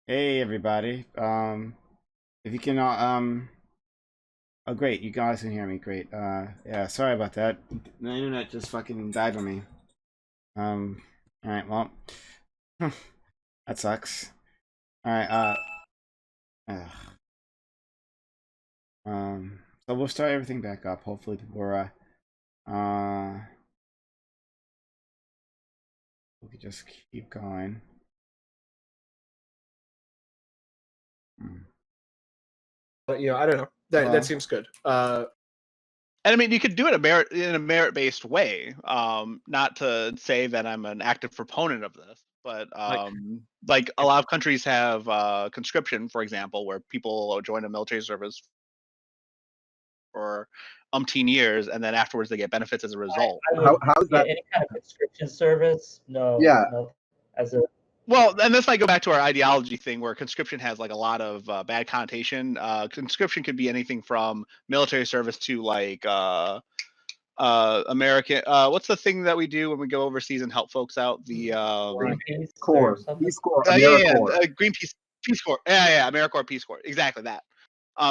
Hey everybody. If you can oh great, you guys can hear me. Great. Yeah, sorry about that. The internet just fucking died on me. All right, well, that sucks. All right, ugh. So we'll start everything back up. Hopefully people are we can just keep going. Hmm. But, I don't know. That Well, seems good. And I mean, you could do it in a merit-based way. Not to say that I'm an active proponent of this, but like a lot of countries have conscription, for example, where people join a military service for umpteen years, and then afterwards they get benefits as a result. I would How's get that? any kind of conscription service. No, Yeah. no. As a Well, and this might go back to our ideology thing, where conscription has like a lot of bad connotation. Conscription could be anything from military service to like American. What's the thing that we do when we go overseas and help folks out? The Greenpeace Corps, or something. Peace Corps, yeah, AmeriCorps. Greenpeace Peace Corps. Yeah, AmeriCorps Peace Corps. Exactly that.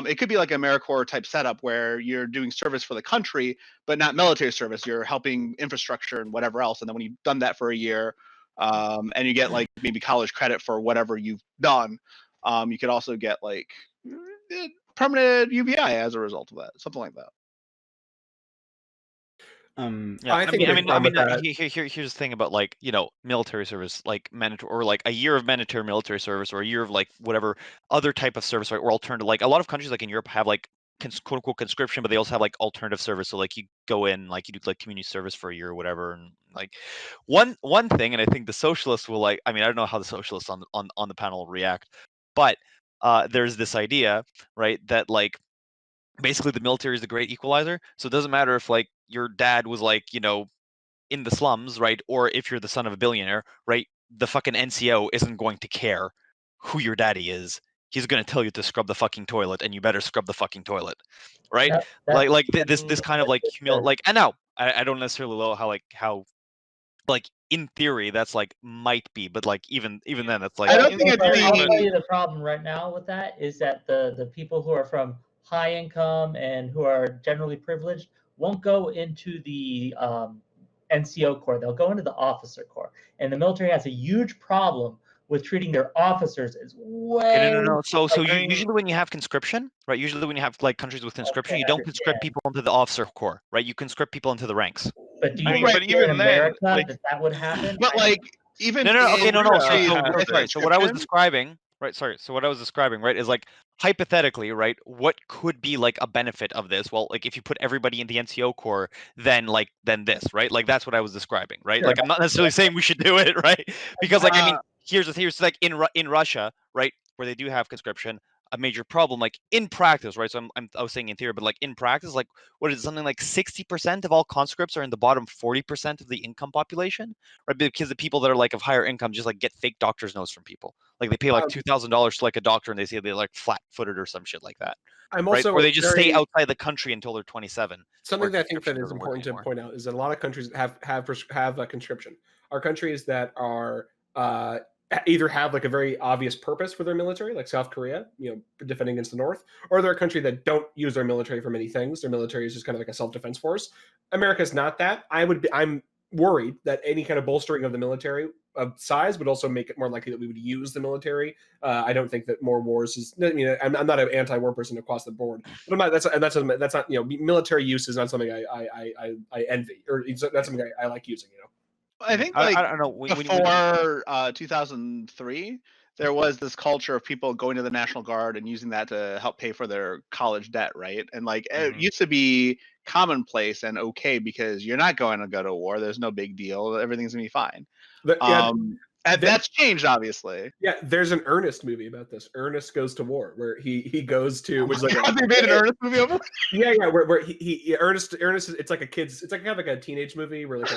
It could be like an AmeriCorps type setup where you're doing service for the country, but not military service. You're helping infrastructure and whatever else. And then when you've done that for a year, and you get like maybe college credit for whatever you've done, you could also get like permanent UBI as a result of that, something like that. Yeah, I think here's the thing about like military service, like mandatory, or like a year of mandatory military service, or a year of like whatever other type of service, right? Or alternative, like a lot of countries like in Europe have like quote unquote conscription, but they also have like alternative service. So like you go in, like you do like community service for a year or whatever. And like one thing, and I think the socialists will like, I mean, I don't know how the socialists on the panel will react, but there's this idea, right, that like basically the military is the great equalizer. So it doesn't matter if like your dad was like, in the slums, right? Or if you're the son of a billionaire, right? The fucking NCO isn't going to care who your daddy is. He's going to tell you to scrub the fucking toilet, and you better scrub the fucking toilet, right? This kind of like like, I know I don't necessarily know how like in theory that's like might be, but like even then it's like I don't think I'll tell you the problem right now with that is that the people who are from high income and who are generally privileged won't go into the NCO Corps. They'll go into the officer corps, and the military has a huge problem with treating their officers as way. No. So usually when you have conscription, right? Usually when you have like countries with conscription, you don't conscript people into the officer corps, right? You conscript people into the ranks. But do you think in America that would happen? But like even no. So what I was describing, right? Sorry. So what I was describing, right, is like hypothetically, right? What could be like a benefit of this? Well, like if you put everybody in the NCO corps, then this, right? Like that's what I was describing, right? Sure. Like I'm not necessarily saying we should do it, right? Because like I mean, here's like in Russia, right, where they do have conscription, a major problem, like in practice, right? So I was saying in theory, but like in practice, like what is it, something like 60% of all conscripts are in the bottom 40% of the income population, right? Because the people that are like of higher income just like get fake doctor's notes from people. Like they pay like $2,000 to like a doctor, and they say they're like flat-footed or some shit like that. I'm right? also Or they just stay outside the country until they're 27. Something that I think that is important to point out is that a lot of countries have conscription. Are countries that are either have like a very obvious purpose for their military, like South Korea, defending against the North, or they're a country that don't use their military for many things. Their military is just kind of like a self-defense force. America's not that. I'm worried that any kind of bolstering of the military of size would also make it more likely that we would use the military. I don't think that more wars is. I'm not an anti-war person across the board, but I'm not. That's not. Military use is not something I envy, or that's something I like using. I think I don't know. Before 2003, there was this culture of people going to the National Guard and using that to help pay for their college debt, right? And like it used to be commonplace and okay because you're not going to go to war. There's no big deal. Everything's gonna be fine. And that's changed, obiously. Yeah, there's an Ernest movie about this. Ernest Goes to War, where he goes to. Which they made an Ernest movie over. Yeah, where he Ernest. It's like a kid's. It's like kind of like a teenage movie where it's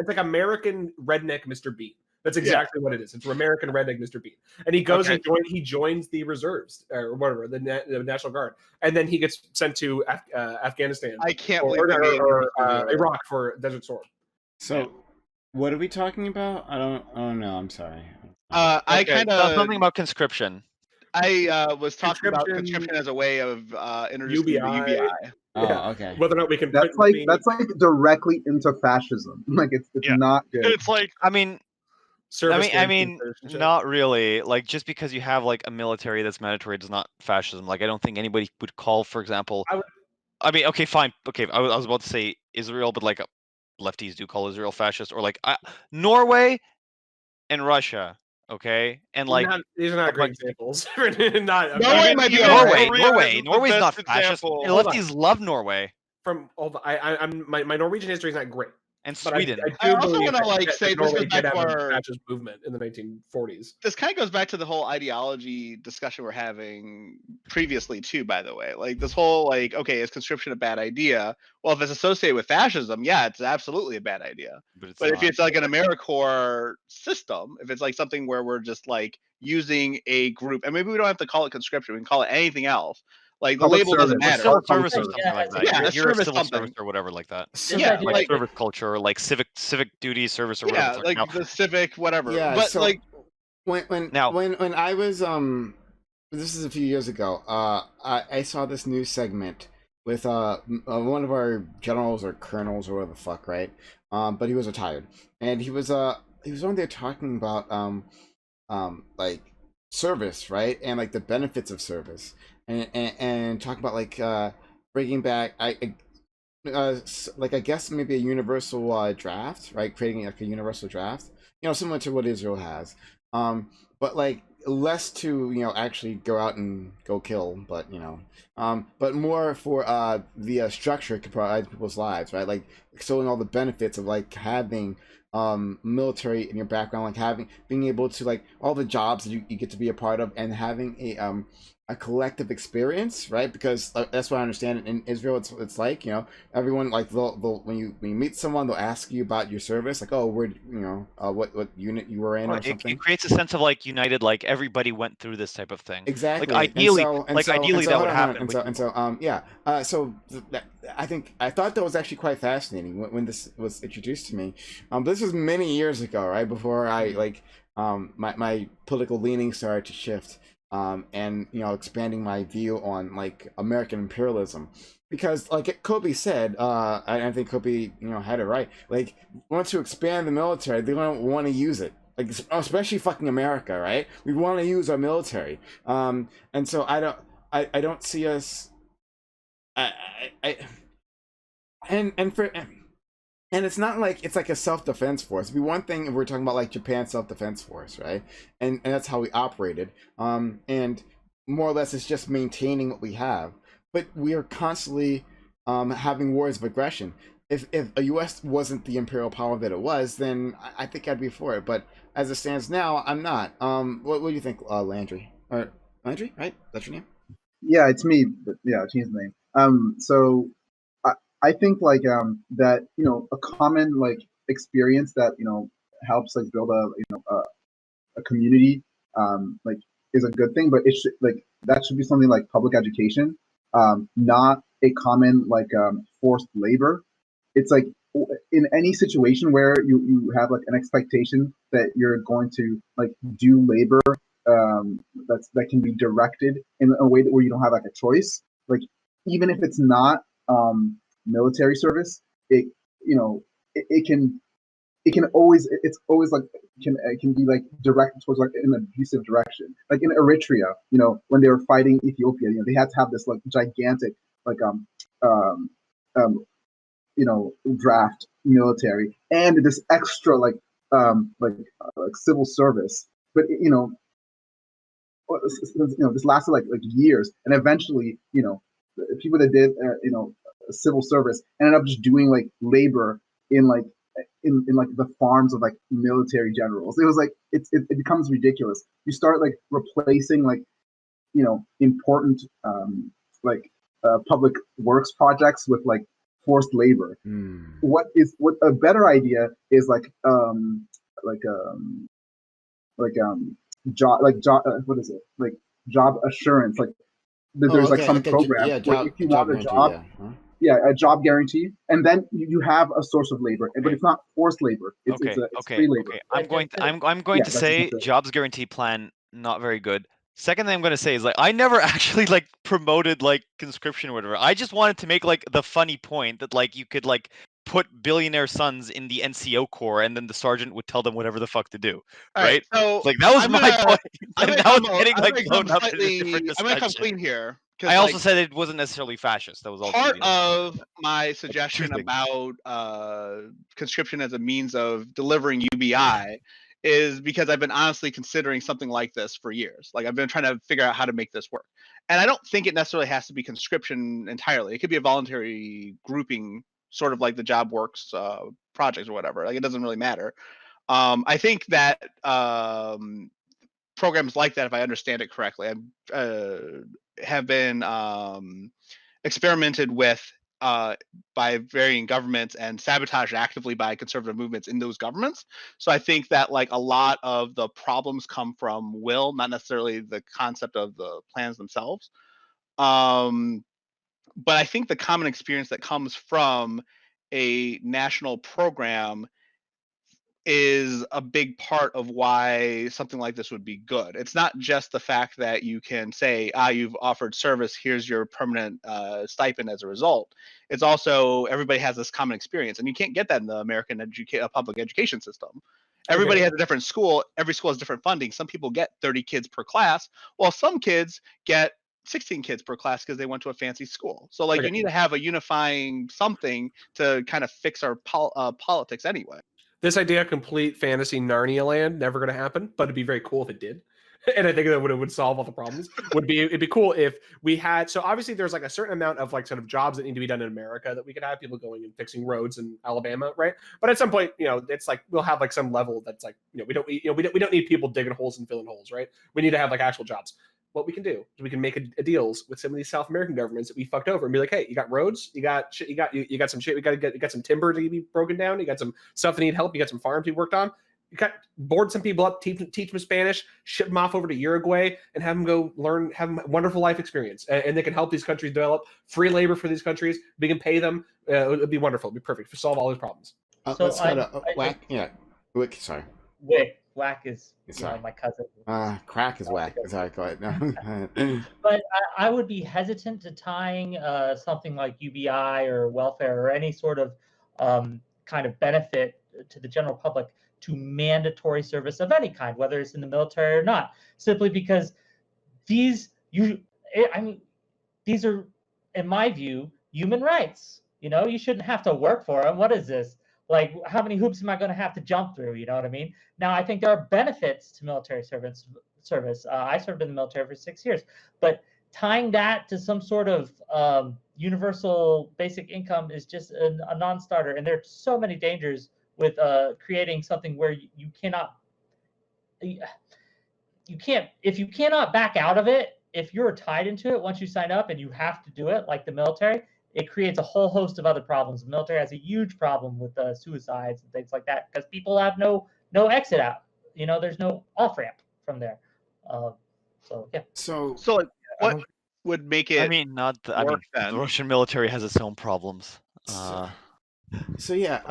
like American redneck Mr. Bean. That's exactly what it is. It's American redneck Mr. Bean, and he goes and joins the reserves or whatever, the National Guard, and then he gets sent to Afghanistan. I can't or Iraq for Desert Storm. So. What are we talking about? I don't know. I'm sorry. I Okay, kind Something of about conscription. I was talking about Conscription, conscription as a way of introducing the UBI. UBI. Oh, okay. Whether or not we can That's print like directly into fascism. Like it's Yeah. not good. It's like I mean, service. I mean, not really. Like, just because you have like a military that's mandatory does not fascism. Like, I don't think anybody would call, for example. I mean, okay, fine. Okay, I was about to say Israel, but like lefties do call Israel fascist, or like Norway and Russia. Okay, and like these are not great examples. Not Norway might be alright. Norway's not fascist. Lefties love Norway my Norwegian history is not great. and But Sweden. I also want to say this Norway goes back did to have a our fascist movement in the 1940s. this kind of goes back to the whole ideology discussion we're having previously too, by the way. Like this whole like, okay, is conscription a bad idea? Well, if it's associated with fascism, yeah, it's absolutely a bad idea. But if it's like an AmeriCorps system, if it's like something where we're just like using a group, and maybe we don't have to call it conscription, we can call it anything else. Like the label doesn't matter. Civil service or something like that. Yeah, You're a service civil something. service or whatever like that. Yeah, like service culture, or like civic duty service or whatever. Yeah, like the civic whatever. Yeah, but so like when I was this is a few years ago. I saw this news segment with one of our generals or colonels or whatever the fuck, right? But he was retired, and he was on there talking about like service, right, and like the benefits of service, and talk about like bringing back like I guess maybe a universal draft, right? Creating like a universal draft, similar to what Israel has, but like less to actually go out and go kill, but but more for the structure to provide people's lives, right? Like showing all the benefits of like having military in your background, like being able to like all the jobs that you get to be a part of, and having a collective experience, right? Because that's what I understand in Israel. It's like everyone like they'll when you meet someone, they'll ask you about your service, like, oh, where what unit you were in, or something. It creates a sense of like united, like everybody went through this type of thing. Exactly. Like ideally, that would happen. I thought that was actually quite fascinating when this was introduced to me. This was many years ago, right before I like my political leanings started to shift. And expanding my view on like American imperialism, because like Kobe said, I think Kobe had it right. Like want to expand the military, they don't want to use it. Like especially fucking America, right? We want to use our military, and so I don't see us. And it's not like it's like a self-defense force. It'd be one thing if we're talking about like Japan's self-defense force, right? And that's how we operated. And more or less it's just maintaining what we have. But we are constantly having wars of aggression. If a US wasn't the imperial power that it was, then I think I'd be for it. But as it stands now, I'm not. What do you think, Landry? Or Landry, right? That's your name? Yeah, it's me. But yeah, change the name. So I think like that a common like experience that helps like build a community like is a good thing, but it should like that should be something like public education, not a common like forced labor. It's like in any situation where you have like an expectation that you're going to like do labor that can be directed in a way where you don't have like a choice, like even if it's not military service, it can always like it can be like directed towards like an abusive direction. Like in Eritrea, when they were fighting Ethiopia, they had to have this like gigantic like draft military and this extra like civil service, but this lasted like years, and eventually people that did civil service ended up just doing like labor in like the farms of like military generals. It was like it becomes ridiculous. You start like replacing like important public works projects with like forced labor. What a better idea is job assurance, like there's like some program where if you want a job, a job guarantee, and then you have a source of labor, but it's not forced labor. It's free labor. Okay. I'm going to say jobs guarantee plan not very good. Second thing I'm going to say is like I never actually like promoted like conscription or whatever. I just wanted to make like the funny point that like you could like put billionaire sons in the NCO Corps and then the sergeant would tell them whatever the fuck to do. Right? So like that was my point. I'm and gonna now it's getting like blown up in a different I'm gonna come discussion. clean here. I also said it wasn't necessarily fascist. That was also part of my suggestion things. about conscription as a means of delivering UBI is because I've been honestly considering something like this for years. Like I've been trying to figure out how to make this work. And I don't think it necessarily has to be conscription entirely. It could be a voluntary grouping, sort of like the job works projects or whatever. Like it doesn't really matter. I think that programs like that, if I understand it correctly, have been experimented with by varying governments and sabotaged actively by conservative movements in those governments. So I think that like a lot of the problems come from will, not necessarily the concept of the plans themselves. But I think the common experience that comes from a national program is a big part of why something like this would be good. It's not just the fact that you can say, you've offered service, here's your permanent stipend as a result. It's also everybody has this common experience, and you can't get that in the American public education system. Everybody has a different school. Every school has different funding. Some people get 30 kids per class, while some kids get 16 kids per class because they went to a fancy school. So like you need to have a unifying something to kind of fix our politics anyway. This idea, complete fantasy Narnia land, never going to happen, but it'd be very cool if it did. And I think that would solve all the problems. It'd be cool if we had, so obviously there's like a certain amount of like sort of jobs that need to be done in America that we could have people going and fixing roads in Alabama, right? But at some point, it's like we'll have like some level that's like, we don't need people digging holes and filling holes, right? We need to have like actual jobs. What we can do is we can make a deals with some of these South American governments that we fucked over and be like, hey, you got roads, you got shit, you got some shit, you got some timber to be broken down, you got some stuff that need help, you got some farms to be worked on. You got board some people up, teach them Spanish, ship them off over to Uruguay, and have them go learn, have a wonderful life experience, and they can help these countries develop free labor for these countries. We can pay them. It'd be wonderful. It'd be perfect to solve all these problems. So let's go to Whack. Yeah, Wick. Sorry. Wick. Whack is my cousin. Crack is Whack. Sorry, go ahead. No. But I would be hesitant to tying something like UBI or welfare or any sort of kind of benefit to the general public to mandatory service of any kind, whether it's in the military or not, simply because these are, in my view, human rights. You shouldn't have to work for them. What is this? Like, how many hoops am I going to have to jump through? You know what I mean? Now, I think there are benefits to military service. I served in the military for 6 years, but tying that to some sort of universal basic income is just a non-starter. And there are so many dangers with creating something where you cannot back out of it, if you're tied into it once you sign up and you have to do it, like the military, it creates a whole host of other problems. The military has a huge problem with suicides and things like that because people have no exit out. There's no off ramp from there. So yeah. So like, what would make it? The Russian military has its own problems. So yeah.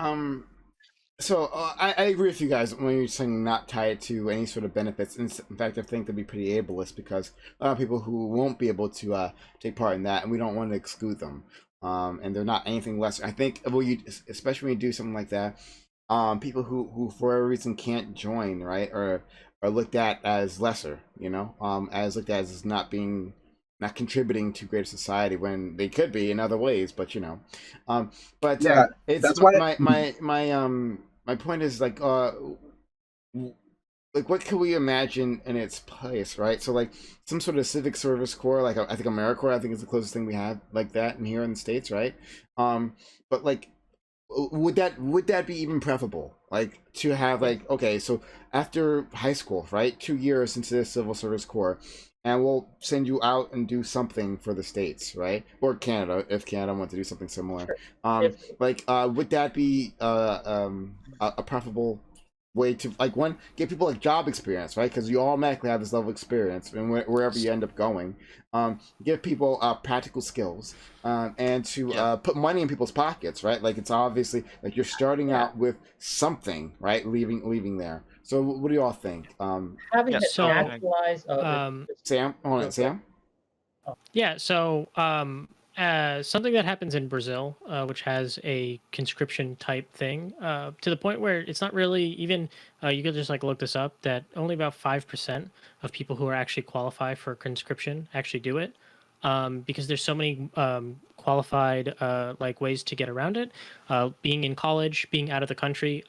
I agree with you guys when you're saying not tied to any sort of benefits. In fact, I think they'd be pretty ableist because a lot of people who won't be able to take part in that, and we don't want to exclude them. And they're not anything less. I think, especially when you do something like that, people who for whatever reason can't join, right, or are looked at as lesser, as looked at as not contributing to greater society when they could be in other ways, but it's that's why my point is like what can we imagine in its place, right? So like some sort of civic service corps, like I think AmeriCorps, I think is the closest thing we have like that in here in the States, right? But like would that be even preferable, like to have like, okay, so after high school, right, 2 years into the civil service corps, and we'll send you out and do something for the States, right? Or Canada, if Canada wants to do something similar. Would that be a preferable way to like one get people like job experience, right? Because you automatically have this level of experience, and wherever you end up going, give people practical skills, and to put money in people's pockets, right? Like it's obviously like you're starting out with something, right? Leaving there. So what do you all think? Having it so, naturalized. Sam, hold on, Sam. Yeah, so something that happens in Brazil, which has a conscription type thing, to the point where it's not really even, you could just like look this up, that only about 5% of people who are actually qualified for conscription actually do it. Because there's so many qualified like ways to get around it. Being in college, being out of the country.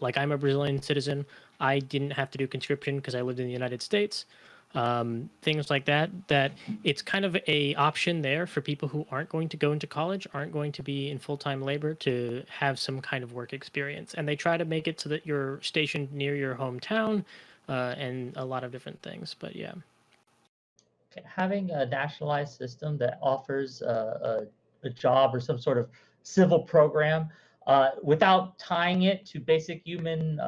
Like I'm a Brazilian citizen. I didn't have to do conscription because I lived in the United States. Things like that, that it's kind of a option there for people who aren't going to go into college, aren't going to be in full-time labor, to have some kind of work experience. And they try to make it so that you're stationed near your hometown, and a lot of different things. But yeah. Having a nationalized system that offers a job or some sort of civil program without tying it to basic human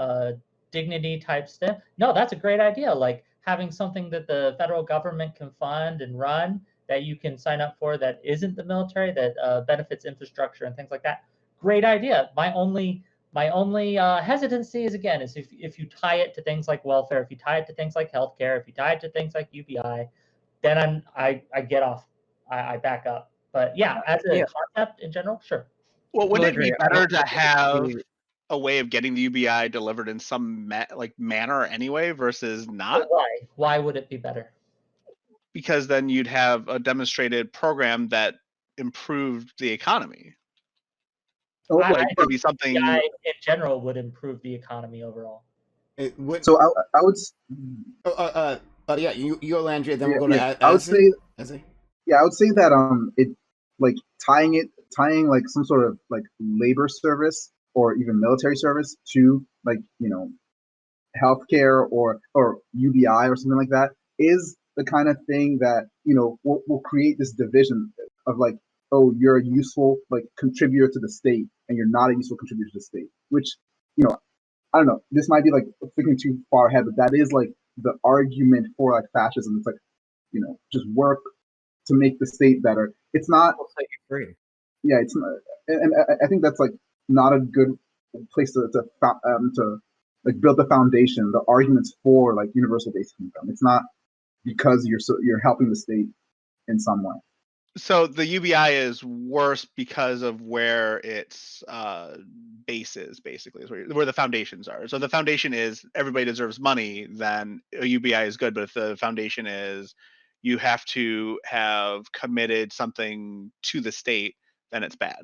dignity type stuff. No, that's a great idea. Like having something that the federal government can fund and run that you can sign up for that isn't the military, that benefits infrastructure and things like that. Great idea. My only hesitancy is, again, is if you tie it to things like welfare, if you tie it to things like healthcare, if you tie it to things like UBI, then I get off. I back up. But yeah, as a concept in general, sure. Well, wouldn't it be better to have a way of getting the UBI delivered in some manner anyway versus not? But why? Why would it be better? Because then you'd have a demonstrated program that improved the economy. It would be something UBI in general would improve the economy overall. So I would. Yeah, you go, Landry, then we'll go to. I would say. Yeah, I would say that it like tying like some sort of like labor service or even military service to like healthcare or UBI or something like that is the kind of thing that will create this division of like, oh, you're a useful like contributor to the state and you're not a useful contributor to the state, which I don't know, this might be like thinking too far ahead, but that is like the argument for like fascism. It's like just work to make the state better. It's not free. Yeah, it's not, and I think that's like not a good place to like build the foundation, the arguments for like universal basic income. It's not because you're helping the state in some way. So the UBI is worse because of where its base is, basically, is where the foundations are. So the foundation is everybody deserves money, then a UBI is good. But if the foundation is you have to have committed something to the state, then it's bad.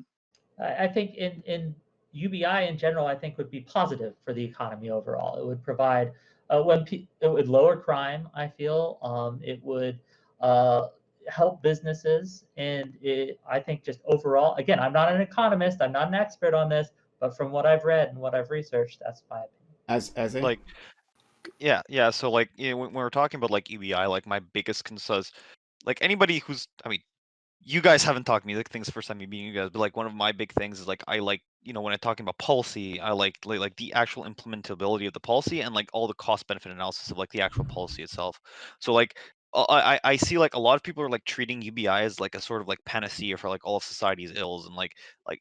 I think in UBI in general, I think would be positive for the economy overall. It would provide it would lower crime. I feel it would help businesses, and I think just overall, again, I'm not an economist, I'm not an expert on this, but from what I've read and what I've researched, that's my opinion. As like, yeah. So like, when we're talking about like UBI, like my biggest concern, like anybody who's, I mean, you guys haven't talked to me. Like, things the first time me meeting you guys, but like one of my big things is like I like when I'm talking about policy, I like the actual implementability of the policy and like all the cost benefit analysis of like the actual policy itself. So like I see like a lot of people are like treating UBI as like a sort of like panacea for like all of society's ills, and like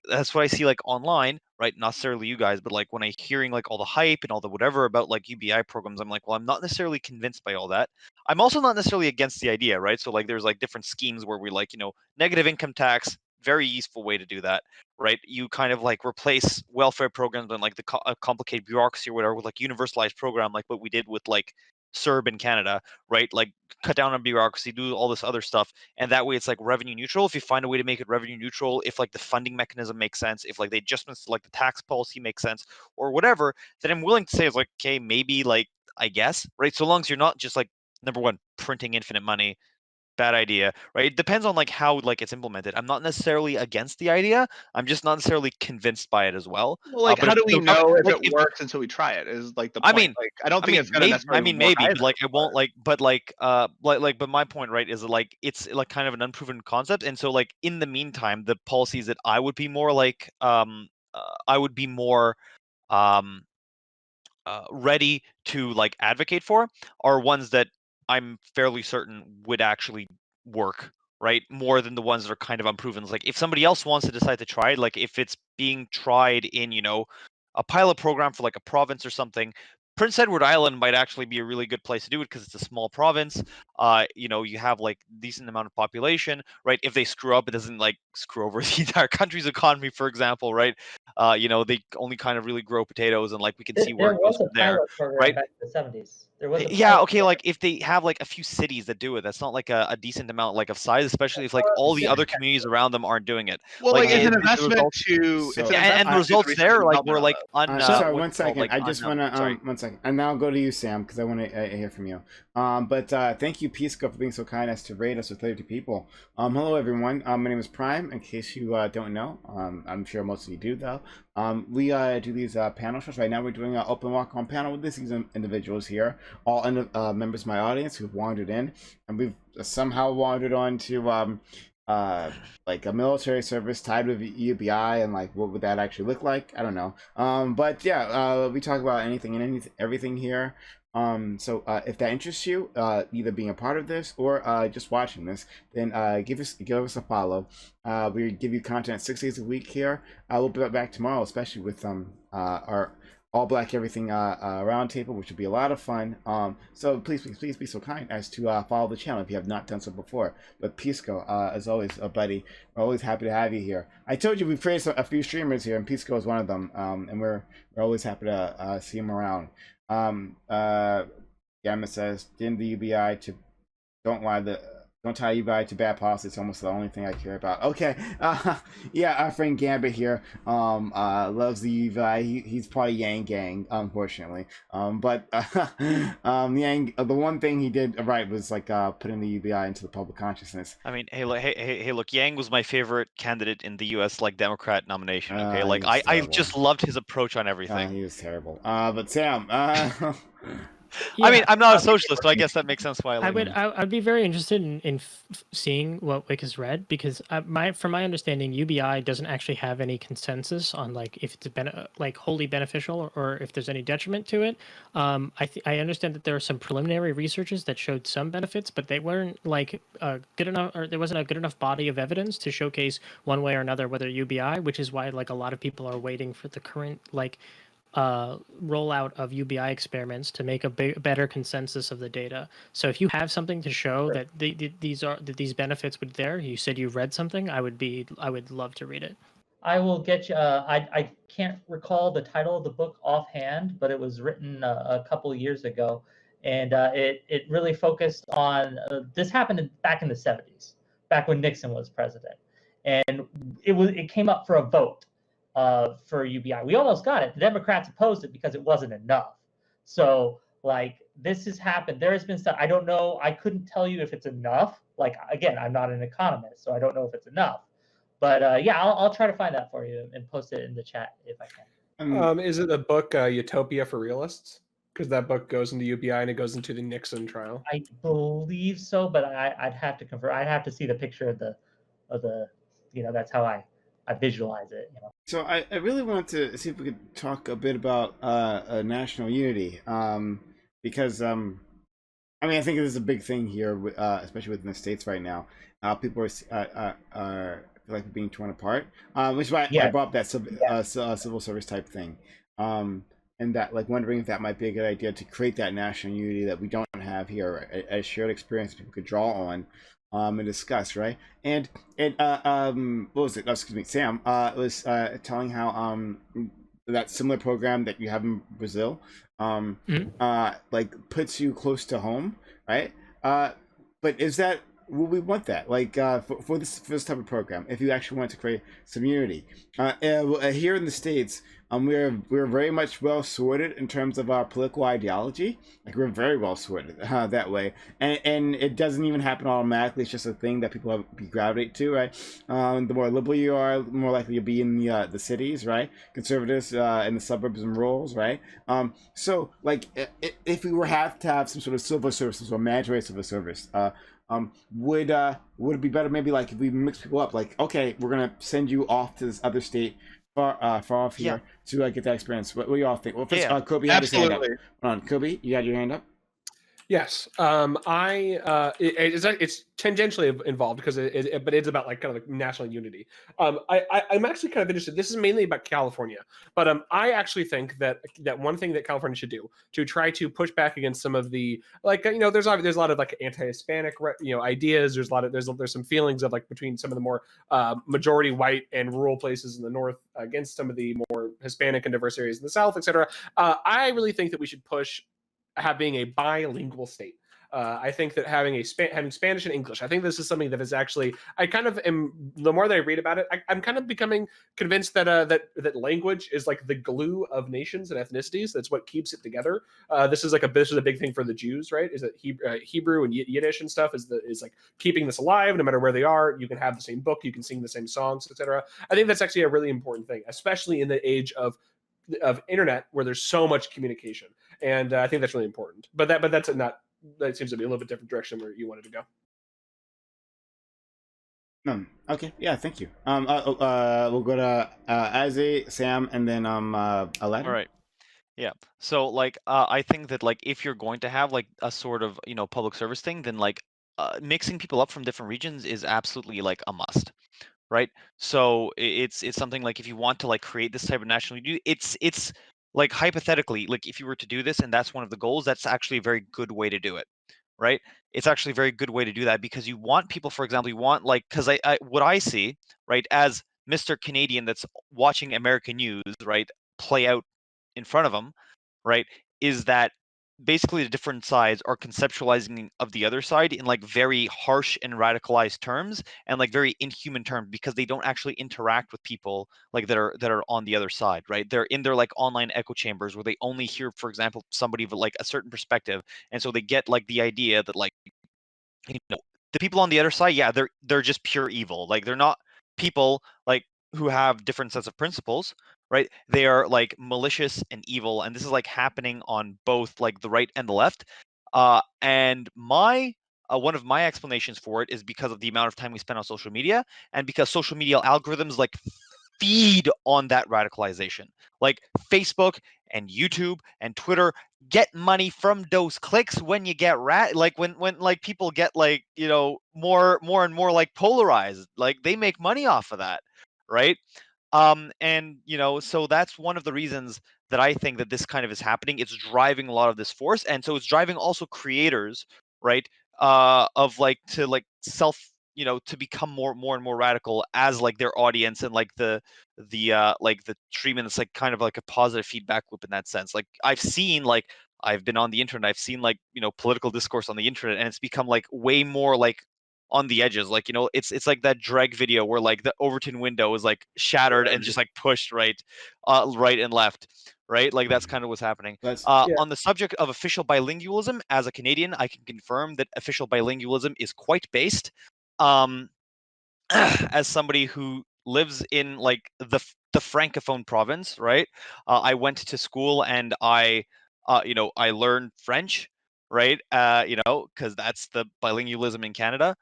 that's what I see like online, right? Not necessarily you guys, but like when I hearing like all the hype and all the whatever about like UBI programs, I'm like, well, I'm not necessarily convinced by all that. I'm also not necessarily against the idea, right? So like there's like different schemes where we like negative income tax, very useful way to do that, right? You kind of like replace welfare programs and like the complicated bureaucracy or whatever with like universalized program, like what we did with like CERB in Canada, right? Like cut down on bureaucracy, do all this other stuff, and that way it's like revenue neutral. If you find a way to make it revenue neutral, if like the funding mechanism makes sense, if like the adjustments to like the tax policy make sense or whatever, then I'm willing to say it's like, okay, maybe like I guess, right? So long as you're not just like, number one, printing infinite money, bad idea, right? It depends on like how like it's implemented. I'm not necessarily against the idea. I'm just not necessarily convinced by it as well. Well, like, how do we know if it works until we try it? Is like the point. I mean, like, I don't think it's gonna necessarily work either, but like I won't like, but my point, right, is like it's like kind of an unproven concept, and so like in the meantime, the policies that I would be more like, I would be more ready to like advocate for are ones that I'm fairly certain would actually work, right? More than the ones that are kind of unproven. Like if somebody else wants to decide to try it, like if it's being tried in, a pilot program for like a province or something, Prince Edward Island might actually be a really good place to do it because it's a small province. You have like decent amount of population, right? If they screw up, it doesn't like screw over the entire country's economy, for example, right? They only kind of really grow potatoes, and like we can see where There it goes was a from there, pilot program right? back in the 70s. There was a Yeah, pilot okay, program. like if they have like a few cities that do it, that's not like a decent amount like of size, especially if like Or all the civic other communities around them aren't doing it. Well, Like like it's the, an the investment results, to it's So- an yeah, and the investment to do the results research there and like development were on like those. Sorry, what's one it called? second. Like I just want to sorry. 1 second, and now I'll go to you, Sam, because I want to hear from you. But thank you, Pisco, for being so kind as to rate us with 32 people. Hello, everyone. My name is Prime. In case you don't know, I'm sure most of you do though. We do these panel shows. Right now, we're doing an open walk-on panel with these individuals here, all members of my audience who've wandered in, and we've somehow wandered on to like a military service tied with UBI, and like what would that actually look like? I don't know. But yeah, we talk about anything and everything here. So if that interests you, either being a part of this or just watching this, then give us a follow. We give you content 6 days a week here. We'll be back tomorrow, especially with our all black everything round table, which will be a lot of fun. So please be so kind as to follow the channel if you have not done so before. But Pisco, as always, buddy, we're always happy to have you here. I told you we've created a few streamers here, and Pisco is one of them. And we're always happy to see him around. Gamma says, didn't the UBI to don't tie UBI to bad policy. It's almost the only thing I care about. Okay, yeah, our friend Gambit here loves the UBI. He's probably Yang Gang, unfortunately. But Yang, the one thing he did right was like putting the UBI into the public consciousness. I mean, hey, look, Yang was my favorite candidate in the U.S. like Democrat nomination. Okay, like I just loved his approach on everything. He was terrible. But Sam, Yeah, I mean, I'm not a socialist, so I guess that makes sense why I like him. I'd be very interested in seeing what Wick has read, because from my understanding, UBI doesn't actually have any consensus on like if it's like wholly beneficial or if there's any detriment to it. I understand that there are some preliminary researches that showed some benefits, but they weren't like good enough, or there wasn't a good enough body of evidence to showcase one way or another whether UBI, which is why like a lot of people are waiting for the current like rollout of UBI experiments to make a better consensus of the data. So if you have something to show that these benefits would there, you said you read something, I would love to read it. I will get you. I can't recall the title of the book offhand, but it was written a couple of years ago, and it really focused on this happened back in the 70s, back when Nixon was president, and it came up for a vote for UBI. We almost got it. The Democrats opposed it because it wasn't enough. So like this has happened. There has been stuff. I don't know. I couldn't tell you if it's enough. Like again, I'm not an economist, so I don't know if it's enough. But yeah, I'll try to find that for you and post it in the chat if I can. Is it the book Utopia for Realists? Because that book goes into UBI and it goes into the Nixon trial. I believe so, but I'd have to confirm. I'd have to see the picture of the that's how I visualize it. So I really want to see if we could talk a bit about national unity, because I mean I think this is a big thing here, especially within the states right now. People are feel like being torn apart, which is why I brought up that civil service type thing, and that like wondering if that might be a good idea to create that national unity that we don't have here, a shared experience people could draw on. And discuss, right? And what was it? Oh, excuse me, Sam was telling how that similar program that you have in Brazil like puts you close to home, right? But is that, would we want that, like for this type of program, if you actually want to create some unity? Here in the States, we're very much well sorted in terms of our political ideology. Like we're very well sorted that way, and it doesn't even happen automatically. It's just a thing that people gravitate to, right? The more liberal you are, the more likely you'll be in the cities, right? Conservatives in the suburbs and rurals, right? So like if we have to have some sort of civil services or mandatory civil service, would it be better maybe like if we mix people up, like okay, we're gonna send you off to this other state far off Yeah. here to get that experience. What do you all think? Well, first, Yeah. Kobe had his hand up. Absolutely. Hold on, Kobe, you had your hand up. Yes, it's tangentially involved because but it's about like kind of like national unity. I'm actually kind of interested. This is mainly about California, but I actually think that one thing that California should do to try to push back against some of the like there's a lot of like anti-Hispanic ideas. There's a lot of there's some feelings of like between some of the more majority white and rural places in the north against some of the more Hispanic and diverse areas in the south, etc. I really think that we should push being a bilingual state. I think that having Spanish and English, I think this is something that is actually, I kind of am, the more that I read about it, I'm kind of becoming convinced that that language is like the glue of nations and ethnicities. That's what keeps it together. This is a big thing for the Jews, right? Is that Hebrew and Yiddish and stuff is like keeping this alive no matter where they are. You can have the same book, you can sing the same songs, etc. I think that's actually a really important thing, especially in the age of internet where there's so much communication, and I think that's really important. But that's not, that seems to be a little bit different direction where you wanted to go. Okay, yeah, thank you. We'll go to Azzy, Sam, and then Aladdin. All right. Yeah. So like I think that like if you're going to have like a sort of public service thing, then like mixing people up from different regions is absolutely like a must, right? So it's something like if you want to like create this type of national unity, it's like hypothetically, like if you were to do this and that's one of the goals, that's actually a very good way to do it, right? It's actually a very good way to do that because you want people, for example, you want like, because I what I see, right, as Mr. Canadian that's watching American news, right, play out in front of him, right, is that basically the different sides are conceptualizing of the other side in like very harsh and radicalized terms and like very inhuman terms because they don't actually interact with people like that are on the other side, right? They're in their like online echo chambers where they only hear, for example, somebody of like a certain perspective, and so they get like the idea that like the people on the other side, yeah, they're just pure evil. Like they're not people like who have different sets of principles, right? They are like malicious and evil, and this is like happening on both like the right and the left. And my one of my explanations for it is because of the amount of time we spend on social media, and because social media algorithms like feed on that radicalization. Like Facebook and YouTube and Twitter get money from those clicks when you get like when like people get like more and more like polarized, like they make money off of that, right? And so that's one of the reasons that I think that this kind of is happening. It's driving a lot of this force, and so it's driving also creators, right, of like to like self to become more and more radical as like their audience, and like the like the treatment is like kind of like a positive feedback loop in that sense. Like I've been on the internet, I've seen like political discourse on the internet, and it's become like way more like on the edges. Like it's like that drag video where like the Overton window is like shattered and just like pushed right and left, right? Like that's kind of what's happening. Let's Yeah. On the subject of official bilingualism, as a Canadian, I can confirm that official bilingualism is quite based. As somebody who lives in like the francophone province, right? I went to school and I I learned French, right? Because that's the bilingualism in Canada.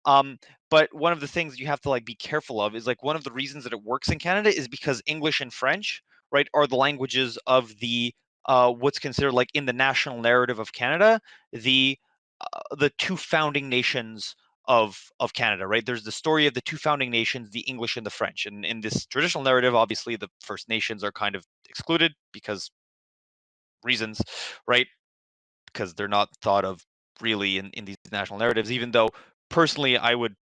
But one of the things you have to like be careful of is like one of the reasons that it works in Canada is because English and French, right, are the languages of the what's considered like in the national narrative of Canada, the two founding nations of Canada, right? There's the story of the two founding nations, the English and the French. And in this traditional narrative, obviously the First Nations are kind of excluded because reasons, right? Because they're not thought of really in these national narratives, even though personally I would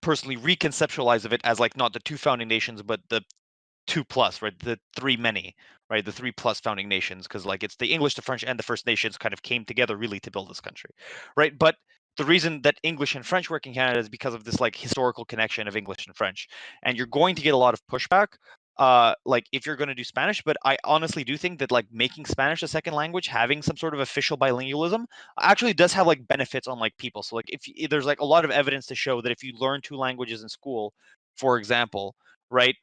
personally reconceptualize of it as like not the two founding nations, but the two plus, right? The three many, right? The three plus founding nations, because like it's the English, the French, and the First Nations kind of came together really to build this country, right? But the reason that English and French work in Canada is because of this like historical connection of English and French, and you're going to get a lot of pushback. Like if you're going to do Spanish, but I honestly do think that like making Spanish a second language, having some sort of official bilingualism, actually does have like benefits on like people. So like if there's like a lot of evidence to show that if you learn two languages in school, for example, right,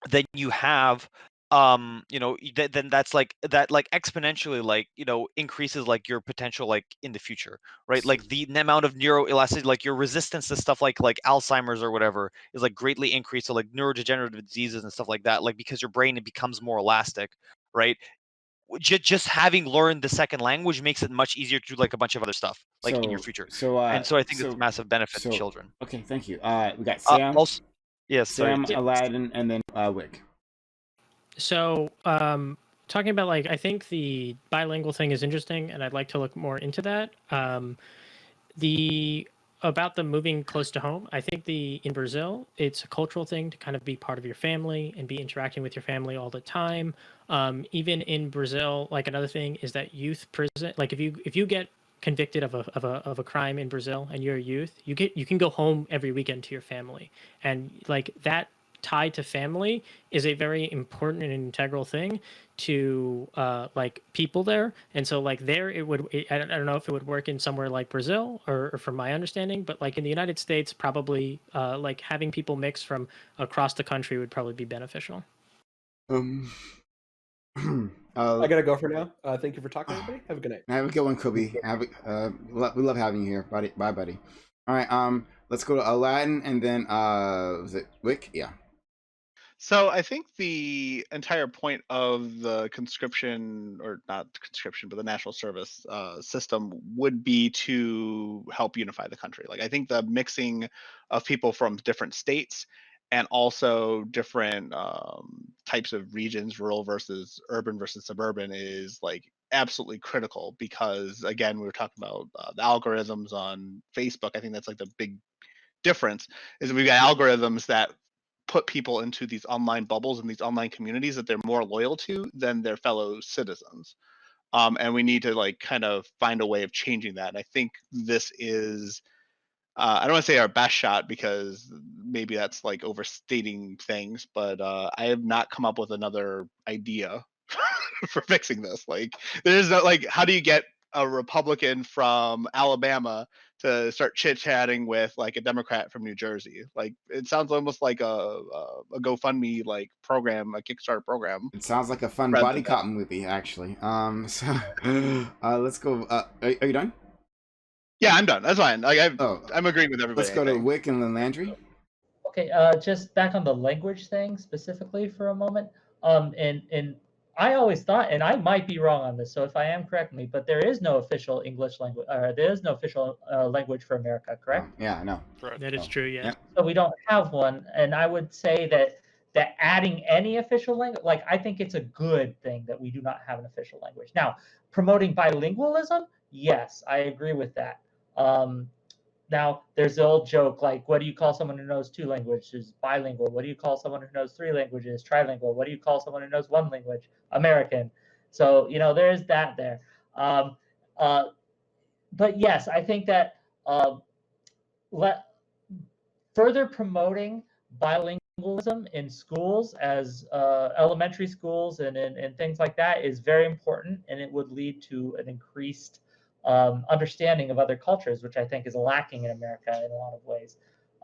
then you have then that's like that like exponentially like increases like your potential like in the future, right? Like the amount of neuroelasticity, like your resistance to stuff like Alzheimer's or whatever is like greatly increased. So like neurodegenerative diseases and stuff like that, like because your brain, it becomes more elastic, right? Just having learned the second language makes it much easier to do like a bunch of other stuff like in your future. And so I think it's a massive benefit to children. Okay, thank you. We got Sam, Also, yes, sorry. Sam, Aladdin, and then Wick. So, talking about like, I think the bilingual thing is interesting, and I'd like to look more into that. About the moving close to home, I think in Brazil, it's a cultural thing to kind of be part of your family and be interacting with your family all the time. Even in Brazil, like another thing is that youth prison, like if you get convicted of a crime in Brazil and you're a youth, you can go home every weekend to your family, and like that tied to family is a very important and integral thing to like people there. And so like there I don't know if it would work in somewhere like Brazil or from my understanding, but like in the United States, probably like having people mix from across the country would probably be beneficial. I gotta go for now. Thank you for talking, everybody. Have a good night. Have a good one, Kobe. We love having you here, buddy. Bye, buddy. All right, let's go to Aladdin, and then was it Wick? Yeah. So I think the entire point of the conscription, or not conscription, but the national service system would be to help unify the country. Like I think the mixing of people from different states and also different types of regions, rural versus urban versus suburban, is like absolutely critical, because again, we were talking about the algorithms on Facebook. I think that's like the big difference, is that we've got algorithms that put people into these online bubbles and these online communities that they're more loyal to than their fellow citizens. And we need to like kind of find a way of changing that. And I think this is, I don't want to say our best shot, because maybe that's like overstating things, but I have not come up with another idea for fixing this. Like there's no, like, how do you get a Republican from Alabama to start chit-chatting with like a Democrat from New Jersey? Like it sounds almost like a GoFundMe like program, a Kickstarter program. It sounds like a fun body cop movie, actually. So let's go. Are you done? Yeah, I'm done. That's fine. Like I'm agreeing with everybody. Let's go to Wick and then Landry. Okay, just back on the language thing specifically for a moment. And I always thought, and I might be wrong on this, so if I am, correct me, but there is no official English language, or there is no official language for America, correct? Oh, yeah, I know. That is true, yeah. So we don't have one, and I would say that adding any official language, like I think it's a good thing that we do not have an official language. Now, promoting bilingualism, yes, I agree with that. Now, there's the old joke, like, what do you call someone who knows 2 languages? Bilingual. What do you call someone who knows 3 languages? Trilingual. What do you call someone who knows 1 language? American. So, there's that there. But yes, I think that further promoting bilingualism in schools, as elementary schools and things like that, is very important, and it would lead to an increased understanding of other cultures, which I think is lacking in America in a lot of ways.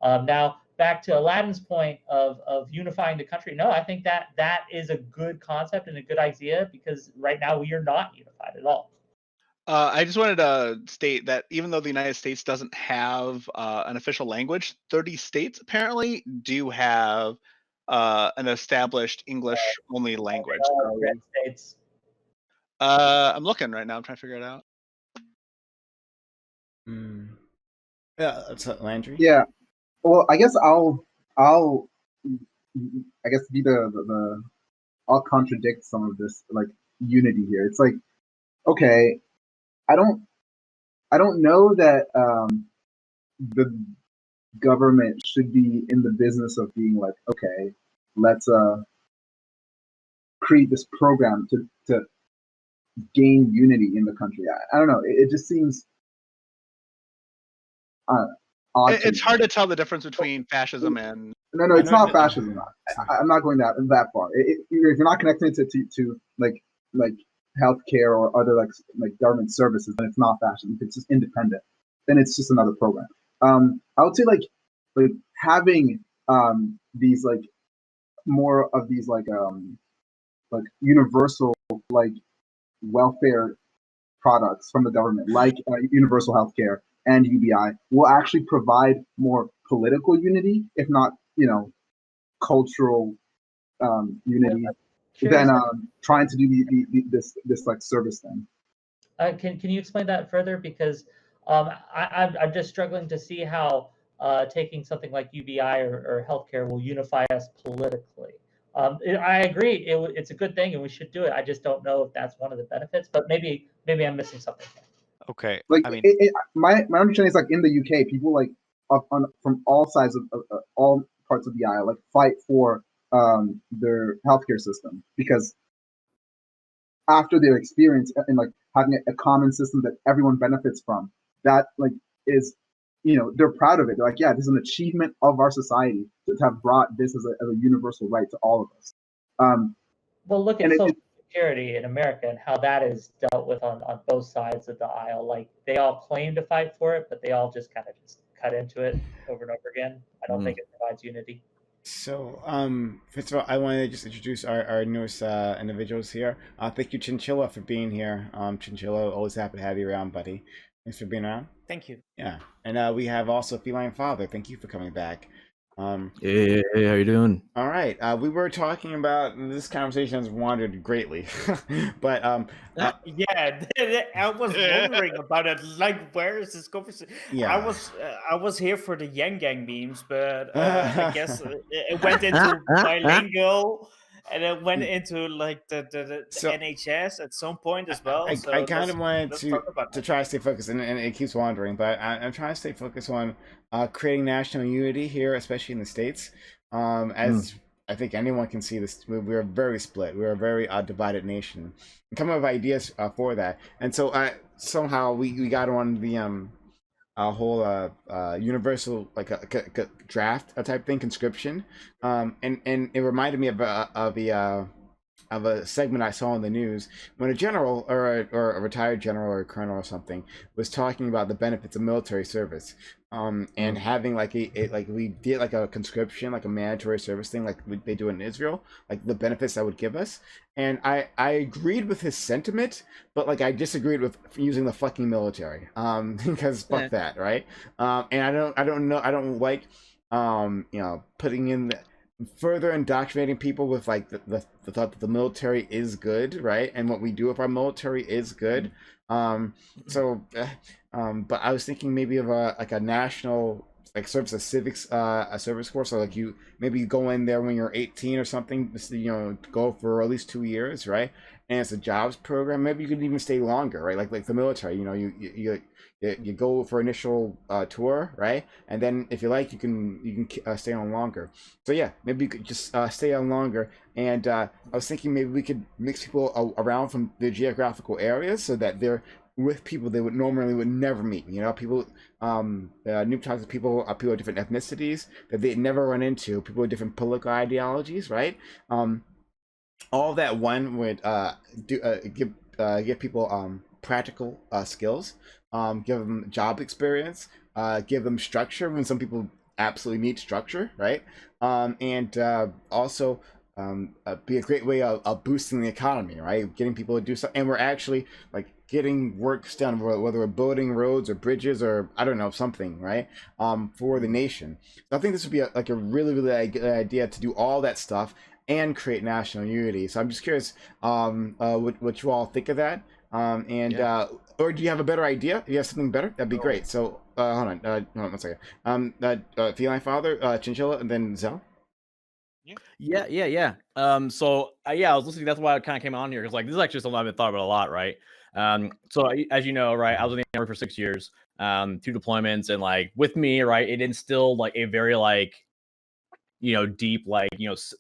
Now, back to Aladdin's point of unifying the country. No, I think that is a good concept and a good idea, because right now we are not unified at all. I just wanted to state that even though the United States doesn't have an official language, 30 states apparently do have an established English-only language. Red states. I'm looking right now. I'm trying to figure it out. Yeah, that's Landry. Yeah. Well, I guess I'll I guess be the I'll contradict some of this like unity here. It's like, okay, I don't know that the government should be in the business of being like, okay, let's create this program to gain unity in the country. I don't know. It just seems odd. It's hard to tell the difference between fascism and... No, it's not fascism. I'm not going that far. If you're not connecting it to like healthcare or other like government services, then it's not fascism. If it's just independent, then it's just another program. I would say like having these like more of these like like universal like welfare products from the government, like universal healthcare and UBI, will actually provide more political unity, if not, cultural unity, than trying to do this like service thing. Can you explain that further? Because I'm just struggling to see how taking something like UBI or healthcare will unify us politically. I agree, it's a good thing and we should do it. I just don't know if that's one of the benefits, but maybe I'm missing something. Okay. Like, I mean, my understanding is like in the UK, people like from all sides of all parts of the aisle like fight for their healthcare system, because after their experience and like having a common system that everyone benefits from, that like is, they're proud of it. They're like, yeah, this is an achievement of our society to have brought this as a universal right to all of us. Well, look at Social Security in America and how that is dealt with on both sides of the aisle. Like, they all claim to fight for it, but they all just kind of just cut into it over and over again. I don't think it provides unity. So, first of all, I want to just introduce our newest individuals here. Thank you, Chinchilla, for being here. Chinchilla, always happy to have you around, buddy. Thanks for being around. Thank you. Yeah, and we have also Feline Father. Thank you for coming back. Hey, how you doing? All right. We were talking about, this conversation has wandered greatly, but yeah, I was wondering about it. Like, where is this conversation? Yeah, I was here for the Yang Gang memes, but I guess it went into bilingual, and it went into like the NHS at some point as well. I kind of wanted to try to stay focused, and it keeps wandering, but I'm trying to stay focused on creating national unity here, especially in the States. As I think anyone can see, this we're very split. We're a very divided nation. And come up with ideas for that, and so somehow we got on the whole universal like a draft type thing, conscription, and it reminded me of a segment I saw in the news when a general or a retired general or a colonel or something was talking about the benefits of military service, and having like like we did like a conscription, like a mandatory service thing, like they do in Israel, like the benefits that would give us. And I agreed with his sentiment, but like I disagreed with using the fucking military, because fuck that, right? And I don't like putting in further indoctrinating people with like the thought that the military is good, right? And what we do with our military is good. But I was thinking maybe of a national like service, a civics, a service course. So like you go in there when you're 18 or something, just, go for at least 2 years, right? And it's a jobs program. Maybe you could even stay longer, right? Like the military, you go for initial tour, right? And then if you like, you can stay on longer. So yeah, maybe you could just stay on longer. And I was thinking maybe we could mix people around from their geographical areas so that they're with people they would never meet. People, new types of people, people of different ethnicities that they'd never run into, people with different political ideologies, right? All that one would give people practical skills, give them job experience, give them structure when some people absolutely need structure, right? And also be a great way of boosting the economy, right? Getting people to do something, and we're actually like getting works done, whether we're building roads or bridges or I don't know, something, right? For the nation. So I think this would be a really good idea to do all that stuff and create national unity. So I'm just curious what you all think of that. Or do you have a better idea? If you have something better, that'd be great. So hold on 1 second. Feline Father, Chinchilla, and then Zell. Yeah. I was listening. That's why I kind of came on here, because like this is actually something I've been thought about a lot, right? As you know, right, I was in the Army for 6 years, 2 deployments, and like with me, right, it instilled like a very like deep like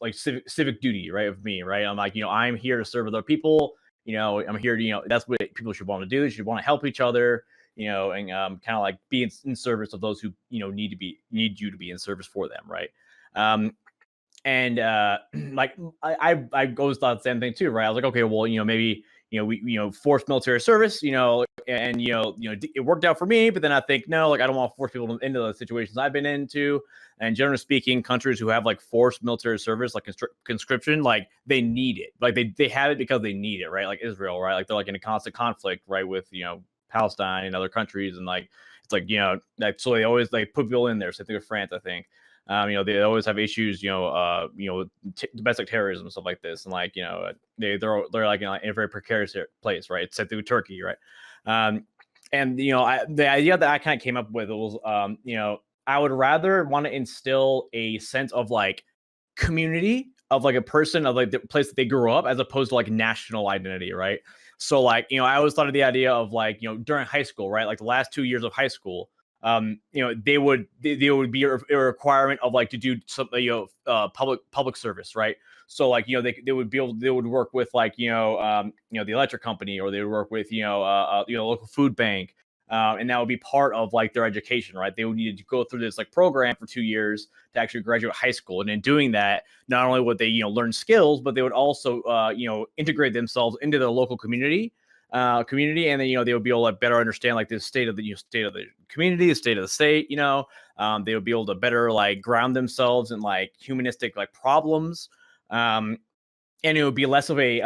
like civic duty, right, of me, right? I'm like I'm here to serve other people. I'm here to that's what people should want to do. They should want to help each other, and kind of like be in service of those who need you to be in service for them, right? Like I always thought the same thing too, right? I was like, okay, well, maybe forced military service, and it worked out for me, but then I think no, like I don't want to force people into the situations I've been into. And generally speaking, countries who have like forced military service, like conscription, like they need it, like they have it because they need it, right? Like Israel, right? Like they're like in a constant conflict, right, with Palestine and other countries, and like it's like like so they always like put people in there. So I think with France, I think. They always have issues, domestic terrorism and stuff like this, and like they're like in a very precarious place, right? It's set through Turkey, right? And the idea that I kind of came up with was, I would rather want to instill a sense of like community of like a person of like the place that they grew up, as opposed to like national identity, right? So like I always thought of the idea of like during high school, right? Like the last 2 years of high school. They would be a requirement of like to do some public service, right? So like they would work with like the electric company, or they would work with local food bank, and that would be part of like their education, right? They would need to go through this like program for 2 years to actually graduate high school, and in doing that, not only would they learn skills, but they would also integrate themselves into the local community, and then they would be able to better understand like the state of the community, the state of the state. They would be able to better like ground themselves in like humanistic like problems, and it would be less of a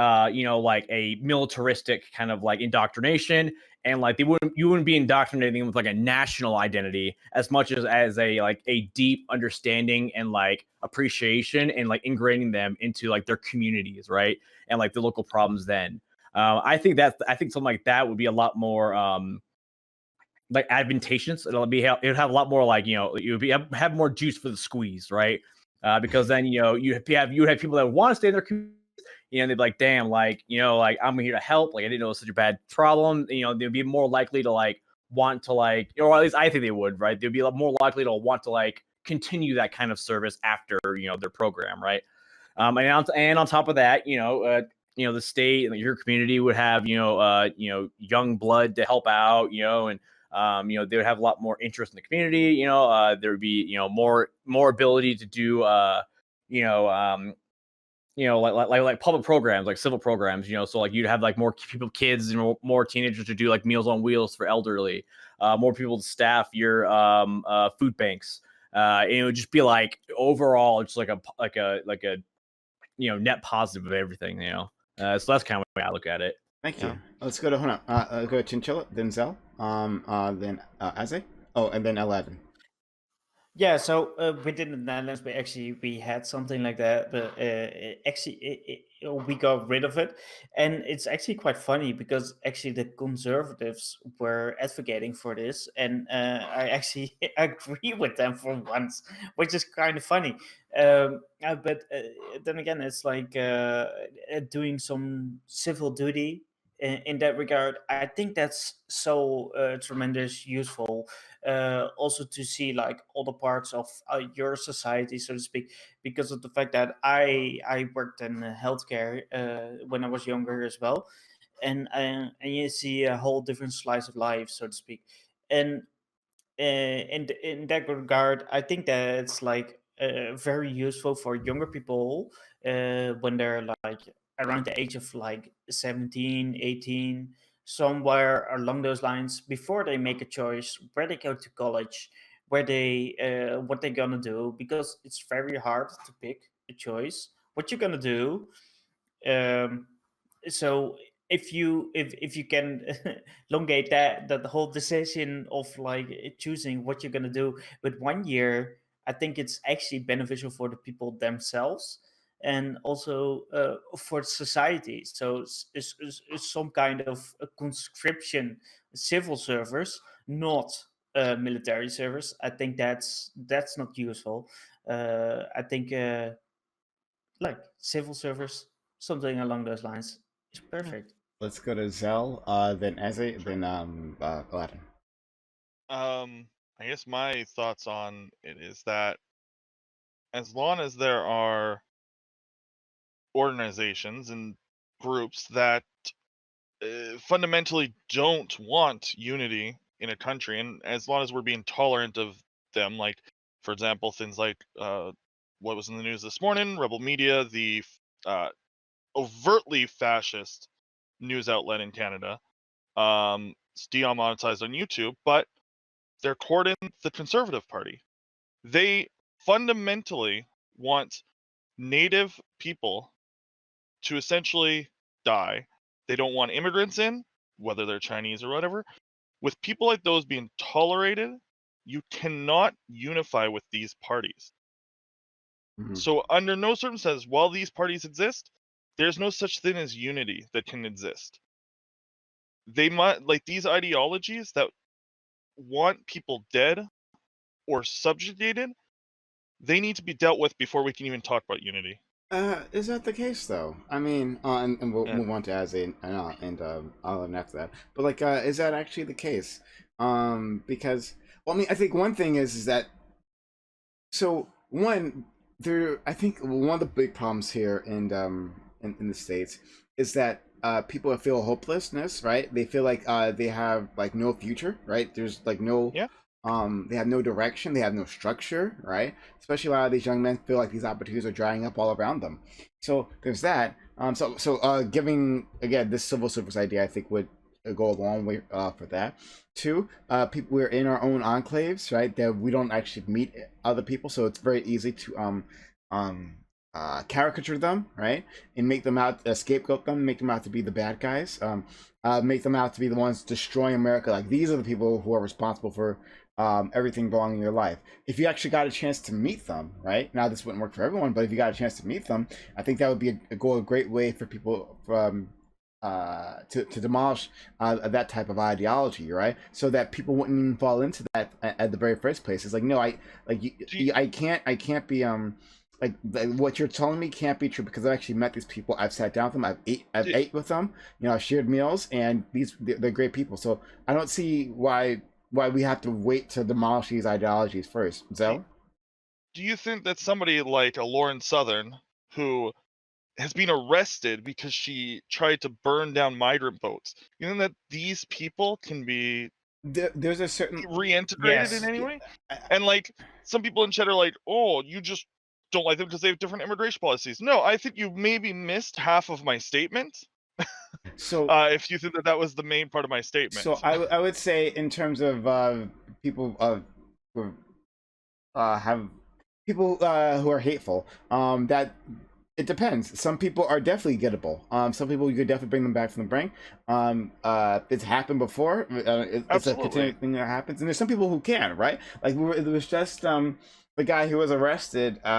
like a militaristic kind of like indoctrination, and like you wouldn't be indoctrinating with like a national identity as much as a like a deep understanding and like appreciation, and like ingraining them into like their communities, right, and like the local problems then. I think something like that would be a lot more like advantageous. It would have a lot more like you would have more juice for the squeeze, right? Because then you have people that want to stay in their community, and they'd be like, damn, like like I'm here to help. Like I didn't know it was such a bad problem. They'd be more likely to like want to like, or at least I think they would, right? They'd be more likely to want to like continue that kind of service after their program, right? And on top of that, the state and your community would have young blood to help out, and they would have a lot more interest in the community. There would be more ability to do like public programs, like civil programs. So like you'd have like more kids and more teenagers to do like Meals on Wheels for elderly, more people to staff your food banks. And it would just be like overall, just like a net positive of everything. So that's kind of the way I look at it. Thank you. Let's go to go to Chinchilla, then Zell, then Aze. Oh, and then 11. Yeah, so within the Netherlands, we had something like that, but we got rid of it, and it's actually quite funny because actually the conservatives were advocating for this, and I actually agree with them for once, which is kind of funny. But then again, it's like doing some civil duty in that regard. I think that's so tremendous useful, also to see like all the parts of your society, so to speak, because of the fact that I worked in healthcare when I was younger as well, and you see a whole different slice of life, so to speak. And in that regard, I think that it's like very useful for younger people when they're like around the age of like 17, 18, somewhere along those lines, before they make a choice where they go to college, where they what they're gonna do, because it's very hard to pick a choice what you're gonna do. um, so if you can elongate that the whole decision of like choosing what you're going to do with 1 year, I think it's actually beneficial for the people themselves, and also for society. So it's some kind of a conscription, civil service, not military service. I think that's not useful. I think like civil service, something along those lines, is perfect. Let's go to Zell, then Eze, then Aladdin. I guess my thoughts on it is that as long as there are organizations and groups that fundamentally don't want unity in a country, and as long as we're being tolerant of them, like for example things like what was in the news this morning, Rebel Media, the overtly fascist news outlet in Canada. It's demonetized on YouTube, but they're courting the Conservative Party. They fundamentally want Native people to essentially die. They don't want immigrants in, whether they're Chinese or whatever. With people like those being tolerated, you cannot unify with these parties. So under no circumstances, while these parties exist, there's no such thing as unity that can exist. They might, like, these ideologies that want people dead or subjugated, they need to be dealt with before we can even talk about unity. Is that the case though? I mean, and we'll move on to I'll end after that. But like, is that actually the case? Because, well, I mean, I think one thing is that, so one, I think one of the big problems here in the States is that people feel hopelessness, right? They feel like they have like no future, right? There's like no they have no direction, they have no structure, right? Especially a lot of these young men feel like these opportunities are drying up all around them. So there's that. So giving, again, this civil service idea, I think, would go a long way for that. Two, people, we're in our own enclaves, right? That we don't actually meet other people, so it's very easy to caricature them, right? And make them out, scapegoat them, make them out to be the bad guys, make them out to be the ones destroying America. Like, these are the people who are responsible for everything wrong in your life. If you actually got a chance to meet them, right? Now, this wouldn't work for everyone, but if you got a chance to meet them, I think that would be a great way for people to demolish that type of ideology, right? So that people wouldn't even fall into that at the very first place. It's like, no, I can't be like what you're telling me can't be true, because I've actually met these people. I've sat down with them. I've ate with them. You know, I've shared meals, and they're great people. So I don't see why we have to wait to demolish these ideologies first. Zell? Do you think that somebody like a Lauren Southern, who has been arrested because she tried to burn down migrant boats, you know, that these people can be there's a certain reintegrated in any way? And like, some people in chat are like, oh, you just don't like them because they have different immigration policies. No, I think you maybe missed half of my statement. So if you think that was the main part of my statement. So I would say, in terms of people who have people who are hateful, that it depends. Some people are definitely gettable. Some people, you could definitely bring them back from the brink. It's happened before. It's a continuing thing that happens, and there's some people who can, right? Like, it was just the guy who was arrested. When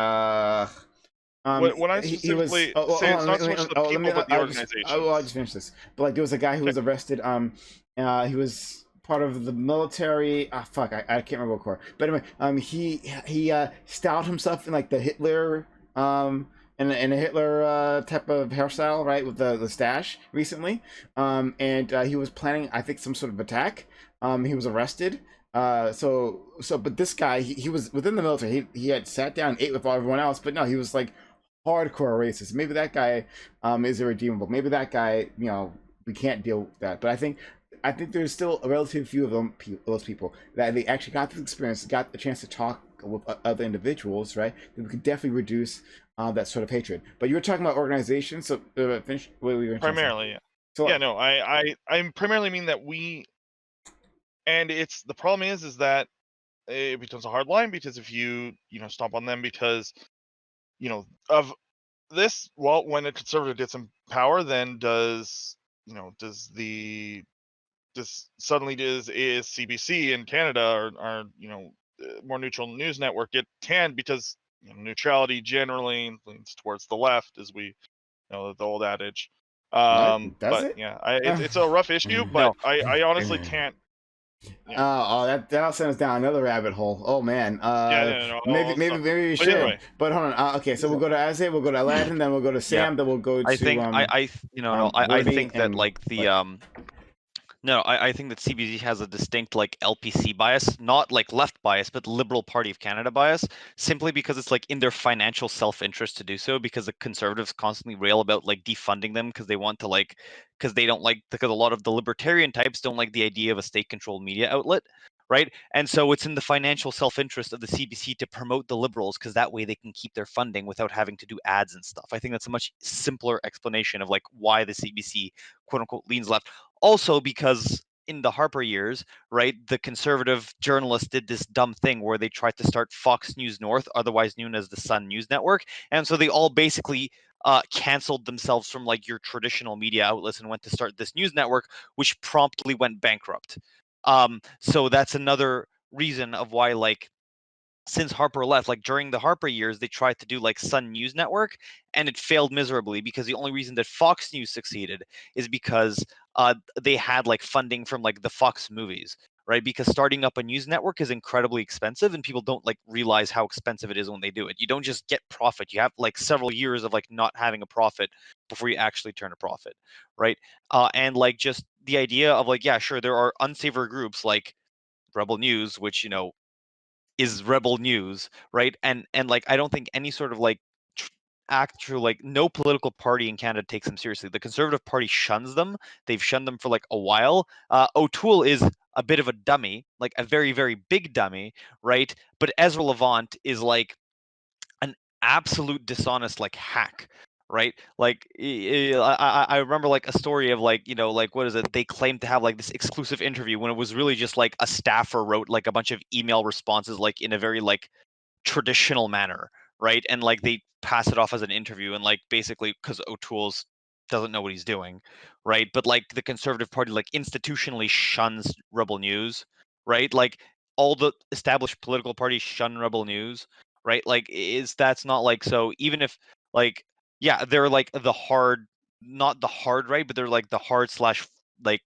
I specifically say it's not so much the people, but the organization. I'll just finish this. But like, there was a guy who was arrested. He was part of the military. I can't remember what corps. But anyway, he styled himself in like the Hitler in a Hitler type of hairstyle, right, with the stash recently. And he was planning, I think, some sort of attack. He was arrested. But this guy, he was within the military. He had sat down and ate with everyone else, but no, he was like hardcore racist. Maybe that guy is irredeemable. Maybe that guy, you know, we can't deal with that. But I think there's still a relative few of those people that they actually got this experience, got the chance to talk with other individuals, right? That we could definitely reduce that sort of hatred. But you were talking about organizations, so finish what we were primarily, yeah. So yeah, no, I primarily mean that we, and it's the problem is that it becomes a hard line, because if you stomp on them because of this, well, when a conservative gets in power, then does CBC in Canada or more neutral news network get canned, because neutrality generally leans towards the left, as we know, the old adage. Yeah, it's a rough issue, but I honestly can't. That all sends us down another rabbit hole. Oh man. Maybe we should. Anyway. But hold on. Okay, so we'll go to Isaiah, we'll go to Aladdin, then we'll go to Sam, then we'll go to. I think I think that like the No, I think that CBC has a distinct like LPC bias, not like left bias, but Liberal Party of Canada bias, simply because it's like in their financial self-interest to do so, because the Conservatives constantly rail about like defunding them because they want to because a lot of the libertarian types don't like the idea of a state-controlled media outlet, right? And so it's in the financial self-interest of the CBC to promote the Liberals, because that way they can keep their funding without having to do ads and stuff. I think that's a much simpler explanation of like why the CBC quote unquote leans left. Also because in the Harper years, right, the conservative journalists did this dumb thing where they tried to start Fox News North, otherwise known as the Sun News Network, and so they all basically canceled themselves from like your traditional media outlets and went to start this news network, which promptly went bankrupt. So that's another reason of why, like, since Harper left, like during the Harper years, they tried to do like Sun News Network, and it failed miserably because the only reason that Fox News succeeded is because they had like funding from like the Fox movies, right? Because starting up a news network is incredibly expensive, and people don't like realize how expensive it is when they do it. You don't just get profit; you have like several years of like not having a profit before you actually turn a profit, right? And like just the idea of like, yeah, sure, there are unsavory groups like Rebel News, which is Rebel News, right? And like I don't think any sort of like actual like no political party in Canada takes them seriously. The Conservative Party shuns them. They've shunned them for like a while. O'Toole is a bit of a dummy, like a very very big dummy, right? But Ezra Levant is like an absolute dishonest like hack, right? Like I remember like a story of like, like what is it? They claimed to have like this exclusive interview when it was really just like a staffer wrote like a bunch of email responses like in a very like traditional manner, right? And like they pass it off as an interview, and like basically because O'Toole's doesn't know what he's doing, right? But like the Conservative Party like institutionally shuns Rebel News, right? Like all the established political parties shun Rebel News, right? Like that's not like, so even if like, yeah, they're like the hard, not the hard right, but they're like the hard slash like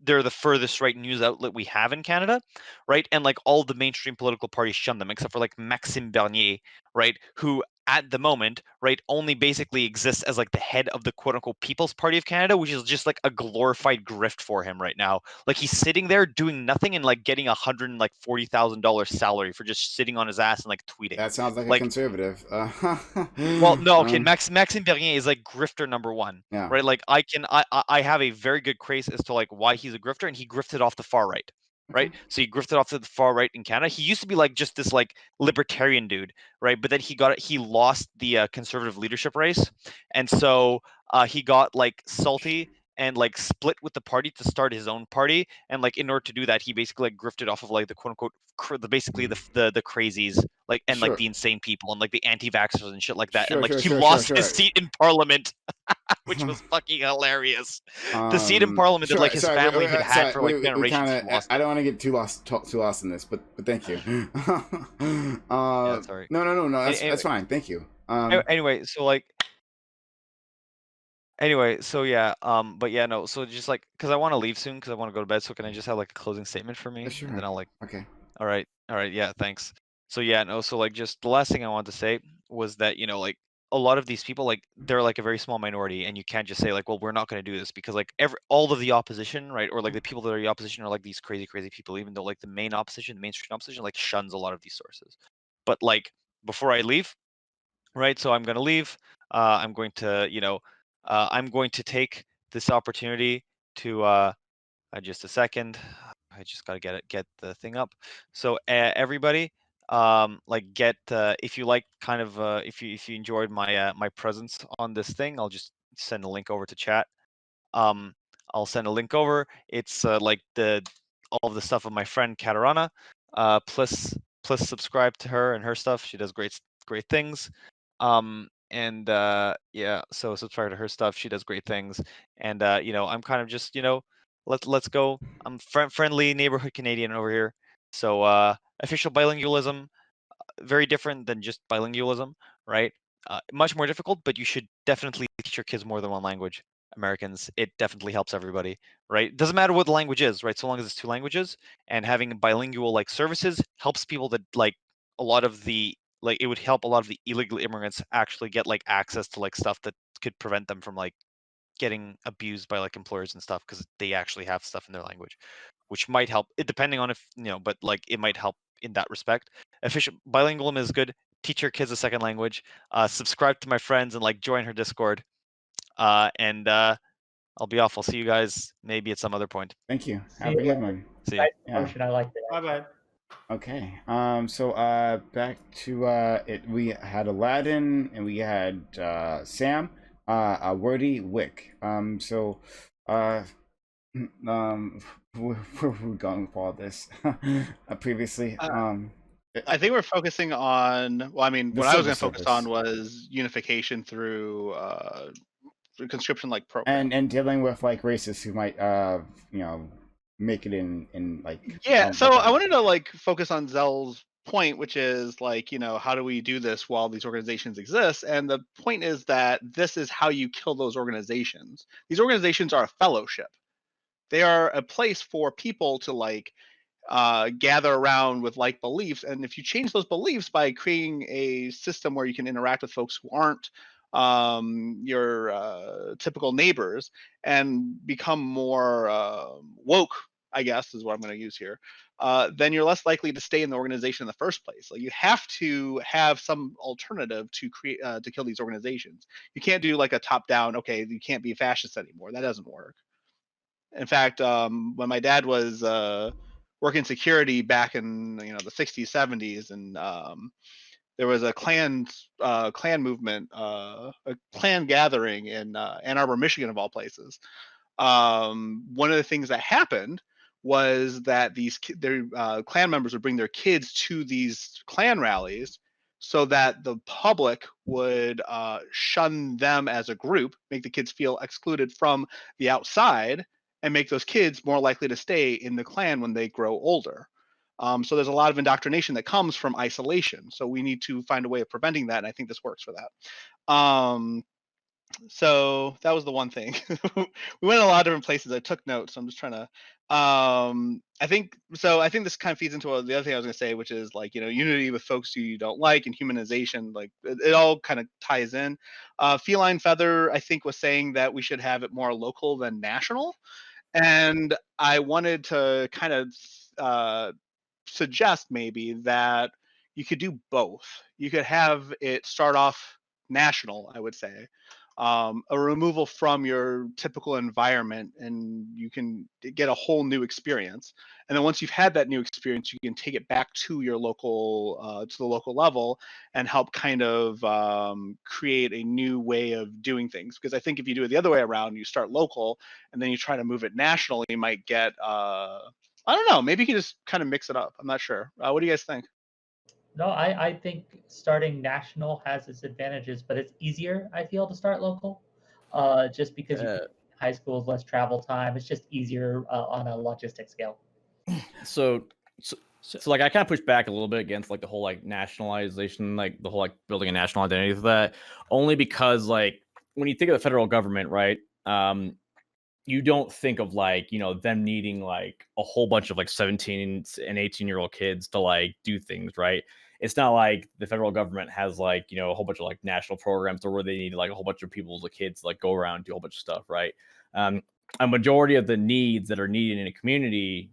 they're the furthest right news outlet we have in Canada, right? And like all the mainstream political parties shun them, except for like Maxime Bernier, right? Who at the moment, right, only basically exists as like the head of the quote unquote People's Party of Canada, which is just like a glorified grift for him right now. Like he's sitting there doing nothing and like getting $140,000 salary for just sitting on his ass and like tweeting. That sounds like a Like, conservative. well, no, okay. Maxime Bernier is like grifter number one, Yeah. right? Like I have a very good case as to like why he's a grifter, and he grifted off the far right, right? So he grifted off to the far right in Canada. He used to be like just this like libertarian dude, right? But then he lost the conservative leadership race, and so he got like salty and like split with the party to start his own party. And like in order to do that, he basically like grifted off of like the quote unquote basically the crazies, like, and like the insane people and like the anti-vaxxers and shit like that. And like he lost his seat in parliament, which was fucking hilarious. The seat in parliament that like his family had for like generations. I don't want to get too lost in this, but thank you. Yeah, sorry. No, that's fine. Thank you. Anyway, so yeah, but yeah, no, so just like, because I want to leave soon because I want to go to bed, so can I just have like a closing statement for me? Sure. And then I'll like, okay. All right, yeah, thanks. So yeah, no, so like just the last thing I wanted to say was that, like a lot of these people, like they're like a very small minority, and you can't just say like, well, we're not going to do this because like all of the opposition, right, or like the people that are the opposition are like these crazy people, even though like the mainstream opposition like shuns a lot of these sources. But like before I leave, right, so I'm going to leave. I'm going to, I'm going to take this opportunity to just a second. I just gotta get the thing up. So everybody, like get if you like kind of if you enjoyed my my presence on this thing, I'll just send a link over to chat. I'll send a link over. It's like all of the stuff of my friend Katarana. Plus subscribe to her and her stuff. She does great things. And yeah, so subscribe to her stuff. She does great things. And I'm kind of just let's go. I'm friendly neighborhood Canadian over here. So official bilingualism, very different than just bilingualism, right? Much more difficult, but you should definitely teach your kids more than one language. Americans, it definitely helps everybody, right? Doesn't matter what the language is, right? So long as it's 2 languages, and having bilingual like services helps people that like a lot of the like it would help a lot of the illegal immigrants actually get like access to like stuff that could prevent them from like getting abused by like employers and stuff because they actually have stuff in their language, which might help it depending on if but like it might help in that respect. Efficient bilingualism is good. Teach your kids a second language. Subscribe to my friends and like join her Discord. And I'll be off. I'll see you guys maybe at some other point. Thank you. Have a good one. See ya. Nice Yeah. promotion. I liked it. Bye bye. Okay. So back to it. We had Aladdin and we had Sam, a wordy wick. So where were we going with all this previously? I think we're focusing on. Well, I mean, The what I was civil going to focus service. on was unification through conscription-like program. and dealing with like racists who might you know make it in like Yeah, so I whatnot. wanted to like focus on Zell's point, which is like, how do we do this while these organizations exist? And the point is that this is how you kill those organizations. These organizations are a fellowship. They are a place for people to like gather around with like beliefs. And if you change those beliefs by creating a system where you can interact with folks who aren't your typical neighbors and become more woke, I guess is what I'm going to use here, then you're less likely to stay in the organization in the first place. Like you have to have some alternative to create to kill these organizations. You can't do like a top down. Okay, you can't be a fascist anymore. That doesn't work. In fact, when my dad was working security back in the 60s, 70s, and there was a Klan movement, a Klan gathering in Ann Arbor, Michigan, of all places. One of the things that happened was that their Klan members would bring their kids to these Klan rallies so that the public would shun them as a group, make the kids feel excluded from the outside, and make those kids more likely to stay in the Klan when they grow older. So there's a lot of indoctrination that comes from isolation. So we need to find a way of preventing that, and I think this works for that. So that was the one thing. We went in a lot of different places. I took notes. So I'm just trying to. I think this kind of feeds into the other thing I was going to say, which is like unity with folks who you don't like and humanization. Like it all kind of ties in. Feline Feather, I think, was saying that we should have it more local than national, and I wanted to kind of suggest maybe that you could do both. You could have it start off national, I would say, a removal from your typical environment, and you can get a whole new experience. And then once you've had that new experience, you can take it back to your local, to the local level, and help kind of create a new way of doing things. Because I think if you do it the other way around, you start local and then you try to move it national, you might get I don't know. Maybe you can just kind of mix it up. I'm not sure. What do you guys think? No, I think starting national has its advantages, but it's easier, I feel, to start local. Just because high school is less travel time. It's just easier on a logistic scale. So like I kind of push back a little bit against like the whole like nationalization, like the whole like building a national identity for that, only because like when you think of the federal government, right? You don't think of like, them needing like a whole bunch of like 17 and 18-year-old kids to like do things, right? It's not like the federal government has like, a whole bunch of like national programs or where they need like a whole bunch of people, the kids, to, like go around and do a whole bunch of stuff, right? A majority of the needs that are needed in a community,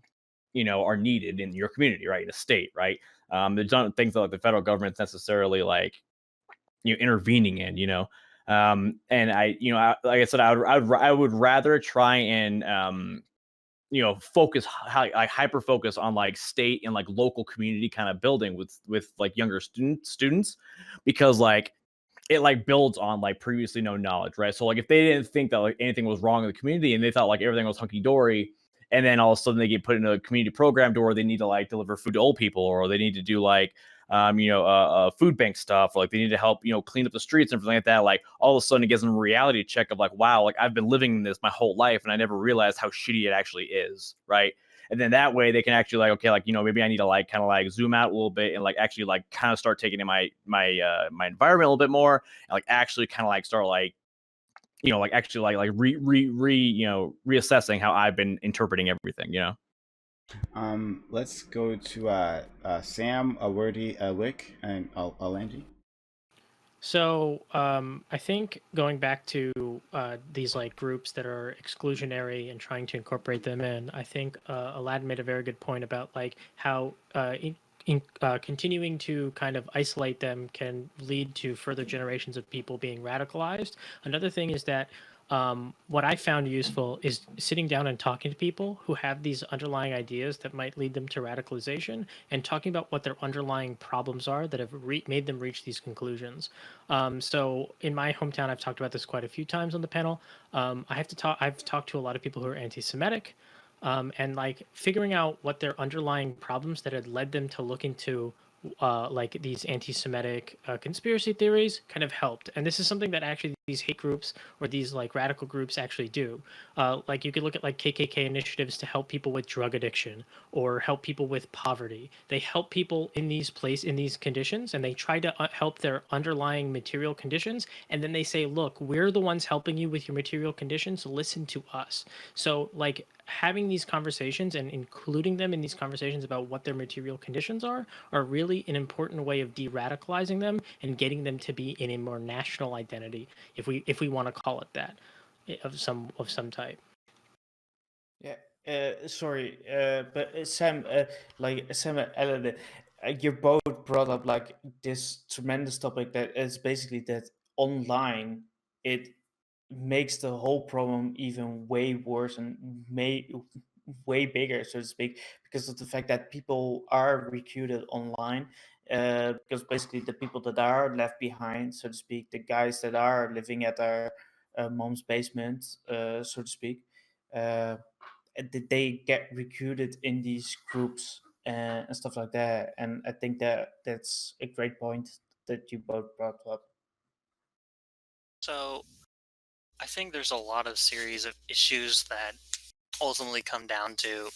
are needed in your community, right? In a state, right? There's not things that like the federal government's necessarily like, intervening in, and like I said, I would rather try and focus hyper focus on like state and like local community kind of building with like younger students, because like it like builds on like previously known knowledge, right? So like if they didn't think that like anything was wrong in the community and they thought like everything was hunky dory, and then all of a sudden they get put into a community program to where they need to like deliver food to old people, or they need to do like food bank stuff, or like they need to help clean up the streets and everything like that. Like all of a sudden it gives them a reality check of like, wow, like I've been living this my whole life and I never realized how shitty it actually is, right? And then that way they can actually like, okay, like maybe I need to like kind of like zoom out a little bit and like actually like kind of start taking in my environment a little bit more, and like actually kind of like start like like actually like reassessing how I've been interpreting everything. Let's go to Sam, a wordy wick, and Alanji. So I think going back to these like groups that are exclusionary and trying to incorporate them in, I think Aladdin made a very good point about like how continuing to kind of isolate them can lead to further generations of people being radicalized. Another thing is that What I found useful is sitting down and talking to people who have these underlying ideas that might lead them to radicalization, and talking about what their underlying problems are that have made them reach these conclusions. So in my hometown, I've talked about this quite a few times on the panel. I've talked to a lot of people who are anti-Semitic, and like figuring out what their underlying problems that had led them to look into like these anti-Semitic conspiracy theories kind of helped. And this is something that actually these hate groups or these like radical groups actually do. Like you could look at like KKK initiatives to help people with drug addiction or help people with poverty. They help people in these conditions, and they try to help their underlying material conditions. And then they say, look, we're the ones helping you with your material conditions, so listen to us. So like having these conversations and including them in these conversations about what their material conditions are really an important way of de-radicalizing them and getting them to be in a more national identity, if we want to call it that, of some type. Yeah. Sorry, but Sam, like Sam, Ellen, you both brought up like this tremendous topic that is basically that online it makes the whole problem even way worse and way bigger, so to speak, because of the fact that people are recruited online. Because basically the people that are left behind, so to speak, the guys that are living at their mom's basement, so to speak, uh, they get recruited in these groups and stuff like that. And I think that that's a great point that you both brought up. So I think there's a lot of series of issues that ultimately come down to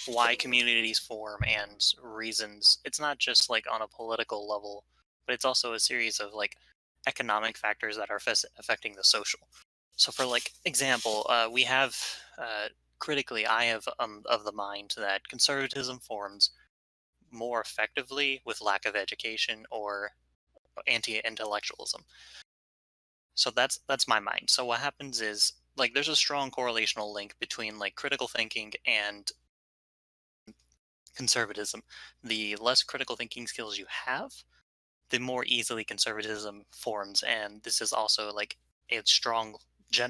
why communities form and reasons. It's not just like on a political level, but it's also a series of like economic factors that are affecting the social. So for like example, we have critically, I have of the mind that conservatism forms more effectively with lack of education or anti-intellectualism. So that's my mind. So what happens is like there's a strong correlational link between like critical thinking and conservatism. The less critical thinking skills you have, the more easily conservatism forms, and this is also like a strong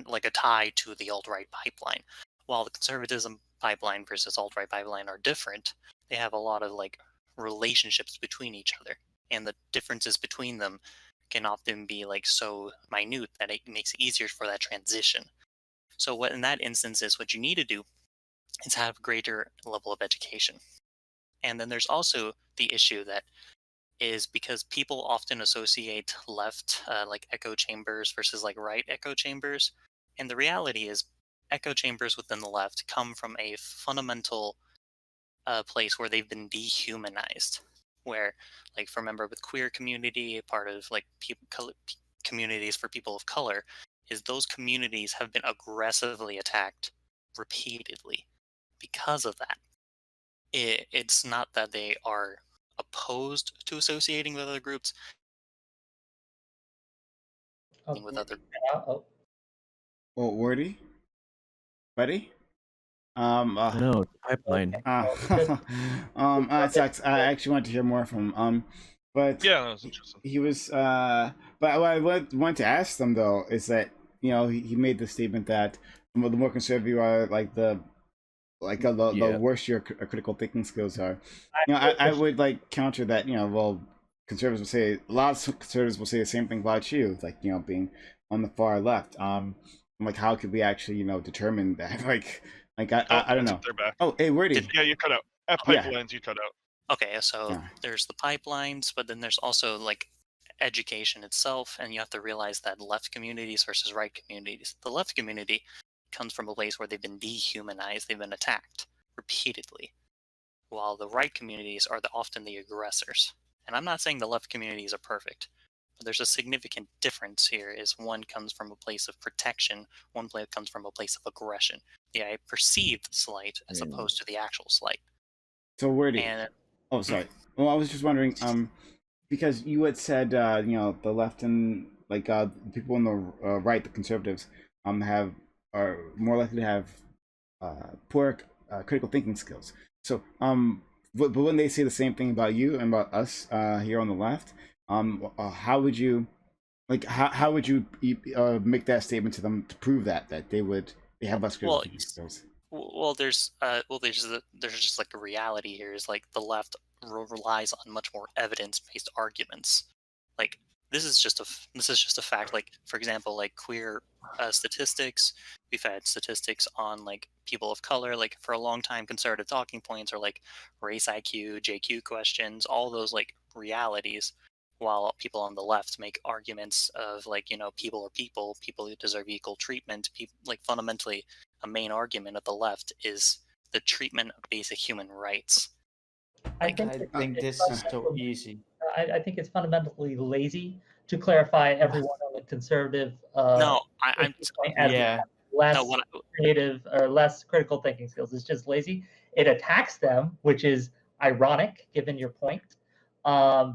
like a tie to the alt-right pipeline. While the conservatism pipeline versus alt-right pipeline are different, they have a lot of like relationships between each other, and the differences between them can often be like so minute that it makes it easier for that transition. So what in that instance is what you need to do is have a greater level of education. And then there's also the issue that is because people often associate left like echo chambers versus like right echo chambers. And the reality is echo chambers within the left come from a fundamental place where they've been dehumanized, where like remember with queer community, part of like communities for people of color, is those communities have been aggressively attacked repeatedly. Because of that, it's not that they are opposed to associating with other groups, with other. Oh, wordy, buddy. No, pipeline. It sucks. I actually want to hear more from but Yeah, that was interesting. he was but what I want to ask them though is that he made the statement that the more conservative you are, like the worse your critical thinking skills are. I would like counter that. Well, conservatives will say, a lot of conservatives will say the same thing about you, like being on the far left. Like how could we actually determine that? I don't know. They're back. Oh, hey, where did Yeah, you cut out. At pipelines, you cut out. Okay, so there's the pipelines, but then there's also like education itself, and you have to realize that left communities versus right communities. The left community comes from a place where they've been dehumanized, they've been attacked repeatedly, while the right communities are often the aggressors. And I'm not saying the left communities are perfect, but there's a significant difference here. Is one comes from a place of protection, one place comes from a place of aggression. Yeah, I perceive the slight as opposed to the actual slight. So where did? Oh, sorry. Well, I was just wondering, because you had said, the left and like people on the right, the conservatives, are more likely to have poor critical thinking skills. So, but when they say the same thing about you and about us here on the left, how would you Like, how would you make that statement to them to prove that they have less critical thinking skills? Well, there's just like a reality here is like the left relies on much more evidence-based arguments. Like this is just a fact. Like for example, like queer statistics. We've had statistics on like people of color. Like for a long time, conservative talking points are like race IQ, JQ questions, all those like realities. While people on the left make arguments of like people are people, people who deserve equal treatment. Like fundamentally, a main argument of the left is the treatment of basic human rights. I Like, think I think this is so easy. I think it's fundamentally lazy to clarify everyone on the conservative no, I'm point as Yeah. less no, what creative or less critical thinking skills. It's just lazy. It attacks them, which is ironic given your point,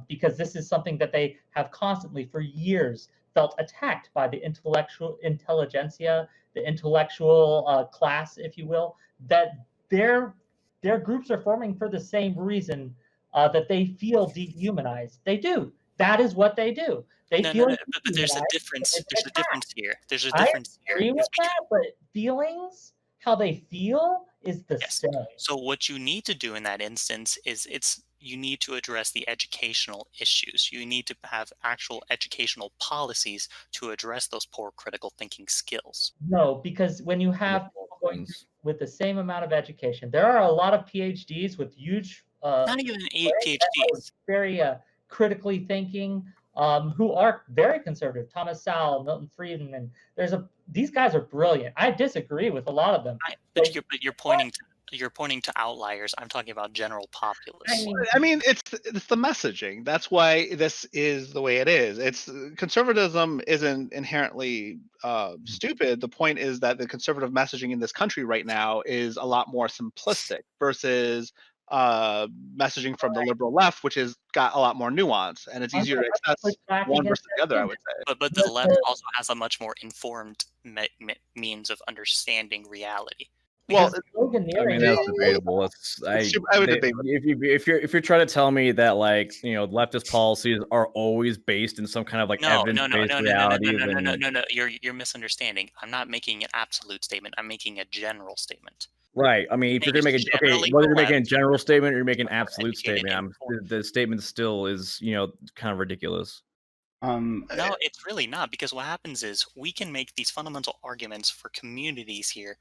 because this is something that they have constantly for years felt attacked by the intellectual intelligentsia, the intellectual class, if you will, that their groups are forming for the same reason that they feel dehumanized. They do. That is what they do. They no, feel no, but there's a dehumanized difference. and There's a attacked. difference here. There's a I difference here. agree with It's because- that, but feelings, how they feel, is the Yes. same. So what you need to do in that instance is you need to address the educational issues. You need to have actual educational policies to address those poor critical thinking skills. No, because when you have people going through with the same amount of education, there are a lot of PhDs with huge, Not even PhDs. very critically thinking, who are very conservative. Thomas Sowell, Milton Friedman. These guys are brilliant. I disagree with a lot of them. But you're pointing to outliers. I'm talking about general populace. I mean, it's the messaging. That's why this is the way it is. It's conservatism isn't inherently stupid. The point is that the conservative messaging in this country right now is a lot more simplistic versus messaging from the liberal left, which has got a lot more nuance, and it's easier to access one versus the other, I would say. But the left also has a much more informed means of understanding reality. Well, I mean that's debatable. I would debate. If you're trying to tell me that like leftist policies are always based in some kind of like evidence-based reality, no. You're misunderstanding. I'm not making an absolute statement. I'm making a general statement. Right. I mean, if you're gonna make whether you're making a general statement or you're making an absolute statement, the statement still is kind of ridiculous. No, it's really not, because what happens is we can make these fundamental arguments for communities here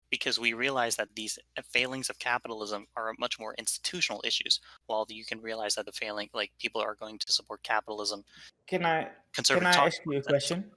because we realize that these failings of capitalism are much more institutional issues, while you can realize that the failing, like people are going to support capitalism. Can I ask you a question?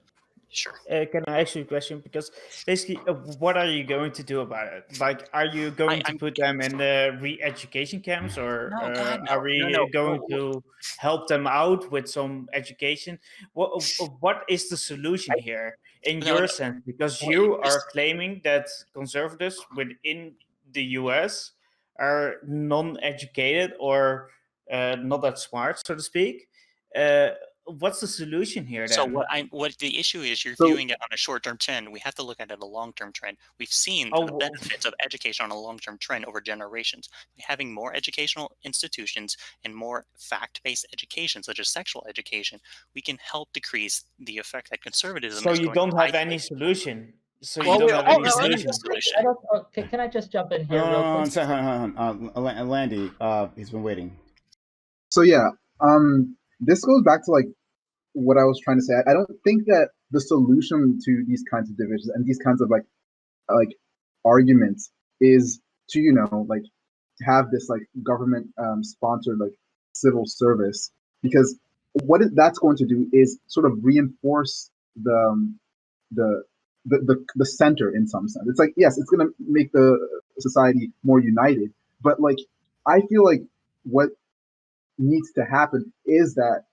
Sure. Can I ask you a question? Because basically, what are you going to do about it? Like, are you going to put them in the re-education camps, or are we going to help them out with some education? What is the solution here, in your sense? Because you are claiming that conservatives within the US are non-educated or not that smart, so to speak. What's the solution here then? So what the issue is, you're viewing it on a short-term trend. We have to look at it a long-term trend. We've seen the benefits of education on a long-term trend over generations. By having more educational institutions and more fact-based education, such as sexual education, we can help decrease the effect that conservatism. So you don't have any solution. So you don't have any solution. Can I just jump in here? Landy, he's been waiting. So yeah, this goes back to like what I was trying to say. I don't think that the solution to these kinds of divisions and these kinds of like arguments is to like have this like government sponsored like civil service, because what that's going to do is sort of reinforce the center in some sense. It's like, yes, it's going to make the society more united, but like I feel like what needs to happen is that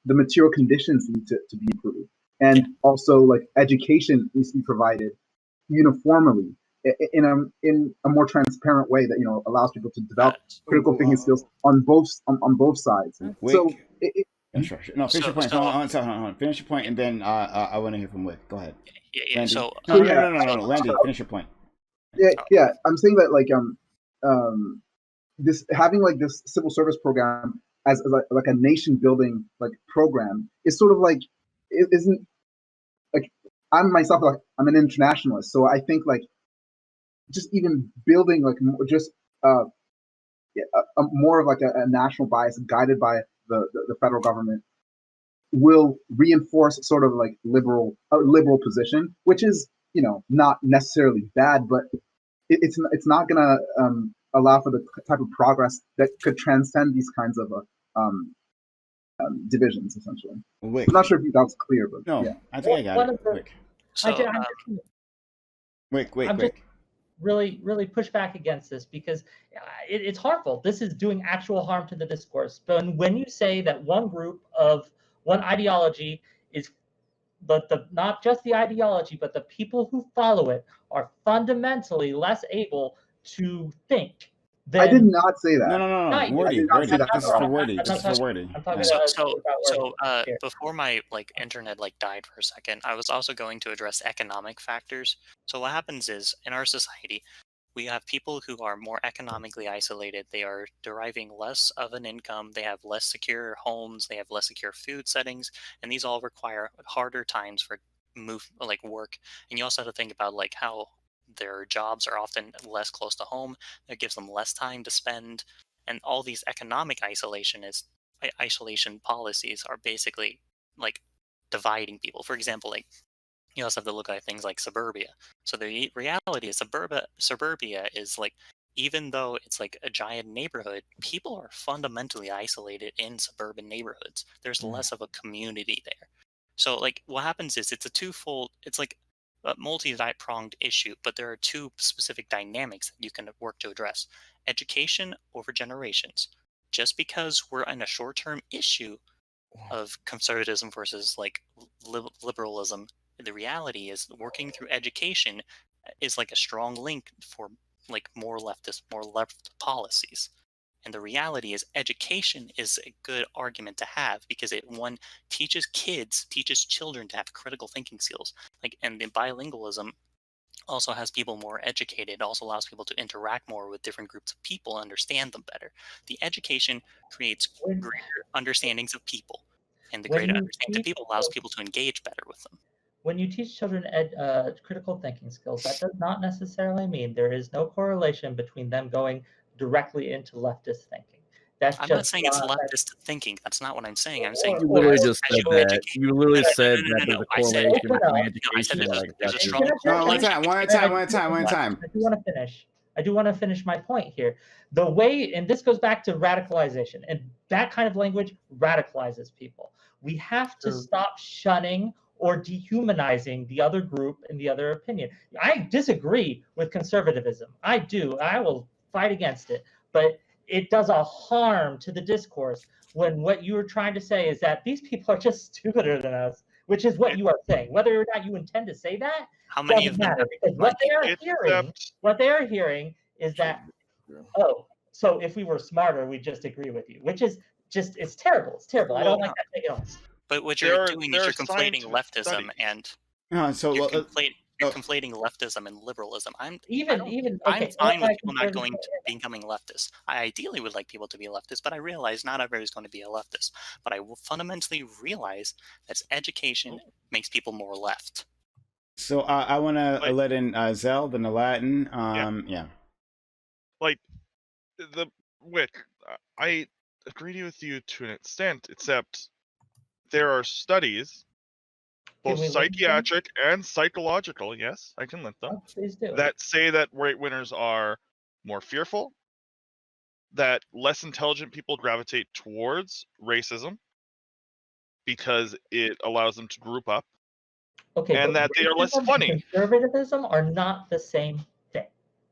the material conditions need to be improved, and also like education needs to be provided uniformly in a more transparent way that allows people to develop critical thinking skills on both sides. Wait. So sure. No, finish your point. Hold on. Finish your point, and then I want to hear from Wick. Go ahead. Yeah. Landy. So no, Landy, finish your point. Yeah. I'm saying that like this having like this civil service program as like a nation building like program is sort of like isn't like I'm myself like I'm an internationalist, so I think like just even building like just more of like a national bias guided by the federal government will reinforce sort of like liberal position, which is not necessarily bad, but it's not gonna allow for the type of progress that could transcend these kinds of divisions essentially. Wait, I'm not sure if that was clear, but no, yeah. I think I got it. Quick. So, Quick. Just really push back against this because it's harmful. This is doing actual harm to the discourse. But when you say that one ideology is, but not just the ideology, but the people who follow it are fundamentally less able to think. I did not say that. No. Wordy. This is for Wordy. I'm talking about before my internet died for a second, I was also going to address economic factors. So what happens is in our society, we have people who are more economically isolated. They are deriving less of an income. They have less secure homes. They have less secure food settings, and these all require harder times for work. And you also have to think about how their jobs are often less close to home. That gives them less time to spend, and all these economic isolation policies are basically dividing people. For example, you also have to look at things like suburbia. So the reality is suburbia is even though it's a giant neighborhood, people are fundamentally isolated in suburban neighborhoods. There's less of a community there. So what happens is it's a multi-pronged issue, but there are two specific dynamics that you can work to address. Education over generations. Just because we're in a short-term issue of conservatism versus liberalism, the reality is working through education is a strong link for more left policies. And the reality is education is a good argument to have because it teaches children to have critical thinking skills. And the bilingualism also has people more educated. It also allows people to interact more with different groups of people and understand them better. The education creates greater understandings of people, and the greater understanding of people allows people to engage better with them. When you teach children critical thinking skills, that does not necessarily mean there is no correlation between them going directly into leftist thinking. I'm not saying it's leftist thinking. That's not what I'm saying. I'm saying you literally just said that. You literally said that there's a correlation between education and there's a strong. One at a time. I do want to finish my point here. The way, and this goes back to radicalization, and that kind of language radicalizes people. We have to stop shunning or dehumanizing the other group and the other opinion. I disagree with conservatism. I do. I will fight against it. But it does a harm to the discourse when what you are trying to say is that these people are just stupider than us, which is what you are saying. Whether or not you intend to say that, how many of them matter, because what they are hearing is that, oh, so if we were smarter, we'd just agree with you, which is just, it's terrible. It's terrible. I don't like that thing at all. But what you're doing is you're conflating leftism and you're conflating leftism and liberalism. I'm fine with people not becoming leftists. I ideally would like people to be leftists, but I realize not everybody's going to be a leftist. But I will fundamentally realize that education makes people more left. So I want to let in Zell, then the Latin. Yeah. I agree with you to an extent, except there are studies, both psychiatric and psychological, yes, I can link them, that say that right wingers are more fearful, that less intelligent people gravitate towards racism because it allows them to group up, and that they are less funny. Conservatism are not the same thing.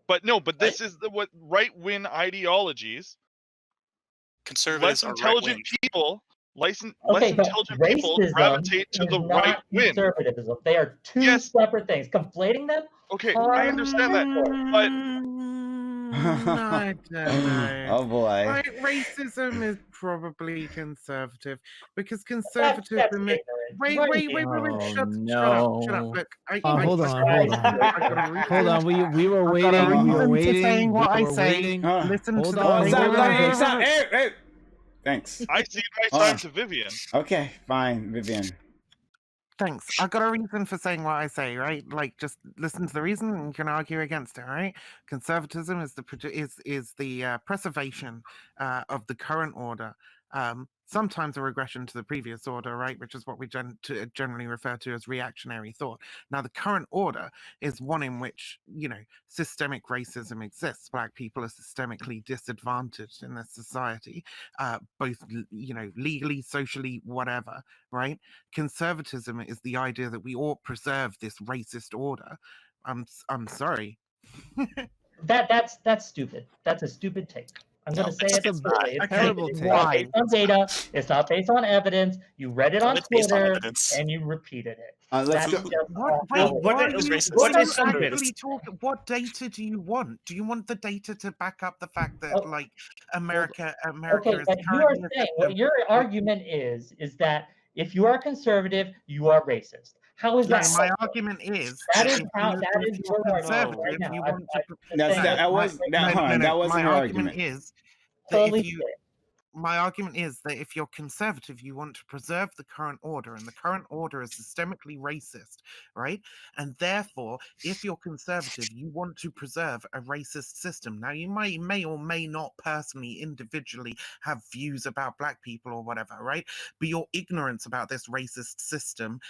But this is what right-wing ideologies. Conservatives less intelligent people. Less intelligent people gravitate to the right wing. Conservatism. They are two separate things. Conflating them. Okay, I understand that, but I don't know. Oh boy. Right, racism is probably conservative because conservatism. Wait! Shut up! Look, hold on. We were waiting. Saying what I say. Listen to the. Hey. Thanks. I see my time to Vivian. Okay, fine, Vivian. Thanks. I got a reason for saying what I say, right? Like, just listen to the reason, and you can argue against it, right? Conservatism is the preservation of the current order. Sometimes a regression to the previous order, right? Which is what we generally refer to as reactionary thought. Now, the current order is one in which, systemic racism exists. Black people are systemically disadvantaged in this society, both, legally, socially, whatever, right? Conservatism is the idea that we ought preserve this racist order. I'm sorry. That's stupid. That's a stupid take. I'm going to say it. It's It's terrible it's take. not based on data. It's not based on evidence. You read it on It's based on Twitter evidence. and you repeated it. Let's That's go. just What data do you want? Do you want the data to back up the fact that America Okay, is but you are saying what your argument is that if you are conservative, you are racist. How is that? My argument is that is if how you- that if is you're your argument conservative, right now. you I'm want to- That's saying not, that was that, hold on, that wasn't my her argument argument. is that Totally if you my argument is that if you're conservative, you want to preserve the current order, and the current order is systemically racist, right? And therefore, if you're conservative, you want to preserve a racist system. Now, you may or may not personally, individually have views about Black people or whatever, right? But your ignorance about this racist system,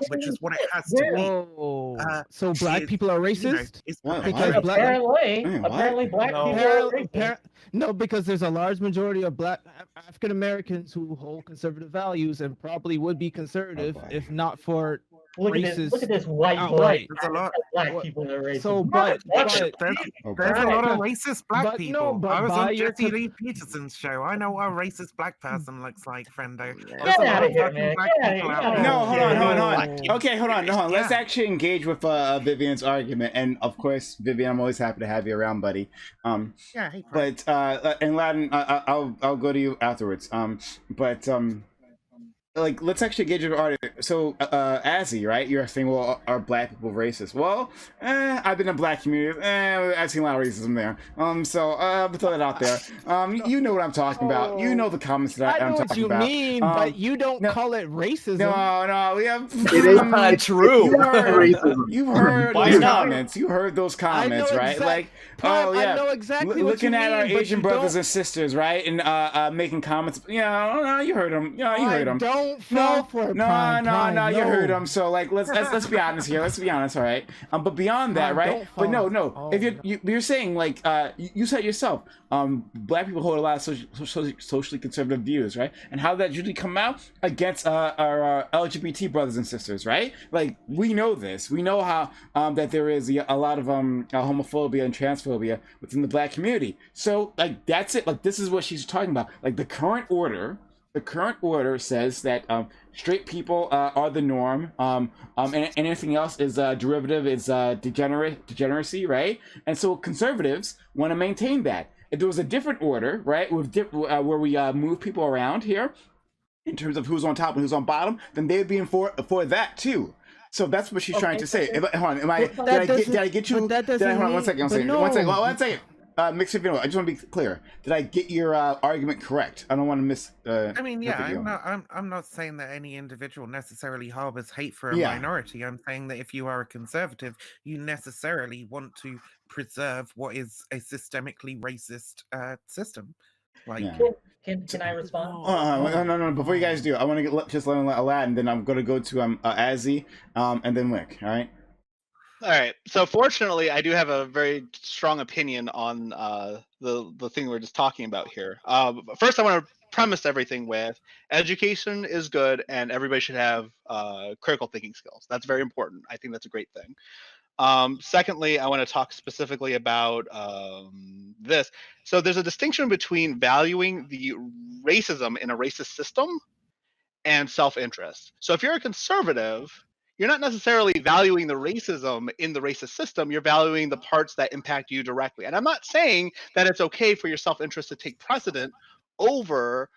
which is what it has to be. Whoa. So Black people are racist? Because apparently Black people are racist. No, because there's a large majority of Black African Americans who hold conservative values and probably would be conservative if not for racist. Look at this white outright. boy. Black people are racist. So, but there's a lot of racist Black people. No, but I was by on your Jesse Lee Peterson's show. I know what a racist Black person looks like, friendo. Get out of here, man. No, hold on. Okay, hold on. Let's actually engage with Vivian's argument, and of course, Vivian, I'm always happy to have you around, buddy. Hey, but and Latin, I'll go to you afterwards. Like, let's actually engage with art. So, Azzy, right? You're saying, well, are Black people racist? Well, I've been in Black community. I've seen a lot of racism there. So, I'll throw that out there. You know what I'm talking about. You know the comments that I'm talking about. I know what you mean, but you don't call it racism. No, we have. It is not true. You've heard those comments. You heard those comments, right? Like, oh yeah, I know exactly what looking you at mean, our but Asian you brothers don't- and sisters, right, and making comments. No, you heard them. You heard them. Don't fall for it. No, you heard them. So like, let's be honest here. Let's be honest, all right? But beyond that, right? But no. If you're saying like, you said yourself, Black people hold a lot of socially conservative views, right? And how that usually come out against our LGBT brothers and sisters, right? Like, we know this. We know how that there is a lot of homophobia and transphobia within the Black community. So like, that's it. Like, this is what she's talking about. Like, the current order says that straight people are the norm, and anything else is derivative, is degeneracy, right? And so conservatives want to maintain that. If there was a different order, right, with where we move people around here in terms of who's on top and who's on bottom, then they'd be for that too. So that's what she's trying to say. Hold on, did I get you? Hold on, one second. MxVivianWulf, I just want to be clear. Did I get your argument correct? I don't want to miss. I mean, yeah, I'm not saying that any individual necessarily harbors hate for a minority. I'm saying that if you are a conservative, you necessarily want to preserve what is a systemically racist system. Like, can I respond? No. Before you guys do, I want to just let Aladdin, then I'm going to go to Azzy, and then Wick. All right. All right. So fortunately, I do have a very strong opinion on the thing we're just talking about here. First, I want to premise everything with education is good, and everybody should have critical thinking skills. That's very important. I think that's a great thing. Secondly, I want to talk specifically about this. So there's a distinction between valuing the racism in a racist system and self-interest. So if you're a conservative, you're not necessarily valuing the racism in the racist system, you're valuing the parts that impact you directly. And I'm not saying that it's okay for your self-interest to take precedent over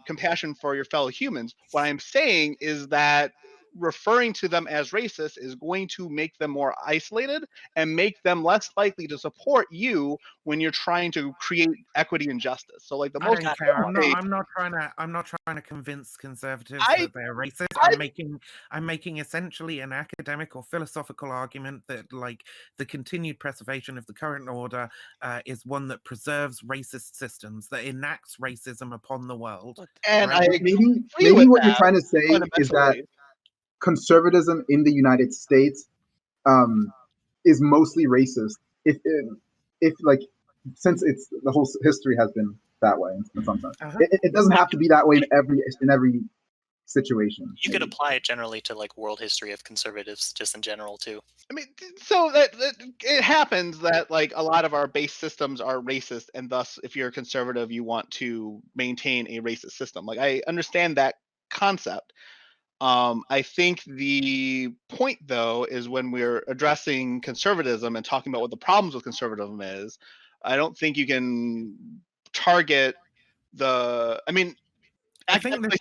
compassion for your fellow humans. What I'm saying is that referring to them as racist is going to make them more isolated and make them less likely to support you when you're trying to create equity and justice. So like the I most don't care. I'm way- not trying to convince conservatives I- that they're racist. I'm making essentially an academic or philosophical argument that like the continued preservation of the current order is one that preserves racist systems, that enacts racism upon the world. and right? I maybe what you're trying to say is that fundamentally. conservatism in the United States is mostly racist. If like, since it's the whole history has been that way in some sense, it doesn't have to be that way in every situation. You could apply it generally to like world history of conservatives, just in general too. I mean, so that it happens that like a lot of our base systems are racist, and thus, if you're a conservative, you want to maintain a racist system. Like I understand that concept. I think the point, though, is when we're addressing conservatism and talking about what the problems with conservatism is, I don't think you can target the. I mean, academically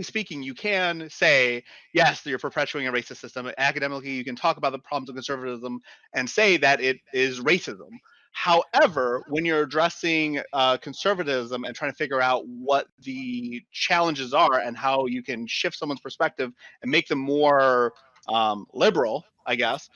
speaking, you can say yes, you're perpetuating a racist system. Academically, you can talk about the problems of conservatism and say that it is racism. However, when you're addressing conservatism and trying to figure out what the challenges are and how you can shift someone's perspective and make them more liberal, I guess,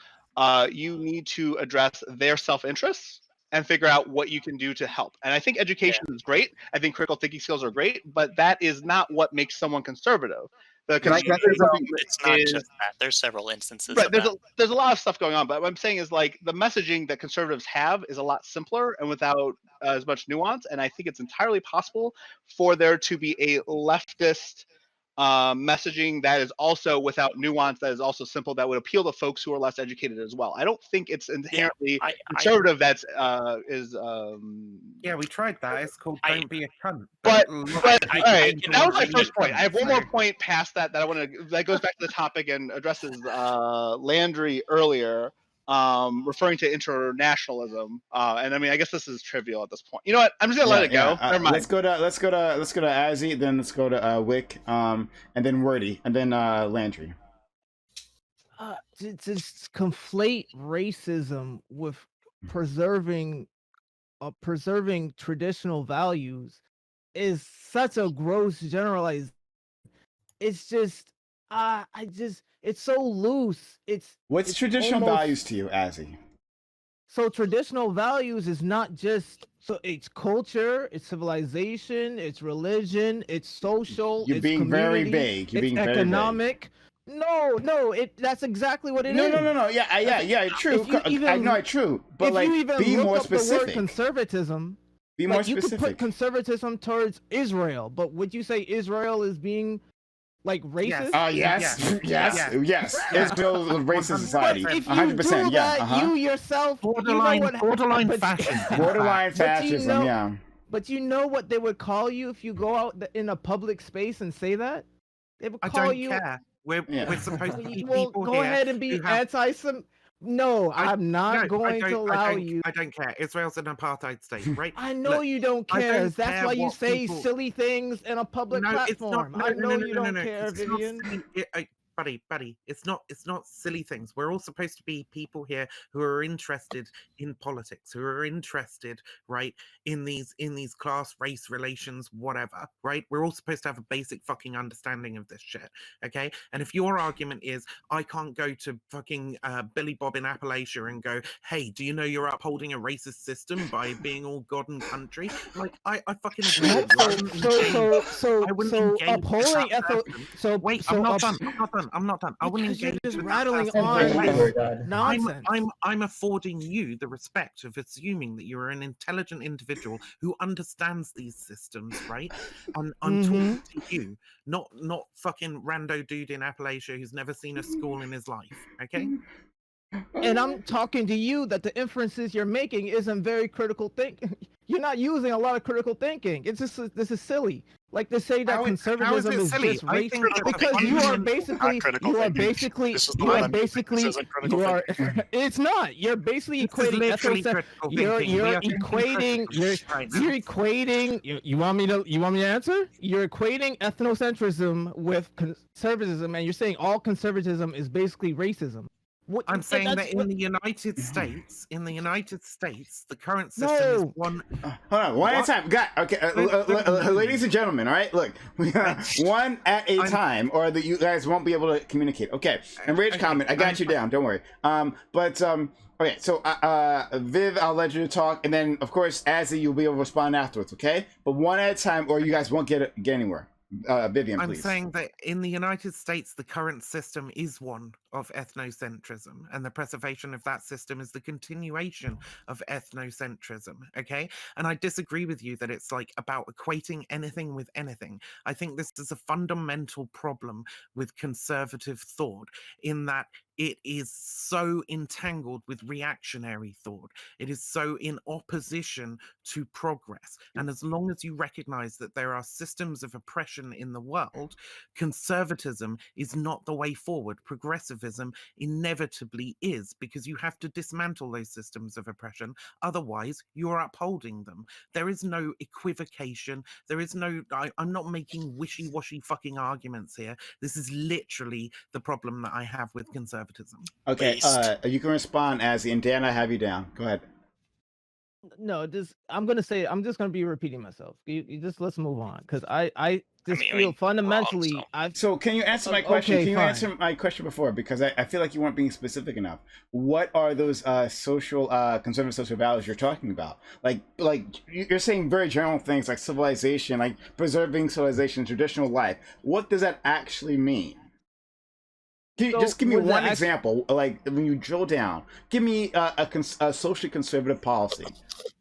you need to address their self-interests and figure out what you can do to help. And I think education is great. I think critical thinking skills are great, but that is not what makes someone conservative. It's not just that. There's several instances right, of there's a lot of stuff going on, but what I'm saying is like the messaging that conservatives have is a lot simpler and without as much nuance. And I think it's entirely possible for there to be a leftist messaging that is also without nuance, that is also simple, that would appeal to folks who are less educated as well. I don't think it's inherently conservative. Yeah, we tried that. It's called "Don't Be a Cunt." But all right, that was my first point. I have one more point past that I want to. That goes back to the topic and addresses Landry earlier, referring to internationalism. And I mean, I guess this is trivial at this point. You know what? I'm just gonna let it go. Never mind. Let's go to Azzy, then let's go to Wick, and then Wordy, and then Landry. Just conflate racism with preserving traditional values is such a gross generalized. It's just it's so loose. What's it's traditional almost, values to you, Azzy? So traditional values is not just it's culture, it's civilization, it's religion, it's social. You're it's being very community, vague. You're being economic. Very vague. No, that's exactly what it is. No. Yeah, true. I know it's true. But like, be more specific. The word conservatism. Be more specific. You could put conservatism towards Israel, but would you say Israel is being like racist? Yes. Israel is a racist society. 100%. Yeah. You yourself borderline fascism. Borderline fascism. Yeah. But you know what they would call you if you go out in a public space and say that? They would call you. I don't care. We're supposed to be well, people go here ahead and be anti-Sem. No, I'm not going to allow you. I don't care. Israel's an apartheid state, right? I know you don't care. That's why you say silly things in a public platform. I know you don't care, Vivian. Buddy, it's not silly things. We're all supposed to be people here who are interested in politics, who are interested, right, in these class, race relations, whatever, right? We're all supposed to have a basic fucking understanding of this shit, okay? And if your argument is I can't go to fucking Billy Bob in Appalachia and go, hey, do you know you're upholding a racist system by being all God and country? Like I fucking agree. So upholding I'm not done. I wouldn't engage. You're just rattling on nonsense. I'm affording you the respect of assuming that you're an intelligent individual who understands these systems, right? And I'm talking to you, not fucking rando dude in Appalachia who's never seen a school in his life. Okay. And I'm talking to you that the inferences you're making isn't very critical thinking. You're not using a lot of critical thinking. It's just this is silly. Like to say that How is conservatism it is silly? just I race think that the because you are fundamental- basically critical you are thinking. basically This is the you one are I'm using. basically This isn't critical you are thinking. it's not. You're basically This is equating literally ethnocentrism. critical You're thinking. We you're are thinking equating critically right now. you're equating you want me to answer? You're equating ethnocentrism with conservatism and you're saying all conservatism is basically racism. What, I'm saying that that's in what- the United States, the current system is No. one. Hold on, one at a What? time. Okay, ladies and gentlemen, all right? Look, one at a time, or that you guys won't be able to communicate. Okay, and Rage comment, I got you down. Don't worry. Okay, so Viv, I'll let you talk, and then of course, Azzy, you'll be able to respond afterwards. Okay, but one at a time, or you guys won't get anywhere. Vivian, I'm please. saying that in the United States, the current system is one of ethnocentrism, and the preservation of that system is the continuation of ethnocentrism. Okay, and I disagree with you that it's like about equating anything with anything. I think this is a fundamental problem with conservative thought, in that it is so entangled with reactionary thought. It is so in opposition to progress. And as long as you recognize that there are systems of oppression in the world, conservatism is not the way forward. Progressivism inevitably is, because you have to dismantle those systems of oppression. Otherwise, you're upholding them. There is no equivocation. There is no, I'm not making wishy-washy fucking arguments here. This is literally the problem that I have with conservatism. Okay, you can respond, Azzy, and Dan, I have you down. Go ahead. No, I'm just gonna be repeating myself. You just let's move on because I feel fundamentally So can you answer my question? Okay, Can you fine. answer my question before, because I feel like you weren't being specific enough. What are those social conservative social values you're talking about? Like you're saying very general things like civilization, like preserving civilization, traditional life. What does that actually mean? Can you just give me one example, like when you drill down? Give me a socially conservative policy.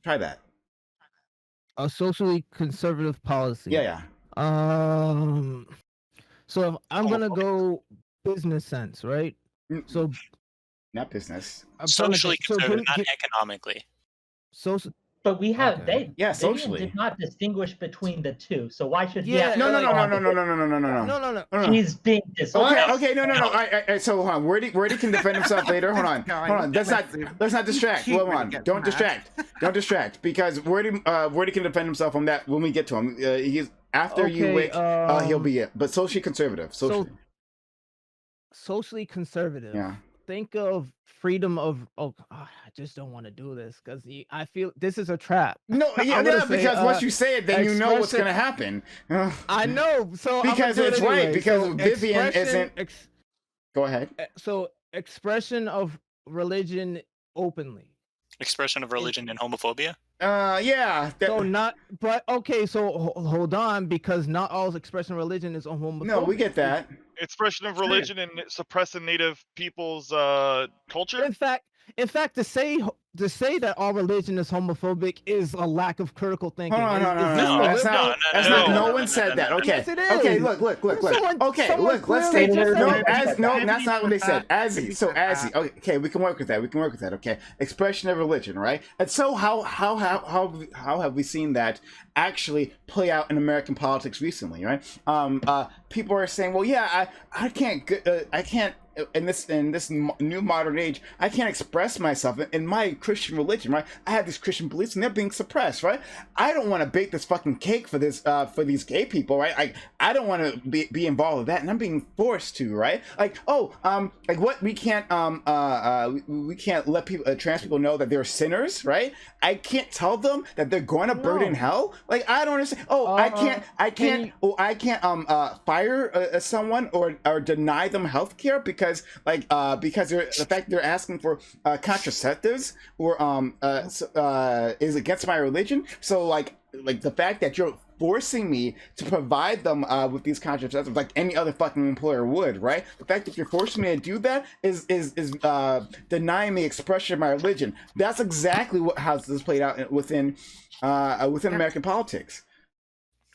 Try that. A socially conservative policy. Yeah. So if I'm gonna go business sense, right? So not business. Socially conservative, not economically. But we have Okay. Yeah, Vivian socially. did not distinguish between the two. So why should he Yeah, have No. He's being dishonest. Okay, no. All right, so hold on. Wordy can defend himself later. Hold on. Let's not distract. Hold on. Don't distract. Because Wordy can defend himself on that when we get to him. He's after you wake, he'll be it. But socially conservative. Socially conservative. Yeah. Think of freedom of. I just don't want to do this because I feel this is a trap. No, because once you say it, then you know what's gonna happen. I know. So because it's right. Because Vivian isn't. Go ahead. So expression of religion openly. Expression of religion and homophobia. Yeah. So not, but okay. So hold on, because not all expression of religion is homophobic. No, we get that. Expression of religion and suppressing native people's culture. In fact, to say that all religion is homophobic is a lack of critical thinking. No, that's not. No one said that. Okay. Yes, it is. Okay. Look. Okay. Look. Let's take. No, that's not what they said. Azzy. So Azzy. Okay. We can work with that. Okay. Expression of religion, right? And so how have we seen that actually play out in American politics recently, right? People are saying, well, yeah, I can't in this new modern age, I can't express myself in my Christian religion, right? I have these Christian beliefs and they're being suppressed, right? I don't want to bake this fucking cake for this for these gay people, right? I don't want to be involved with that, and I'm being forced to, right? Like what we can't let people trans people know that they're sinners, right? I can't tell them that they're going to burn in hell. Like I don't understand. I can't fire someone or deny them health care because the fact they're asking for contraceptives or is against my religion. So like the fact that you're forcing me to provide them with these contraceptives like any other fucking employer would, right? The fact that you're forcing me to do that is denying me expression of my religion. That's exactly how this played out within American politics.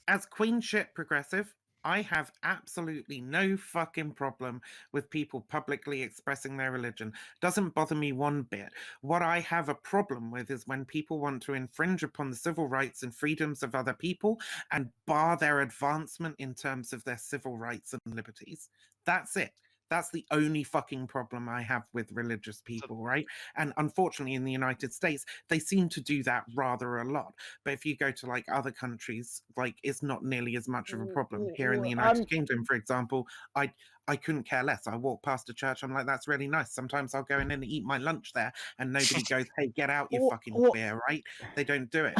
As queen shit progressive, I have absolutely no fucking problem with people publicly expressing their religion. Doesn't bother me one bit. What I have a problem with is when people want to infringe upon the civil rights and freedoms of other people and bar their advancement in terms of their civil rights and liberties. That's it. That's the only fucking problem I have with religious people, right? And unfortunately, in the United States, they seem to do that rather a lot. But if you go to like other countries, like it's not nearly as much of a problem. Here in the United Kingdom, for example, I couldn't care less. I walk past a church, I'm like, that's really nice. Sometimes I'll go in and eat my lunch there, and nobody goes, "Hey, get out, you fucking queer," right? They don't do it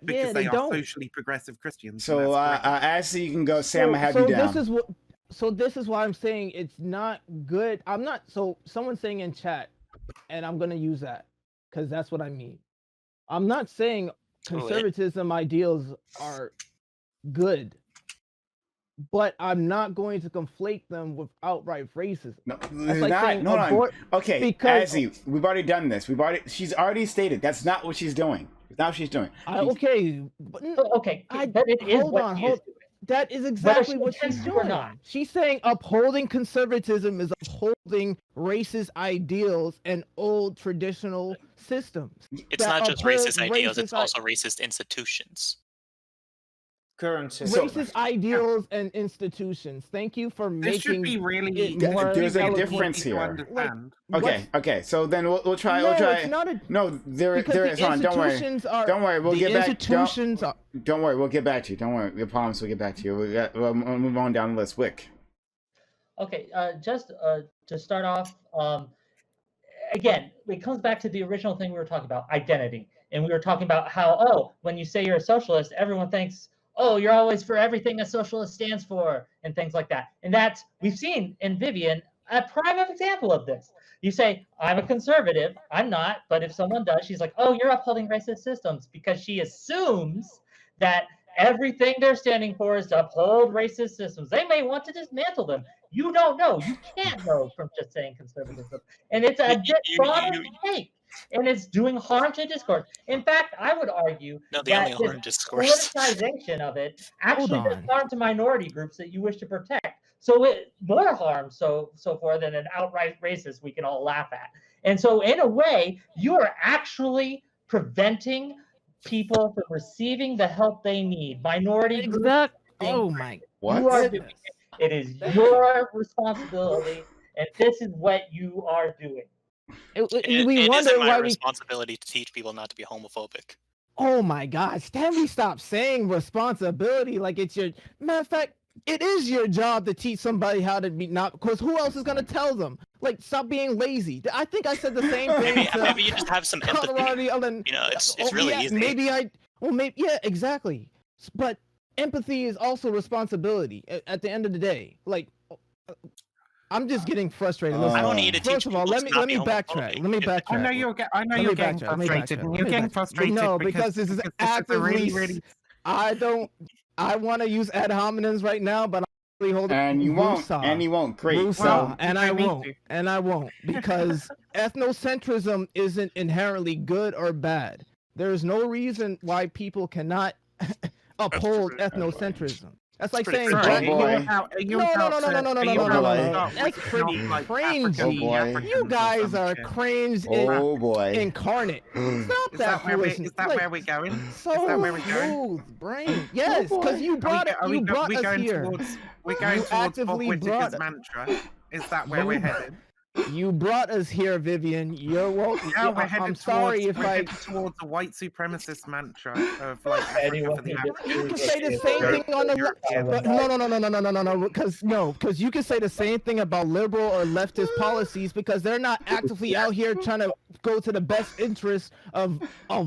because they are socially progressive Christians. So, Ashley, you can go. Sam, I have you down. So this is why I'm saying it's not good. I'm not. So someone's saying in chat, and I'm gonna use that because that's what I mean. I'm not saying conservatism ideals are good, but I'm not going to conflate them with outright racism. No, that's like saying okay, because Azzy, we've already done this. She's already stated that's not what she's doing. That's not what she's doing. Okay, but it is hold on. That is exactly what she's doing. She's saying upholding conservatism is upholding racist ideals and old traditional systems. It's not just racist ideals, it's also racist institutions. Racist ideals and institutions. Thank you for making. This should be really. There's a difference here. Okay. So then we'll try. It's not a, no, there is. Hold on, don't worry. We'll get back. Don't worry. We'll get back to you. Don't worry. We promise we'll get back to you. We'll move on down the list. Wick. Okay. Just to start off. Again, it comes back to the original thing we were talking about, identity, and we were talking about how when you say you're a socialist, everyone thinks, oh, you're always for everything a socialist stands for, and things like that. And that's, we've seen in Vivian a prime example of this. You say, I'm a conservative. I'm not. But if someone does, she's like, oh, you're upholding racist systems, because she assumes that everything they're standing for is to uphold racist systems. They may want to dismantle them. You don't know. You can't know from just saying conservatism. And it's a broader take. And it's doing harm to discourse. In fact, I would argue that this politicization of it actually does harm to minority groups that you wish to protect. So it more harm so far than an outright racist we can all laugh at. And so in a way, you are actually preventing people from receiving the help they need. Minority groups. Oh my! What? You are doing it. It is your responsibility, and this is what you are doing. It isn't my responsibility to teach people not to be homophobic. Oh my God, Stanley, stop saying responsibility like it's your... Matter of fact, it is your job to teach somebody how to be not... Because who else is going to tell them? Like, stop being lazy. I think I said the same thing maybe you just have some empathy. You know, it's really easy. Yeah, exactly. But empathy is also responsibility at the end of the day. Like... I'm just getting frustrated. I don't need to teach. First of all, let me backtrack. Let me backtrack. I know you're getting frustrated. You're getting frustrated. No, because this is actively. Really... I want to use ad hominems right now, but I'm really holding. And you won't. And you won't. Great. And I won't because ethnocentrism isn't inherently good or bad. There is no reason why people cannot uphold ethnocentrism. That's like saying No. That's pretty cringy. You guys are cringe incarnate. Stop that. Is that where we're going? So smooth, brain. Yes, because you brought us here. We're going towards Bob Whittaker's mantra. Is that where we're headed? You brought us here, Vivian. You're welcome. Yeah, I'm sorry if I towards the white supremacist mantra of like you can say the same thing on the because you can say the same thing about liberal or leftist policies because they're not actively out here trying to go to the best interests of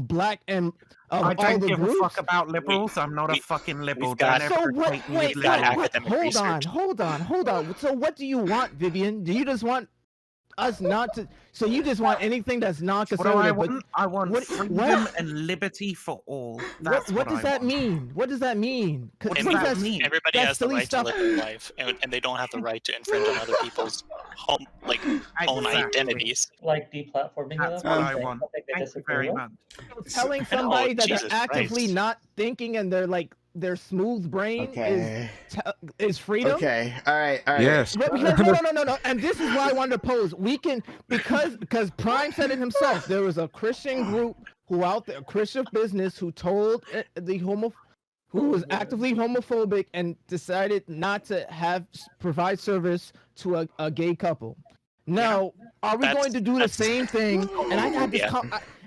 black and I don't give a fuck about liberals. I'm not a fucking liberal. Hold on. So what do you want, Vivian? Do you just want us not to? So you just want anything that's not conservative? What do I want? I want freedom and liberty for all. What does that mean? What does that mean? Everybody has the right to live their life, and they don't have the right to infringe on other people's own identities. Like deplatforming. That's what I want. Thank you very much. Telling somebody that they're actively not thinking and they're like their smooth brain Okay. is freedom. Okay. All right. Yes. Because, no. And this is why I wanted to pose. We can because Prime said it himself. There was a Christian group who out there, a Christian business who told who was actively homophobic and decided not to provide service to a gay couple. Now, are we going to do the same thing? And I had this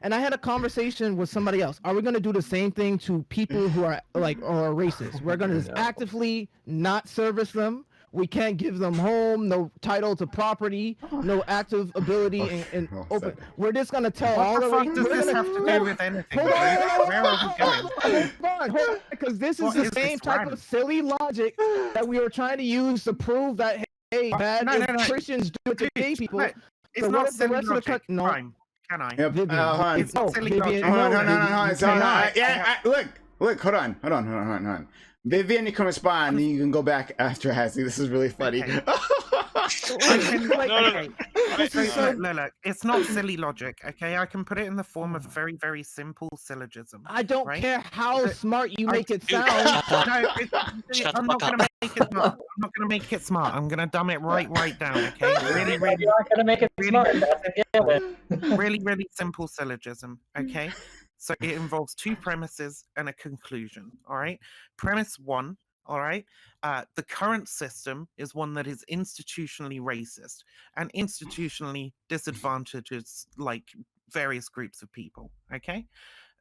and I had a conversation with somebody else. Are we going to do the same thing to people who are racist? We're going to actively not service them. We can't give them home, no title to property, no active ability, and open. We're just gonna tell all the What does this have to do with anything? Where are we going? Hold on, because this is the same type of silly logic that we were trying to use to prove that hey, bad Christians do it to gay people. It's not silly logic. Prime. Can I? Yep. It's not silly logic. No. Look. Hold on. Vivian, you can respond, and you can go back after Hazzy. This is really funny. Okay. Look, it's not silly logic, okay? I can put it in the form of a very, very simple syllogism. I don't care how smart you make it sound. I'm not going to make it smart. I'm not going to make it smart. I'm going to dumb it right down, okay? Really, You're not going to make it smart. Really, really simple syllogism, okay? So it involves two premises and a conclusion, all right? Premise one, all right? The current system is one that is institutionally racist and institutionally disadvantages like various groups of people, okay?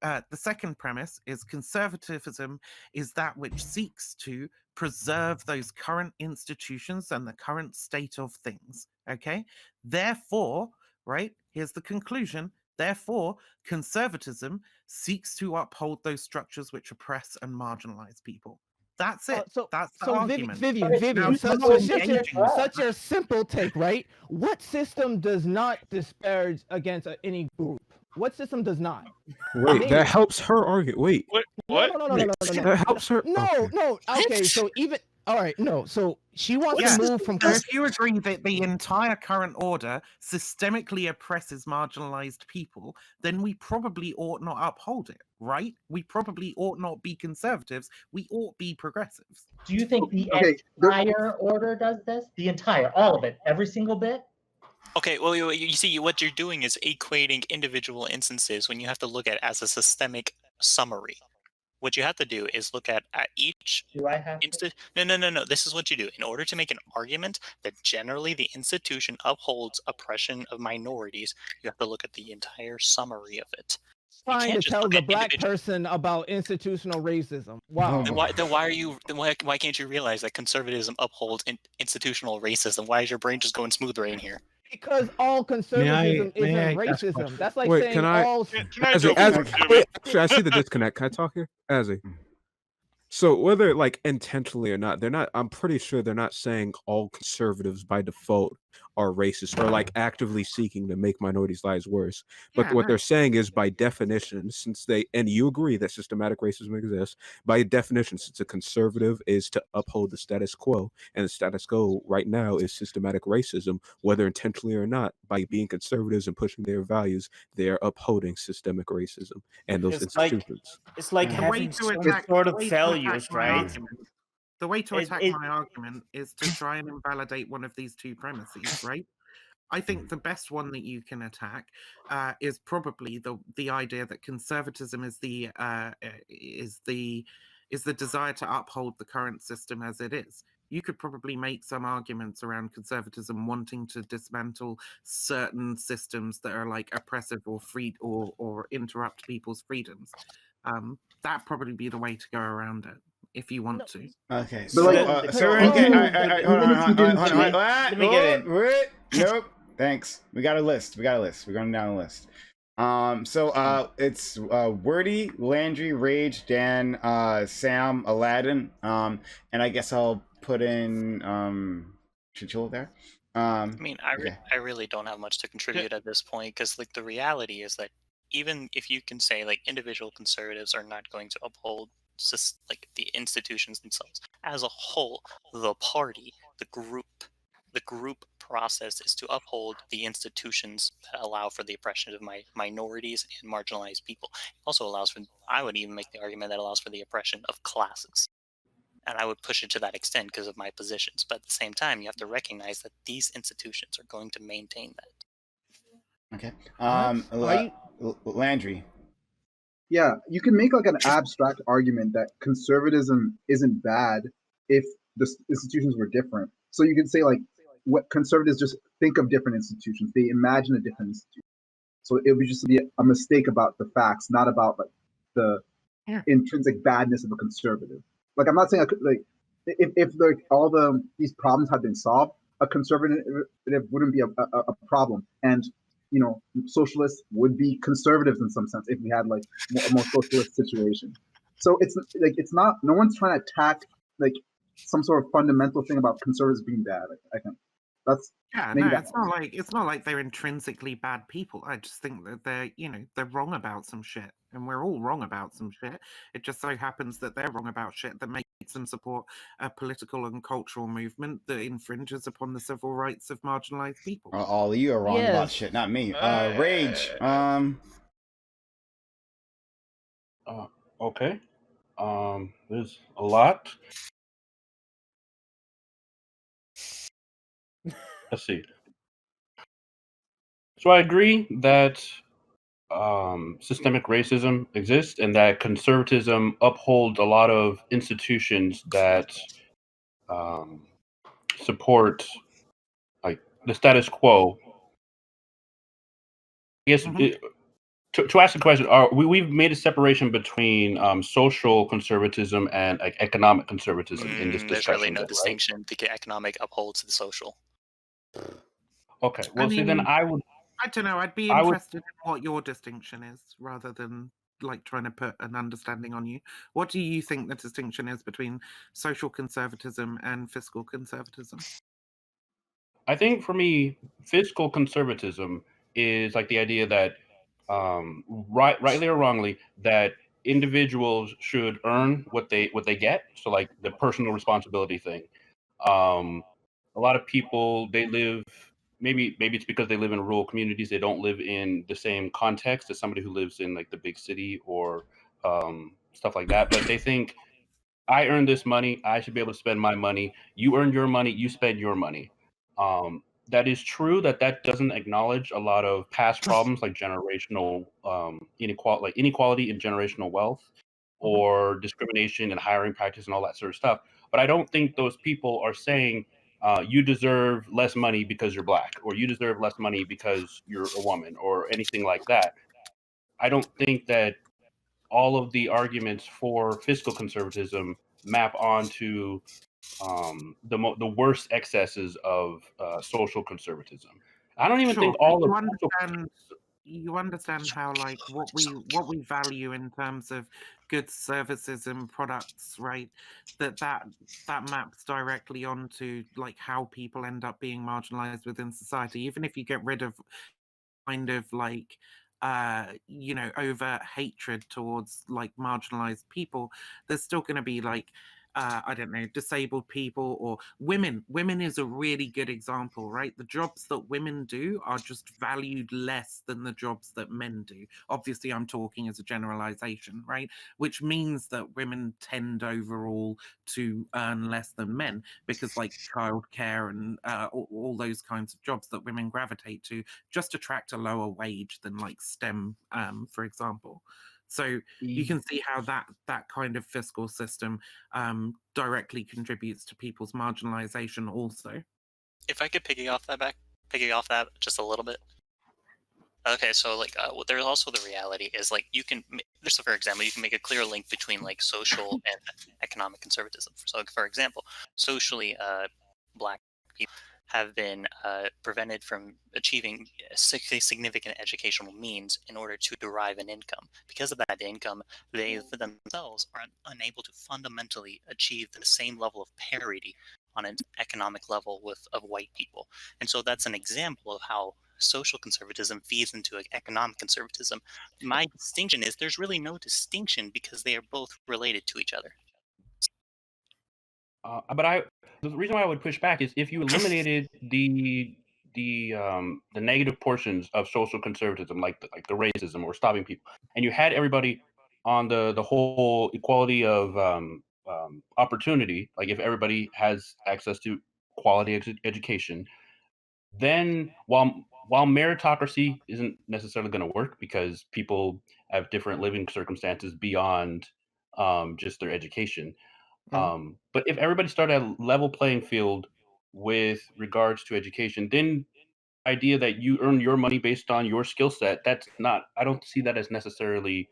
The second premise is conservatism is that which seeks to preserve those current institutions and the current state of things, okay? Therefore, right, here's the conclusion. Therefore, conservatism seeks to uphold those structures which oppress and marginalize people. That's it. That's the argument. Vivian, such a simple take, right? What system does not disparage against any group? What system does not? Wait, that helps her argue. Wait. What? No. That helps her. No. Okay, so even all right. No, so she wants to move from. If you agree that the entire current order systemically oppresses marginalized people, then we probably ought not uphold it, right? We probably ought not be conservatives. We ought be progressives. Do you think the entire order does this? The entire, all of it, every single bit? Okay, well, you see, what you're doing is equating individual instances when you have to look at it as a systemic summary. What you have to do is look at each No. This is what you do. In order to make an argument that generally the institution upholds oppression of minorities, you have to look at the entire summary of it. Trying to tell the black person about institutional racism. Wow. Then why can't you realize that conservatism upholds institutional racism? Why is your brain just going smooth right in here? Because all conservatism isn't racism. That's like saying all. Actually, I see the disconnect. Can I talk here, Azzy? So whether like intentionally or not, I'm pretty sure they're not saying all conservatives by default are racist or like actively seeking to make minorities' lives worse. But what they're saying is by definition, and you agree that systematic racism exists, by definition, since a conservative is to uphold the status quo, and the status quo right now is systematic racism, whether intentionally or not, by being conservatives and pushing their values, they are upholding systemic racism and those institutions. It's like having some sort of values, right? The way to attack my argument is to try and invalidate one of these two premises, right? I think the best one that you can attack is probably the idea that conservatism is the desire to uphold the current system as it is. You could probably make some arguments around conservatism wanting to dismantle certain systems that are like oppressive or free or interrupt people's freedoms. That'd probably be the way to go around it. If you want to. Okay. Hold on. Let me get in. Nope. Thanks. We got a list. We're going down a list. It's Wordy, Landry, Rage, Dan, Sam, Aladdin. And I guess I'll put in Chichula there. I mean, I really don't have much to contribute at this point because like the reality is that even if you can say like individual conservatives are not going to uphold like the institutions themselves as a whole, the party, the group, the group process is to uphold the institutions that allow for the oppression of minorities and marginalized people. It also allows for, I would even make the argument that allows for the oppression of classes. And I would push it to that extent because of my positions. But at the same time, you have to recognize that these institutions are going to maintain that. Okay. Landry. Yeah, you can make like an abstract argument that conservatism isn't bad if the institutions were different. So you can say like, what conservatives just think of different institutions. They imagine a different institution. So it would just be a mistake about the facts, not about like the intrinsic badness of a conservative. Like I'm not saying like if like all these problems had been solved, a conservative wouldn't be a problem, and you know, socialists would be conservatives in some sense if we had like a more socialist situation. So it's like it's not, no one's trying to attack like some sort of fundamental thing about conservatives being bad. I think that's no, it's not like they're intrinsically bad people. I just think that they're wrong about some shit, and we're all wrong about some shit. It just so happens that they're wrong about shit that makes them support a political and cultural movement that infringes upon the civil rights of marginalized people. All of you are wrong about shit, not me. Rage. Okay. There's a lot. Let's see. So I agree that systemic racism exists and that conservatism upholds a lot of institutions that support like the status quo. I guess to ask the question, we've made a separation between social conservatism and like economic conservatism in this discussion. There's really no right? distinction. The economic upholds the social. Okay, well, then I would. I don't know. I'd be interested in what your distinction is, rather than like trying to put an understanding on you. What do you think the distinction is between social conservatism and fiscal conservatism? I think for me, fiscal conservatism is like the idea that, rightly or wrongly, that individuals should earn what they get. So like the personal responsibility thing. A lot of people, they live, maybe it's because they live in rural communities. They don't live in the same context as somebody who lives in like the big city or stuff like that. But they think, I earned this money, I should be able to spend my money. You earn your money, you spend your money. That is true that doesn't acknowledge a lot of past problems like generational inequality in generational wealth or discrimination in hiring practice and all that sort of stuff. But I don't think those people are saying you deserve less money because you're black, or you deserve less money because you're a woman, or anything like that. I don't think that all of the arguments for fiscal conservatism map onto the worst excesses of social conservatism. I don't even think all of you understand how like what we value in terms of goods, services, and products, right? That maps directly onto like how people end up being marginalized within society. Even if you get rid of kind of like over hatred towards like marginalized people, there's still going to be like I don't know, disabled people or women. Women is a really good example, right? The jobs that women do are just valued less than the jobs that men do. Obviously, I'm talking as a generalization, right? Which means that women tend overall to earn less than men because like childcare and all those kinds of jobs that women gravitate to just attract a lower wage than like STEM, for example. So you can see how that kind of fiscal system directly contributes to people's marginalization also. If I could piggy off that just a little bit. Okay, so like there's also the reality is like you can just for example, you can make a clear link between like social and economic conservatism. So for example, socially black people have been prevented from achieving significant educational means in order to derive an income. Because of that income, they themselves are unable to fundamentally achieve the same level of parity on an economic level of white people. And so that's an example of how social conservatism feeds into economic conservatism. My distinction is there's really no distinction because they are both related to each other. But the reason why I would push back is if you eliminated the negative portions of social conservatism, like the racism or stopping people, and you had everybody on the whole equality of opportunity, like if everybody has access to quality education, then while meritocracy isn't necessarily going to work because people have different living circumstances beyond just their education. But if everybody started at a level playing field with regards to education, then idea that you earn your money based on your skill set, that's not, I don't see that as necessarily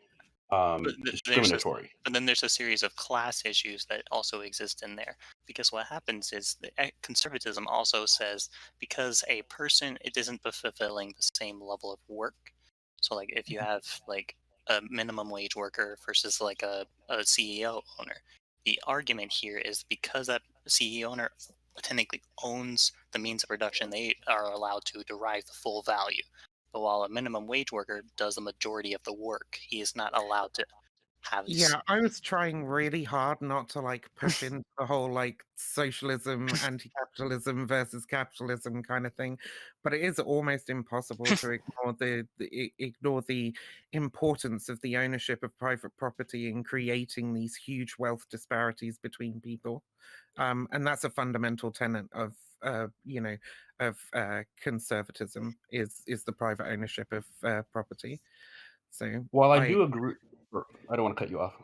discriminatory. But then there's a series of class issues that also exist in there, because what happens is conservatism also says because a person it isn't fulfilling the same level of work. So like if you have like a minimum wage worker versus like a CEO owner, the argument here is because that CEO owner technically owns the means of production, they are allowed to derive the full value. But while a minimum wage worker does the majority of the work, he is not allowed to have this. Yeah, I was trying really hard not to like push into the whole like socialism, anti-capitalism versus capitalism kind of thing, but it is almost impossible to ignore the importance of the ownership of private property in creating these huge wealth disparities between people, and that's a fundamental tenet of conservatism is the private ownership of property. So while I do agree, I don't want to cut you off.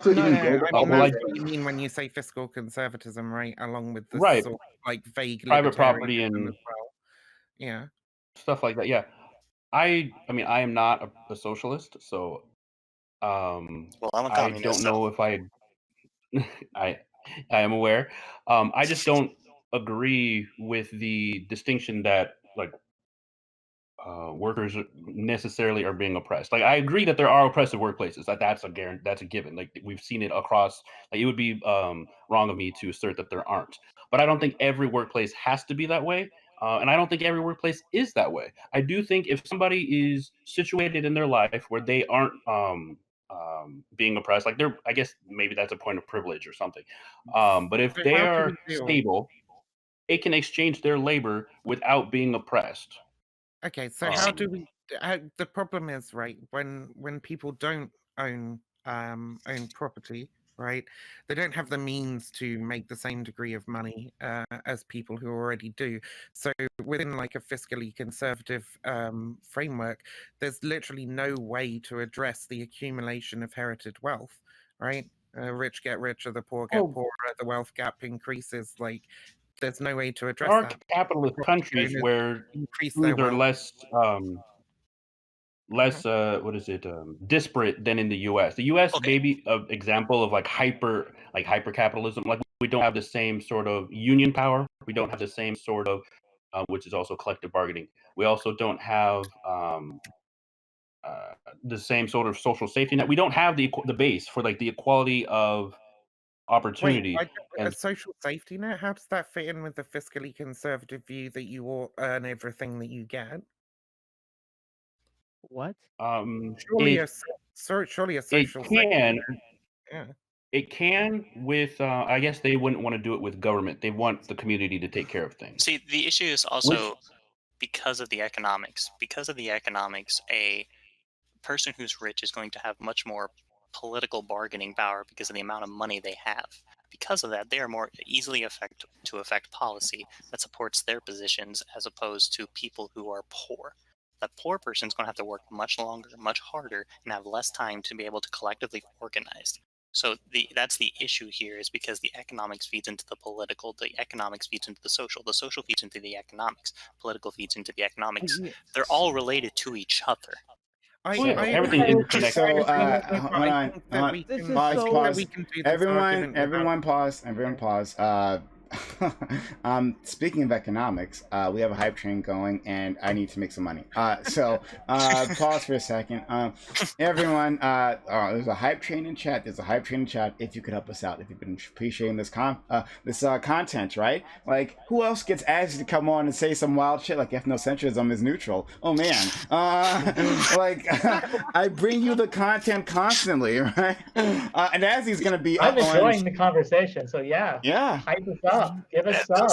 No, I mean, that's what you mean when you say fiscal conservatism, right? Along with the Right. sort of like vague Private property libertarianism and as well. Yeah. stuff like that. Yeah. I mean, I am not a socialist, so well, I'm a I communist, don't know if I I am aware. I just don't agree with the distinction that like workers necessarily are being oppressed. Like I agree that there are oppressive workplaces. That's a given. Like we've seen it across. Like it would be wrong of me to assert that there aren't. But I don't think every workplace has to be that way. And I don't think every workplace is that way. I do think if somebody is situated in their life where they aren't being oppressed, like I guess maybe that's a point of privilege or something. But if So they how do are we deal? stable, they can exchange their labor without being oppressed. Okay, so how do we? The problem is, right, when people don't own property, right, they don't have the means to make the same degree of money as people who already do. So within like a fiscally conservative framework, there's literally no way to address the accumulation of herited wealth, right? Rich get richer, the poor get poorer, the wealth gap increases. Like, there's no way to address There are that. capitalist countries Owners where increase their foods are wealth. less what is it disparate than in the US. The US may be an example of like hyper capitalism. Like we don't have the same sort of union power. We don't have the same sort of which is also collective bargaining. We also don't have the same sort of social safety net. We don't have the base for like the equality of opportunity. Wait, a social safety net? How does that fit in with the fiscally conservative view that you all earn everything that you get? What? Surely it, surely a it social safety can net. Yeah. it can with I guess they wouldn't want to do it with government. They want the community to take care of things. See, the issue is also because of the economics. Because of the economics, a person who's rich is going to have much more political bargaining power because of the amount of money they have. Because of that, they are more easily affect policy that supports their positions as opposed to people who are poor. That poor person is going to have to work much longer, much harder, and have less time to be able to collectively organize. So that's the issue here, is because the economics feeds into the political, the economics feeds into the social feeds into the economics, political feeds into the economics. They're all related to each other. Everything is connected. So, hold on. that we Pause. can do this Everyone, argument everyone pause. Speaking of economics, we have a hype train going, and I need to make some money. So pause for a second. Everyone, there's a hype train in chat. There's a hype train in chat. If you could help us out, if you've been appreciating this content, right? Like, who else gets asked to come on and say some wild shit like ethnocentrism is neutral? Oh man, like I bring you the content constantly, right? And Azzy's gonna be. I'm enjoying the conversation, so yeah. Yeah. Hype us up. Give us some.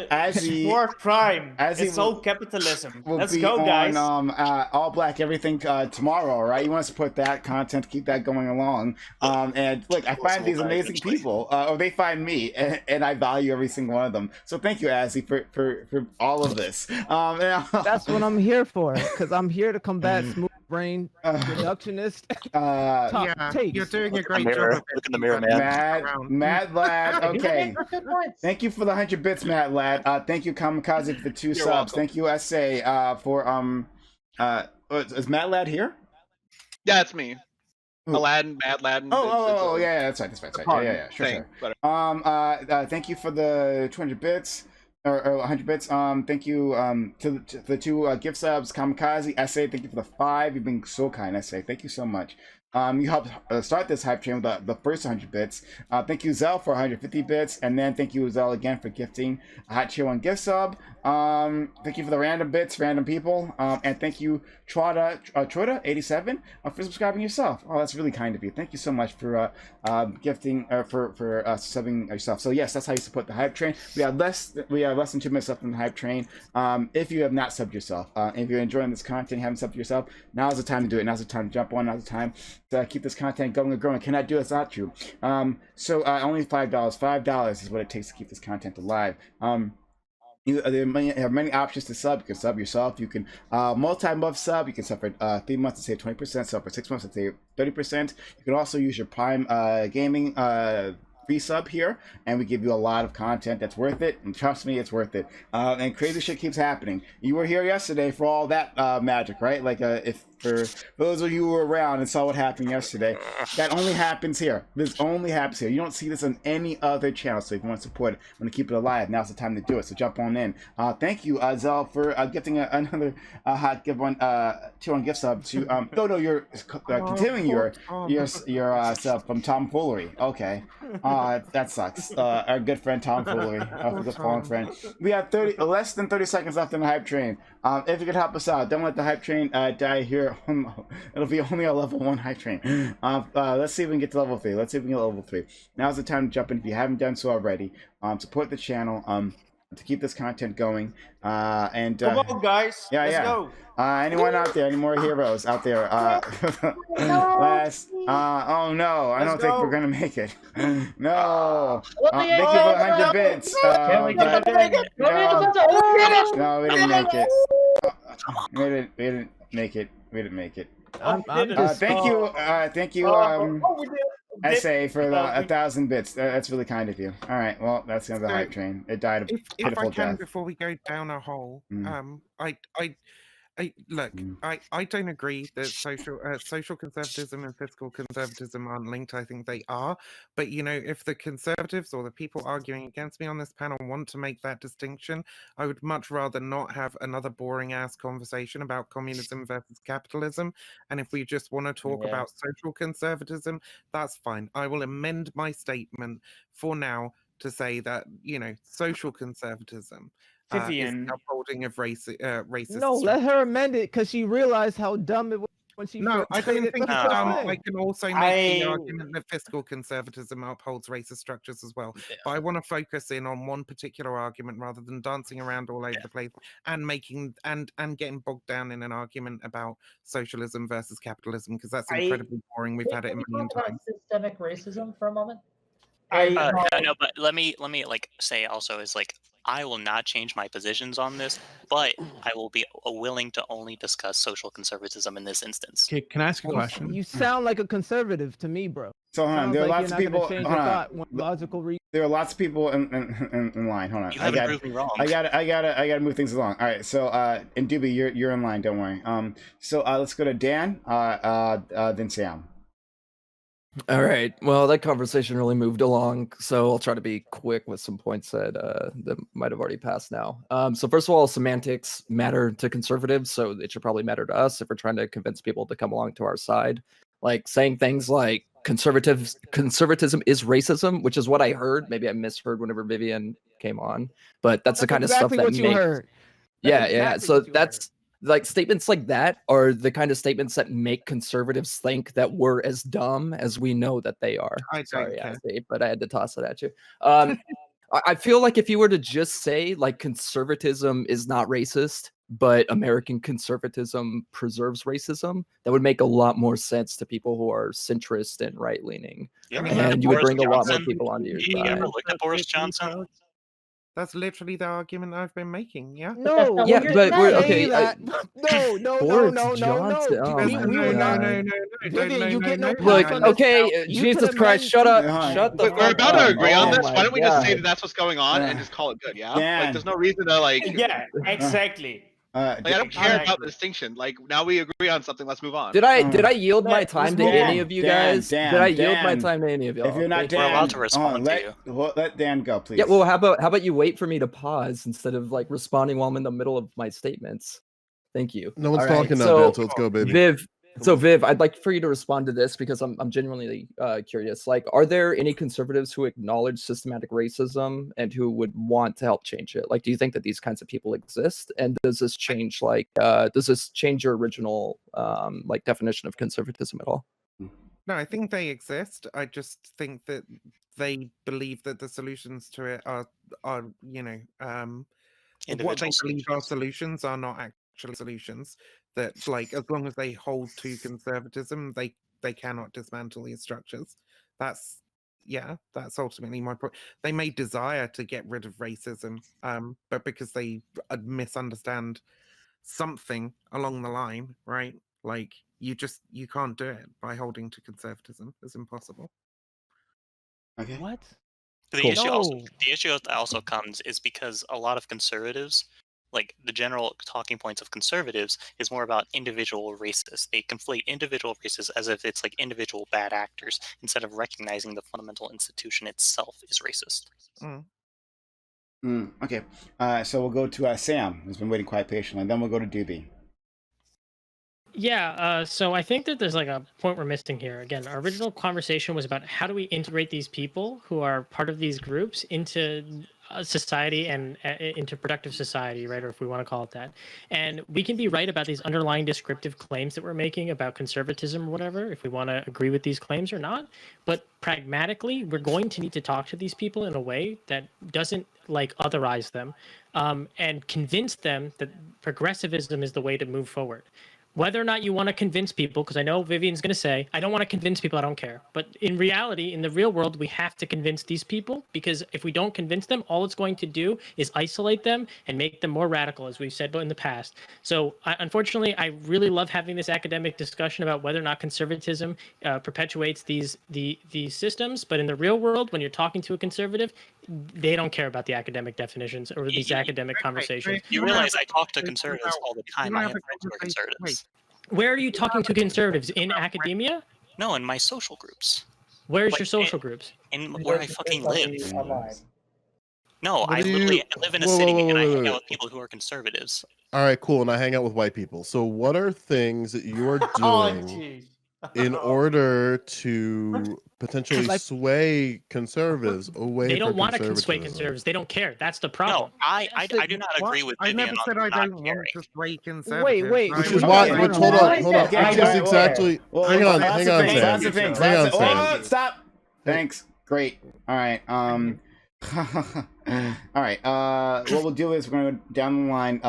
Azzy, War crime. Azzy It's all capitalism. We'll Let's be go, guys. on All Black Everything tomorrow, right? You want to support that content, keep that going along. And look, I find these amazing people, or they find me, and I value every single one of them. So thank you, Azzy, for all of this. That's what I'm here for, because I'm here to combat smooth brain reductionist takes. You're doing a great mirror. job. Look in the mirror, man. Mad Lad, okay. Thank you for the 100 bits, Mad Lad. Thank you, Kamikaze, for the 2 subs. welcome. Thank you, SA, for is Mad Lad here? Yeah, it's me. Who? Aladdin, Mad Aladdin. Yeah, that's right. Yeah, sure. Thank you for the 200 bits. Or 100 bits. Thank you to the 2 gift subs, Kamikaze, SA. Thank you for the 5. You've been so kind, SA. Thank you so much. You helped start this hype train with the first 100 bits. Thank you, Zell, for 150 bits. And then thank you, Zell, again for gifting a Hot Tier 1 gift sub. Thank you for the random bits, random people. And thank you, Trotta87, for subscribing yourself. Oh, that's really kind of you. Thank you so much for gifting, for subbing yourself. So yes, that's how you support the hype train. We have less than 2 minutes left in the hype train. If you have not subbed yourself, if you're enjoying this content, you haven't subbed yourself, now's the time to do it. Now's the time to jump on. Now's the time to keep this content going and growing. Cannot do it without you. So only $5. $5 is what it takes to keep this content alive. There are many options to sub. You can sub yourself. You can multi-month sub. You can sub for 3 months and save 20%. Sub for 6 months and save 30%. You can also use your Prime Gaming free sub here, and we give you a lot of content that's worth it. And trust me, it's worth it. And crazy shit keeps happening. You were here yesterday for all that magic, right? Like if for those of you who were around and saw what happened yesterday, that only happens here. This only happens here. You don't see this on any other channel. So if you want to support it, want to keep it alive, now's the time to do it. So jump on in. Thank you, Zell, for gifting another hot give one 2 gift sub to no, you're continuing your sub from Tom Foolery. Okay, that sucks. Our good friend Tom Foolery, our good fallen friend. We have less than 30 seconds left in the hype train. If you could help us out, don't let the hype train die here. It'll be only a level 1 hype train. Let's see if we can get to level 3. Let's see if we can get to level 3. Now's the time to jump in if you haven't done so already. Support the channel to keep this content going. And come on, guys. Let's go. Anyone out there? Any more heroes out there? Last. Oh no, I don't think we're gonna make it. No. Thank you for 100 bits. No, we didn't make it. We didn't make it. We didn't make it. Thank you, SA for the 1,000 bits. That's really kind of you. All right, well, that's the end of the hype train. It died a pitiful death. Before we go down a hole, I don't agree that social conservatism and fiscal conservatism aren't linked. I think they are. But, you know, if the conservatives or the people arguing against me on this panel want to make that distinction, I would much rather not have another boring ass conversation about communism versus capitalism. And if we just want to talk about social conservatism, that's fine. I will amend my statement for now to say that, you know, social conservatism Vivian, upholding of racist. No, let her amend it because she realized how dumb it was when she. No, I don't think it's dumb. I can also make the argument that fiscal conservatism upholds racist structures as well. Yeah. But I want to focus in on one particular argument rather than dancing around all over the place and making and getting bogged down in an argument about socialism versus capitalism, because that's incredibly boring. We've had it a million times. Systemic racism for a moment. No, but let me like say also is like I will not change my positions on this, but I will be willing to only discuss social conservatism in this instance. Okay, can I ask a question? You sound like a conservative to me, bro. So hold on, there are lots of people. Logical reason. There are lots of people in line. Hold on, you haven't proved me wrong. I gotta move things along. All right, so and Dooby, you're in line. Don't worry. So let's go to Dan. Then Sam. All right. Well, that conversation really moved along, so I'll try to be quick with some points that might have already passed now. So first of all, semantics matter to conservatives, so it should probably matter to us if we're trying to convince people to come along to our side. Like saying things like conservatism is racism, which is what I heard. Maybe I misheard whenever Vivian came on, but that's the kind of stuff exactly that what you heard. yeah. So that's like statements like that are the kind of statements that make conservatives think that we're as dumb as we know that they are. I don't Sorry, care. Ashley, but I had to toss it at you. I feel like if you were to just say like conservatism is not racist, but American conservatism preserves racism, that would make a lot more sense to people who are centrist and right leaning, Yeah, and you would bring a lot more people onto your Did you ever side. look at Boris Johnson? That's literally the argument I've been making. Yeah. No, Yeah, we're but not we're saying okay. that. No. Boris Johnson. Oh We my will not. God. Vivian, you get no Look, pass on this. okay, You Jesus could Christ, amend- shut up, Behind. shut the We're fuck about to up. agree on Oh this. my Why don't we just say God. that that's what's going on and just call it good? Yeah. Like, Dan. there's no reason to like. Yeah, exactly. Like, I don't care about the distinction. Like, now we agree on something. Let's move on. Did I yield my time to Dan, any of you Dan, guys? Dan, Did I yield my Dan. time to any of y'all? If you're not Thank you. Dan, We're allowed to respond to you. Let Dan go, please. Yeah, well, how about you wait for me to pause instead of like responding while I'm in the middle of my statements? Thank you. No one's All right, talking now, so, Dan, so let's go, baby. Viv, I'd like for you to respond to this because I'm genuinely curious. Like, are there any conservatives who acknowledge systematic racism and who would want to help change it? Like, do you think that these kinds of people exist? And does this change your original like definition of conservatism at all? No, I think they exist. I just think that they believe that the solutions to it are what they Individual believe are solutions are not actually solutions. That like as long as they hold to conservatism, they cannot dismantle these structures. That's ultimately my point. They may desire to get rid of racism, but because they misunderstand something along the line, right? Like you can't do it by holding to conservatism. It's impossible. Okay. What? The issue also comes is because a lot of conservatives, like the general talking points of conservatives, is more about individual racists. They conflate individual racists as if it's like individual bad actors instead of recognizing the fundamental institution itself is racist. Okay. So we'll go to Sam, who's been waiting quite patiently, and then we'll go to Dooby. Yeah, so I think that there's like a point we're missing here. Again, our original conversation was about how do we integrate these people who are part of these groups into society and into productive society, right? Or if we want to call it that. And we can be right about these underlying descriptive claims that we're making about conservatism or whatever, if we want to agree with these claims or not. But pragmatically, we're going to need to talk to these people in a way that doesn't like otherize them and convince them that progressivism is the way to move forward. Whether or not you want to convince people, because I know Vivian's going to say, I don't want to convince people, I don't care. But in reality, in the real world, we have to convince these people, because if we don't convince them, all it's going to do is isolate them and make them more radical, as we've said in the past. So unfortunately, I really love having this academic discussion about whether or not conservatism perpetuates these systems. But in the real world, when you're talking to a conservative, they don't care about the academic definitions or these academic conversations. You realize I talk to conservatives all the time. I have friends who are conservatives. Where are you talking to conservatives? In academia? No, in my social groups. Where's your social groups? In where I fucking live. Online. No, I live in a city and I hang out with people who are conservatives. All right, cool. And I hang out with white people. So what are things that you are doing in order to potentially sway conservatives away They from don't want to sway conservatism? conservatives. They don't care. That's the problem. No, I do not agree with I Vivian never said I on don't not want caring. to sway conservatives. Wait. Which is why, hold on. Which is exactly. Hang on, Lots of Sam. things. Hang on, Oh, Sam. stop. Thanks. Great. All right. All right. What we'll do is we're gonna go down the line.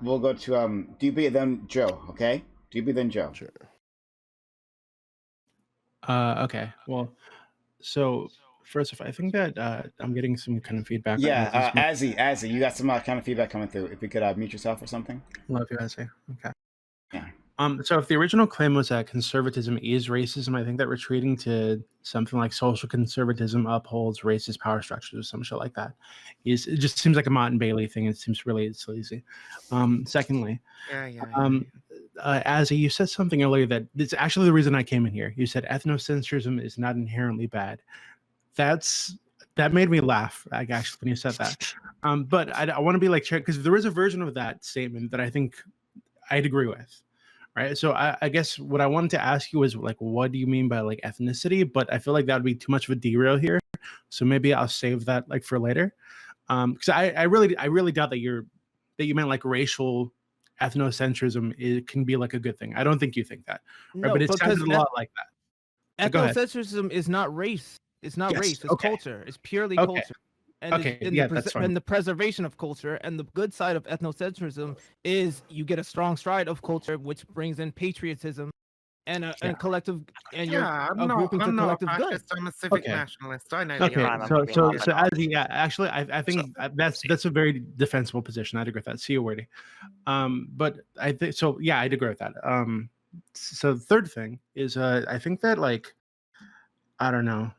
We'll go to Dooby and then Joe. Okay. Dooby then Joe. Sure. Okay. Well, so first off, I think that I'm getting some kind of feedback. Yeah. Azzy, you got some kind of feedback coming through. If you could mute yourself or something. Love you, Azzy. Okay. Yeah. So if the original claim was that conservatism is racism, I think that retreating to something like social conservatism upholds racist power structures or some shit like that it just seems like a Mott and Bailey thing. It seems really sleazy. Secondly, Azzy, you said something earlier that it's actually the reason I came in here. You said ethnocentrism is not inherently bad. That made me laugh, like, actually, when you said that. But I want to be like, because there is a version of that statement that I think I'd agree with, right? So I guess what I wanted to ask you is, like, what do you mean by like ethnicity? But I feel like that would be too much of a derail here, so maybe I'll save that like for later. Because I really doubt that you meant like racial ethnocentrism can be like a good thing. I don't think you think that, right? No, But it because sounded a lot like that. So go ahead. ethnocentrism is not race. It's not Yes, race. It's okay. culture. It's purely Okay. culture. And Okay, and yeah, that's fine. and the preservation of culture. And the good side of ethnocentrism is you get a strong stride of culture, which brings in patriotism and and collective, and you're I'm grouping to not a collective good. fascist. I'm a civic Okay. nationalist. I know. the Okay, argument. so as actually, I think that's a very defensible position. I'd agree with that. See you, Wordy. But I think so. Yeah, I'd agree with that. So the third thing is, I think that, like, I don't know,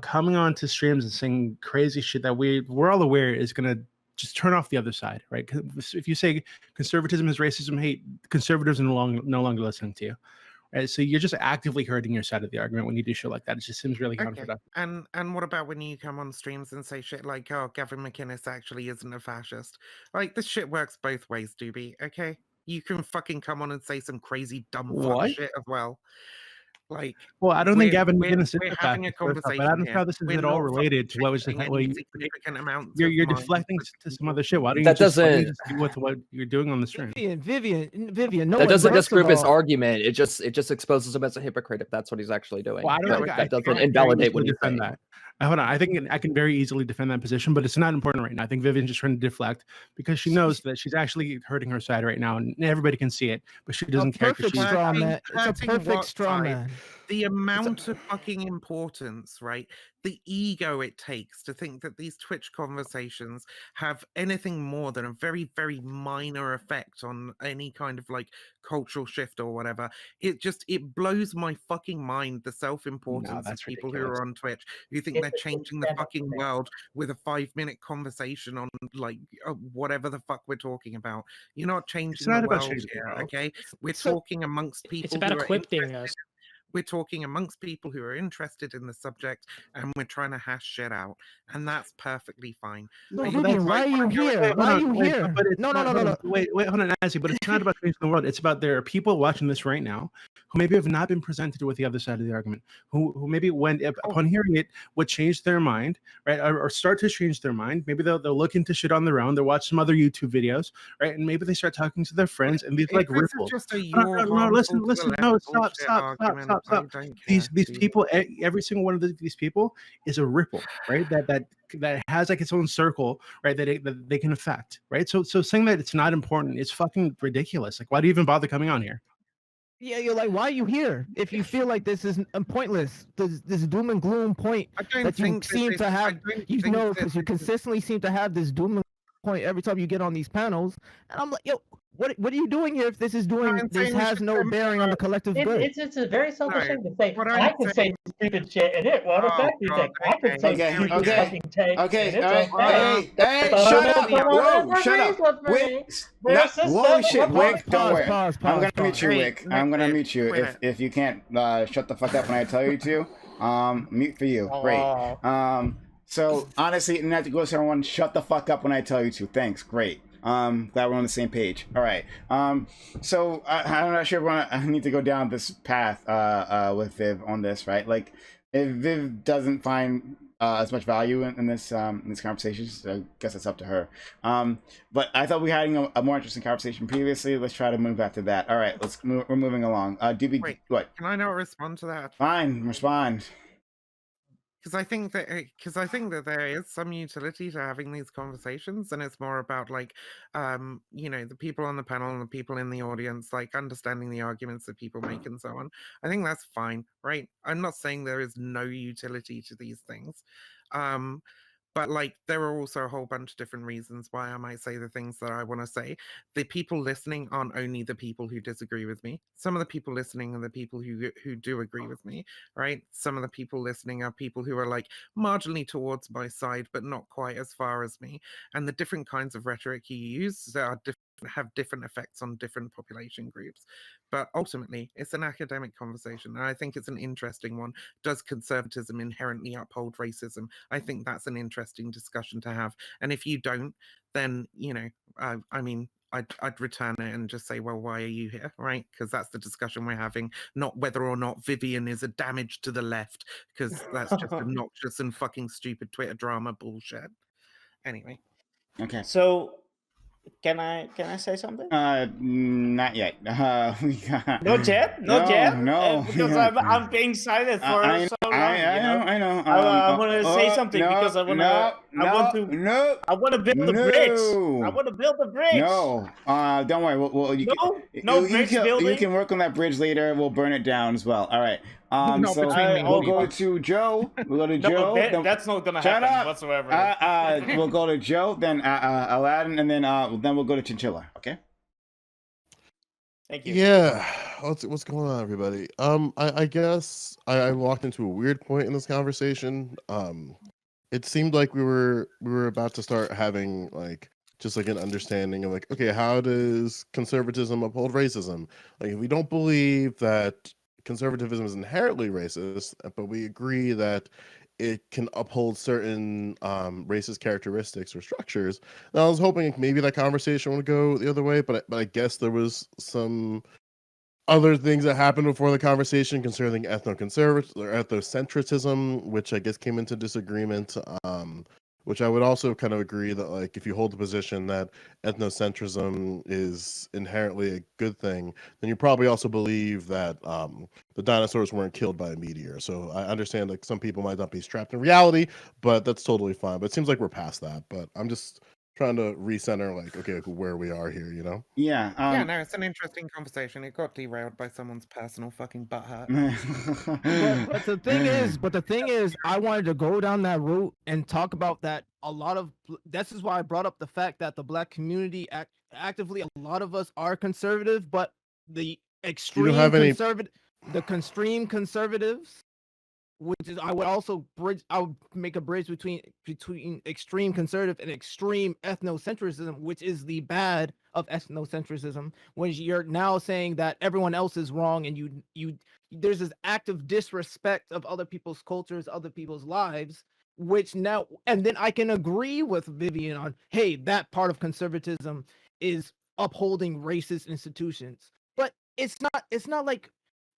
coming on to streams and saying crazy shit that we're all aware is gonna just turn off the other side, right? 'Cause if you say conservatism is racism, hate, conservatives are no longer listening to you. Right, so you're just actively hurting your side of the argument when you do shit like that. It just seems really Okay. counterproductive. And what about when you come on streams and say shit like, "Oh, Gavin McInnes actually isn't a fascist"? Like, this shit works both ways, Dooby. Okay, you can fucking come on and say some crazy dumb fuck What? shit as well. Like, Well, I don't think Gavin we're McInnes is a having a fascist, first off, but I conversation don't know here. how this is We're at all not related to what was fucking just changing any significant amounts you're of minds deflecting with to some people. other shit. Why don't you That just doesn't- do with what you're doing on the stream? Vivian. No That one, doesn't first of disprove his all- argument. It just exposes him as a hypocrite if that's what he's actually doing. Well, I don't But think that doesn't I can invalidate what easily he's defend saying. that. Hold on, I think I can very easily defend that position, but it's not important right now. I think Vivian's just trying to deflect because she knows that she's actually hurting her side right now, and everybody can see it, but she doesn't care because perfect she's straw man. It's a Hurting perfect what straw side? man. The amount of fucking importance, right? The ego it takes to think that these Twitch conversations have anything more than a very, very minor effect on any kind of like cultural shift or whatever. It blows my fucking mind, the self-importance of that's people who ridiculous. are on Twitch who think they're changing the fucking world with a 5-minute conversation on like whatever the fuck we're talking about. You're not changing not the about world changing the here, world. okay? We're talking amongst people It's about who are equipping us. we're talking amongst people who are interested in the subject, and we're trying to hash shit out, and that's perfectly fine. So, But Vivian, why are you here? Why are you here? But it's No. Wait, hold on, Nancy. But it's not about changing the world. It's about there are people watching this right now who maybe have not been presented with the other side of the argument, who maybe when upon hearing it would change their mind, right, or start to change their mind. Maybe they'll look into shit on their own. They'll watch some other YouTube videos, right, and maybe they start talking to their friends, and these like ripples. No, listen, no, stop. These people, every single one of these people is a ripple, right? That has like its own circle, right? That they can affect, right? So saying that it's not important is fucking ridiculous. Like, why do you even bother coming on here? Yeah, you're like, why are you here? If you feel like this is pointless, this doom and gloom point that you seem to have, because you consistently seem to have this doom and point every time you get on these panels, and I'm like, yo, what are you doing here? If this has no bearing on the collective good. It's a very selfish thing to say. What I can say stupid shit and it won't affect anything. I can say stupid fucking takes and it's okay. Hey, shut up! Whoa, shut up! Wick, holy shit, Wick! Don't worry. I'm gonna mute you, Wick. I'm gonna mute you if you can't shut the fuck up when I tell you to. Mute for you. Great. So honestly, and that goes to everyone. Shut the fuck up when I tell you to. Thanks. Great. Glad we're on the same page. All right. So I'm not sure I need to go down this path with Viv on this, right? Like, if Viv doesn't find as much value in this conversation, so I guess it's up to her. But I thought we had a more interesting conversation previously. Let's try to move back to that. All right. We're moving along. Dooby, Wait, what? Can I not respond to that? Fine. Respond. Because I think that there is some utility to having these conversations, and it's more about like, the people on the panel and the people in the audience, like understanding the arguments that people make and so on. I think that's fine, right? I'm not saying there is no utility to these things. But like, there are also a whole bunch of different reasons why I might say the things that I want to say. The people listening aren't only the people who disagree with me. Some of the people listening are the people who do agree with me, right? Some of the people listening are people who are like marginally towards my side, but not quite as far as me. And the different kinds of rhetoric you use are different have different effects on different population groups. But ultimately, it's an academic conversation, and I think it's an interesting one. Does conservatism inherently uphold racism? I think that's an interesting discussion to have. And if you don't, then I mean, I'd return it and just say, well, why are you here, right? Because that's the discussion we're having, not whether or not Vivian is a damage to the left, because that's just obnoxious and fucking stupid Twitter drama bullshit. Anyway. Okay. So, can I say something? Not yet. We got... Not yet. Not yet. No. Because I'm being silent for so long. I know. I want to say something because I want to. I want to build a bridge. I want to build a bridge. No. Don't worry. You can work on that bridge later. We'll burn it down as well. All right. We'll go to Joe. We'll go to Joe. That's not gonna happen whatsoever. We'll go to Joe, then Aladdin, and then we'll go to Chinchilla. Okay. Thank you. Yeah. What's going on, everybody? I guess I walked into a weird point in this conversation. It seemed like we were about to start having just an understanding of okay, how does conservatism uphold racism? Like, if we don't believe that conservatism is inherently racist, but we agree that it can uphold certain racist characteristics or structures. And I was hoping maybe that conversation would go the other way, but I guess there was some other things that happened before the conversation concerning ethnocentrism, which I guess came into disagreement. Which I would also kind of agree that if you hold the position that ethnocentrism is inherently a good thing, then you probably also believe that the dinosaurs weren't killed by a meteor. So I understand some people might not be strapped in reality, but that's totally fine. But it seems like we're past that. But I'm just trying to recenter where we are here, Yeah. No, it's an interesting conversation. It got derailed by someone's personal fucking butthurt. but the thing is, I wanted to go down that route and talk about that. This is why I brought up the fact that the Black community actively, a lot of us are conservative, but the extreme conservatives, which is I would make a bridge between extreme conservative and extreme ethnocentrism, which is the bad of ethnocentrism, when you're now saying that everyone else is wrong and there's this active disrespect of other people's cultures, other people's lives, and then I can agree with Vivian on, hey, that part of conservatism is upholding racist institutions. But it's not like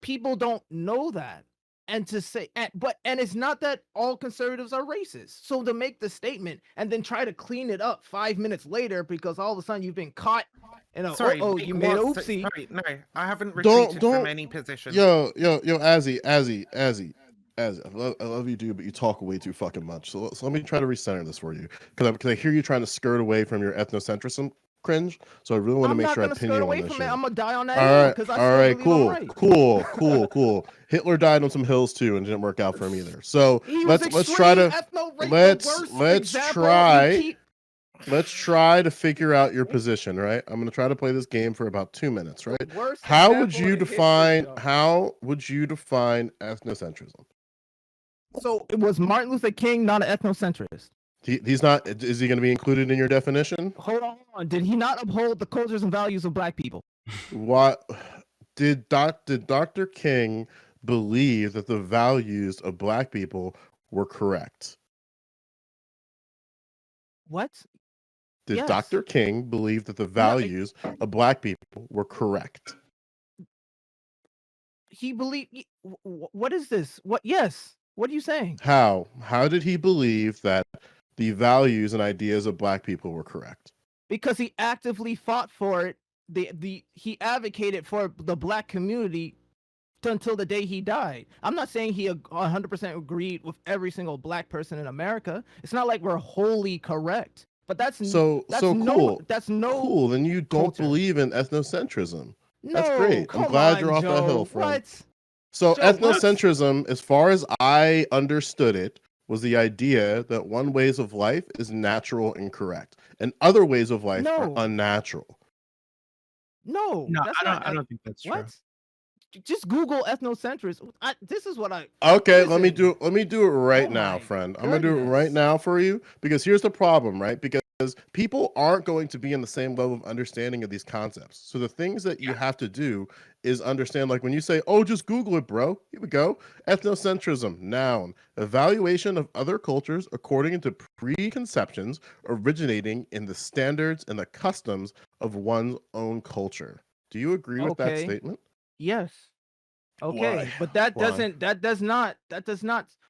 people don't know that. And to say, and it's not that all conservatives are racist. So to make the statement and then try to clean it up 5 minutes later because all of a sudden you've been caught in a you made an oopsie. Sorry, no, I haven't retreated from any position. Yo, Azzy, I love you, dude, but you talk way too fucking much. So let me try to recenter this for you, because I hear you trying to skirt away from your ethnocentrism cringe. So I really want to make sure I pin you on this shit. I'm gonna die on that hill. All right, cool. Hitler died on some hills too, and didn't work out for him either. So let's try to figure out your position, right? I'm gonna try to play this game for about 2 minutes, right? How would you define ethnocentrism? So it was Martin Luther King, not an ethnocentrist. He's not. Is he going to be included in your definition? Hold on. Did he not uphold the cultures and values of Black people? What did Dr. King believe that the values of Black people were correct? What? Did Dr. King believe that the values of Black people were correct? He believed. What is this? What? Yes. What are you saying? How did he believe that the values and ideas of Black people were correct? Because he actively fought for it. He advocated for the Black community until the day he died. I'm not saying he 100% agreed with every single Black person in America. It's not like we're wholly correct. But that's cool. Cool. Then you don't believe in ethnocentrism. No, that's great. I'm glad you're off that hill, friend. So ethnocentrism, as far as I understood it, was the idea that one ways of life is natural and correct, and other ways of life are unnatural. No, I don't think that's true. just Google ethnocentrism. This is what I. Okay, listen, let me do it right Oh now, my friend. I'm gonna do it right goodness. now for you because here's the problem, right? Because people aren't going to be in the same level of understanding of these concepts. So the things that you have to do is understand, like when you say, "Oh, just Google it, bro." Here we go. Ethnocentrism, noun, evaluation of other cultures according to preconceptions originating in the standards and the customs of one's own culture. Do you agree with that Okay. statement? Yes. Okay, Why? but that Why? doesn't. That does not.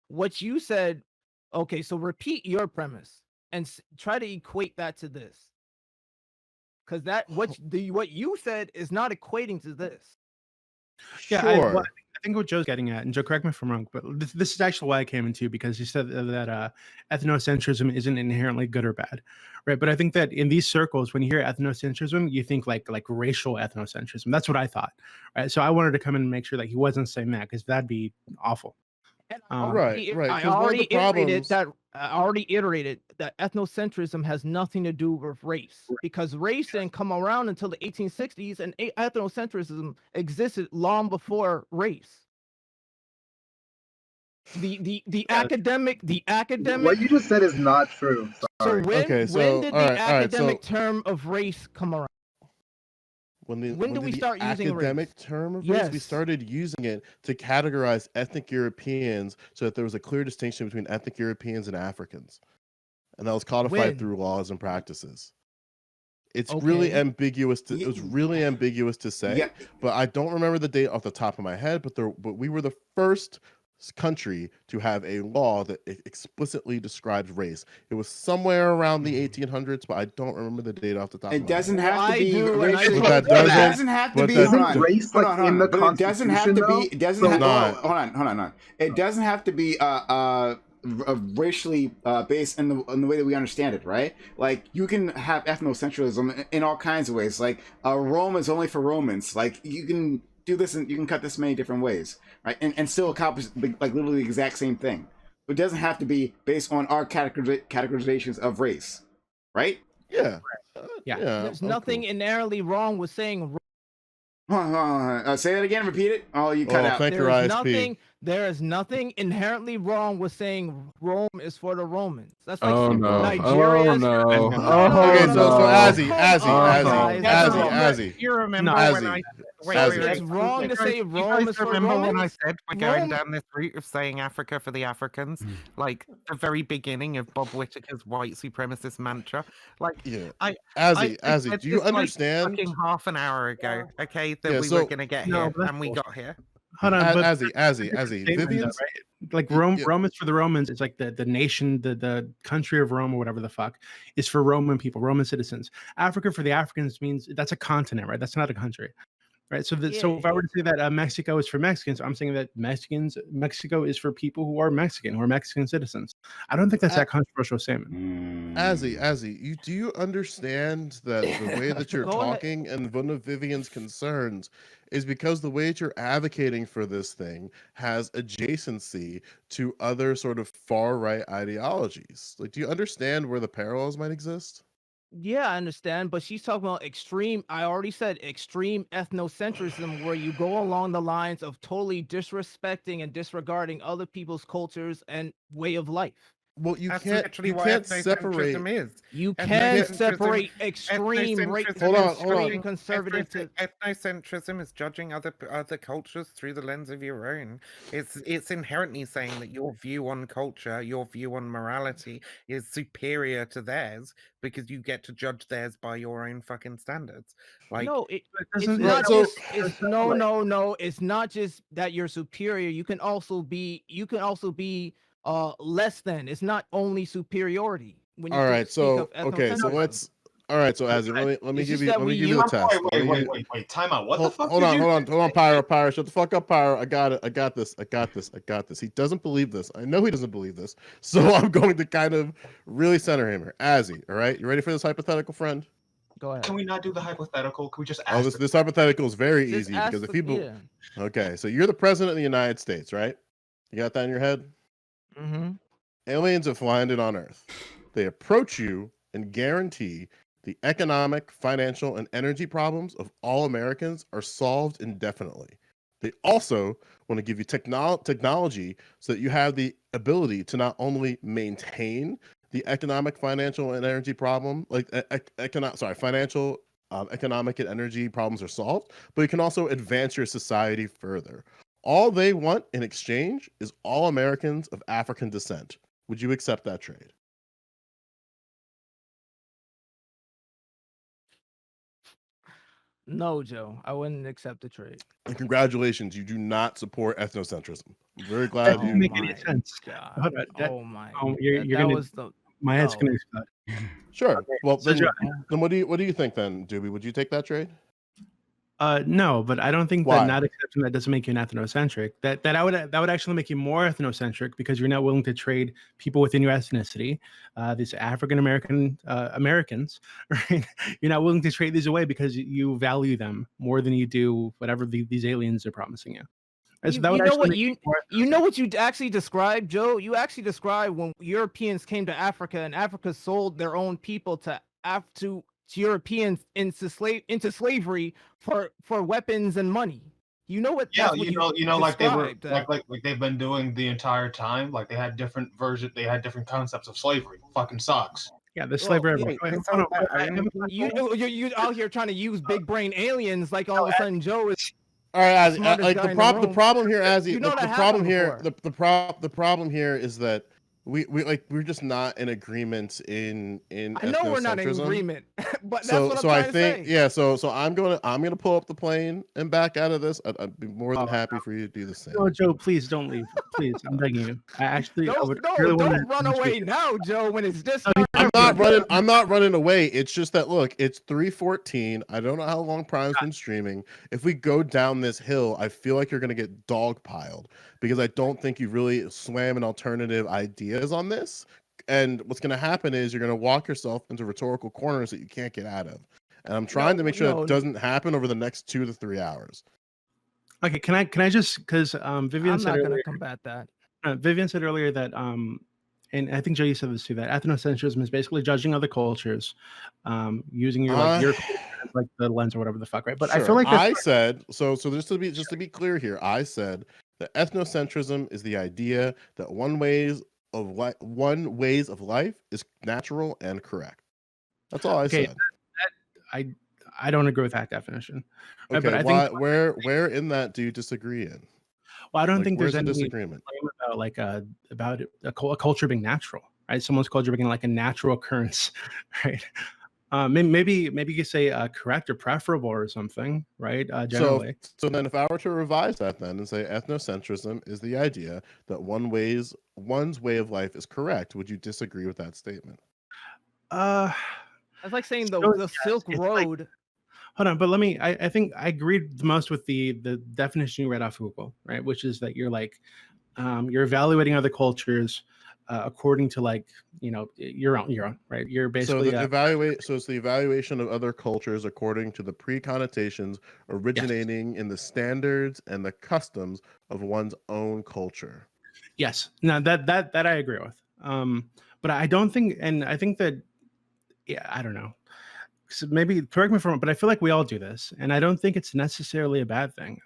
What you said. Okay, so repeat your premise and try to equate that to this, because what you said is not equating to this. Yeah, Sure. I think what Joe's getting at, and Joe, correct me if I'm wrong, but this is actually why I came into, because he said that ethnocentrism isn't inherently good or bad, right? But I think that in these circles, when you hear ethnocentrism, you think like racial ethnocentrism. That's what I thought, right? So I wanted to come in and make sure that he wasn't saying that, because that'd be awful. Right. I 'cause one of the problems. I already iterated that ethnocentrism has nothing to do with race, because race didn't come around until the 1860s, and ethnocentrism existed long before race. The academic What you just said is not true. Sorry. So when Okay, when so did all the right, all right. So academic term of race come around? when When do we the start using race? academic term of race, we Yes. started using it to categorize ethnic Europeans, so that there was a clear distinction between ethnic Europeans and Africans, and that was codified When? through laws and practices. It's really Okay. ambiguous. It was really ambiguous to say, Yeah. but I don't remember the date off the top of my head. But we were the first country to have a law that explicitly describes race. It was somewhere around the 1800s, but I don't remember the date off the top of It my doesn't head. have to I be do, and I racially. But that It doesn't. doesn't have to But be. that. Hold on. Race Hold like on. Hold in on. the But it doesn't have to Constitution, be. It doesn't though? have. So Not. Hold on. Hold on. It doesn't have to be racially based in the way that we understand it, right? Like you can have ethnocentrism in all kinds of ways. Like Rome is only for Romans. Like you can do this and you can cut this many different ways, right? And still accomplish like literally the exact same thing. It doesn't have to be based on our categorizations of race, right? Yeah. Yeah. There's nothing inherently wrong with saying. Hold on. Say that again. Repeat it. Oh, you cut out. Thank your ISP. There is nothing inherently wrong with saying Rome is for the Romans. That's like Oh saying no! Nigeria. Oh no! Okay, Oh so no! Azzy. You remember when I It's wrong to say Rome is for remember when I Romans? said we're going down this route of saying Africa for the Africans, like the very beginning of Bob Whittaker's white supremacist mantra? Like, Yeah. I Azzy, said do you this, like, understand? fucking half an hour ago, okay, that Yeah, we so- were gonna get No, here, but that's and we bullshit. got here. Hold on, but Azzy, statement, though, Vivian's right? Like Rome is for the Romans. It's like the nation, the country of Rome or whatever the fuck is for Roman people, Roman citizens. Africa for the Africans means that's a continent, right? That's not a country, right? So so if I were to say that Mexico is for Mexicans, I'm saying that Mexico is for people who are Mexican, who are Mexican citizens. I don't think that's that controversial statement. Azzy, do you understand that the way that you're Go ahead. talking and one of Vivian's concerns is because the way that you're advocating for this thing has adjacency to other sort of far right ideologies? Like, do you understand where the parallels might exist? Yeah, I understand, but she's talking about extreme. I already said extreme ethnocentrism, where you go along the lines of totally disrespecting and disregarding other people's cultures and way of life. Well, you That's can't. literally You what can't ethnocentrism separate. is. You can Ethnocentrism- separate extreme ethnocentrism- conservative to ethnocentrism is judging other cultures through the lens of your own. It's inherently saying that your view on culture, your view on morality is superior to theirs because you get to judge theirs by your own fucking standards. Like, no, it's doesn't- not so- just it's no. It's not just that you're superior. You can also be less than. It's not only superiority. When you All right, speak of okay, so ethnocentrism. let's. All right, so Azzy, let me It's give just you that let me we give you a use- test. Wait, time out. What the fuck? Hold did on, you hold on, Pyro, shut the fuck up, Pyro. I got it. I got this. He doesn't believe this. I know he doesn't believe this. So I'm going to kind of really center him here. Azzy, all right? You ready for this hypothetical, friend? Go ahead. Can we not do the hypothetical? Can we just ask? This hypothetical is very Just easy ask because if the- people. yeah. Okay, so you're the president of the United States, right? You got that in your head? Mm-hmm. Aliens have landed on Earth. They approach you and guarantee the economic, financial, and energy problems of all Americans are solved indefinitely. They also want to give you technology so that you have the ability to not only maintain the economic, financial, and energy problem, like financial, economic, and energy problems are solved, but you can also advance your society further. All they want in exchange is all Americans of African descent. Would you accept that trade? No, Joe, I wouldn't accept the trade. And congratulations, you do not support ethnocentrism. I'm very That glad doesn't you. make any sense. God. Hold on, Oh my. you're that gonna. was the My head's no. gonna explode. Sure. Okay, Well, so then, Joe- then what do you think then, Dooby? Would you take that trade? No, but I don't think Why? that not accepting that doesn't make you an ethnocentric. That would actually make you more ethnocentric because you're not willing to trade people within your ethnicity, these African American Americans, right? You're not willing to trade these away because you value them more than you do whatever these aliens are promising you. And so that would know actually what make you know what you actually described, Joe. You actually described when Europeans came to Africa and Africa sold their own people to Europeans into slavery for weapons and money. You know what? Yeah, That's what you know, like they were described, like they've been doing the entire time. Like they had different versions, they had different concepts of slavery. Fucking sucks. Yeah, there's slavery everywhere. Wait, Wait, hold on. you out here trying to use big brain aliens like all of a sudden Joe is All right, smartest like guy the in problem. The room. problem here, Azzy. You know The that problem happened here. before. The problem here is that we're just not in agreement in I know we're not in ethnocentrism. agreement, but that's So what I'm so I trying think to say. yeah. So I'm gonna pull up the plane and back out of this. I'd be more than happy for you to do the same. No, Joe, please don't leave. Please, I'm begging you. I would No, really want don't to run away now, Joe. When it's just I'm not running away. It's just that look, it's 3:14. I don't know how long Prime's been streaming. If we go down this hill, I feel like you're gonna get dogpiled because I don't think you really swam in alternative ideas on this. And what's gonna happen is you're gonna walk yourself into rhetorical corners that you can't get out of. And I'm trying to make sure that doesn't happen over the next 2 to 3 hours. Okay, can I just because Vivian I'm said not going earlier, to combat that. Vivian said earlier that and I think Joe, you said this too, that ethnocentrism is basically judging other cultures, using your culture as like the lens or whatever the fuck, right? But I feel like I said so just to be clear here, I said that ethnocentrism is the idea that one ways of life is natural and correct. That's all I said. I don't agree with that definition. Okay, but I think where in that do you disagree in? Well, I don't think where's there's the any disagreement claim about a culture being natural, right? Someone's culture being like a natural occurrence, right? Maybe you could say correct or preferable or something, right? Generally. So then if I were to revise that then and say ethnocentrism is the idea that one's way of life is correct, would you disagree with that statement? That's like saying the Silk Road. Hold on, but I think I agreed the most with the definition you read off Google, right? Which is that you're like you're evaluating other cultures according to like your own, right? You're basically so it's the evaluation of other cultures according to the pre-connotations originating in the standards and the customs of one's own culture. Yes, no, that I agree with. But I don't think, and I think that I don't know. So maybe correct me if I'm wrong, but I feel like we all do this, and I don't think it's necessarily a bad thing.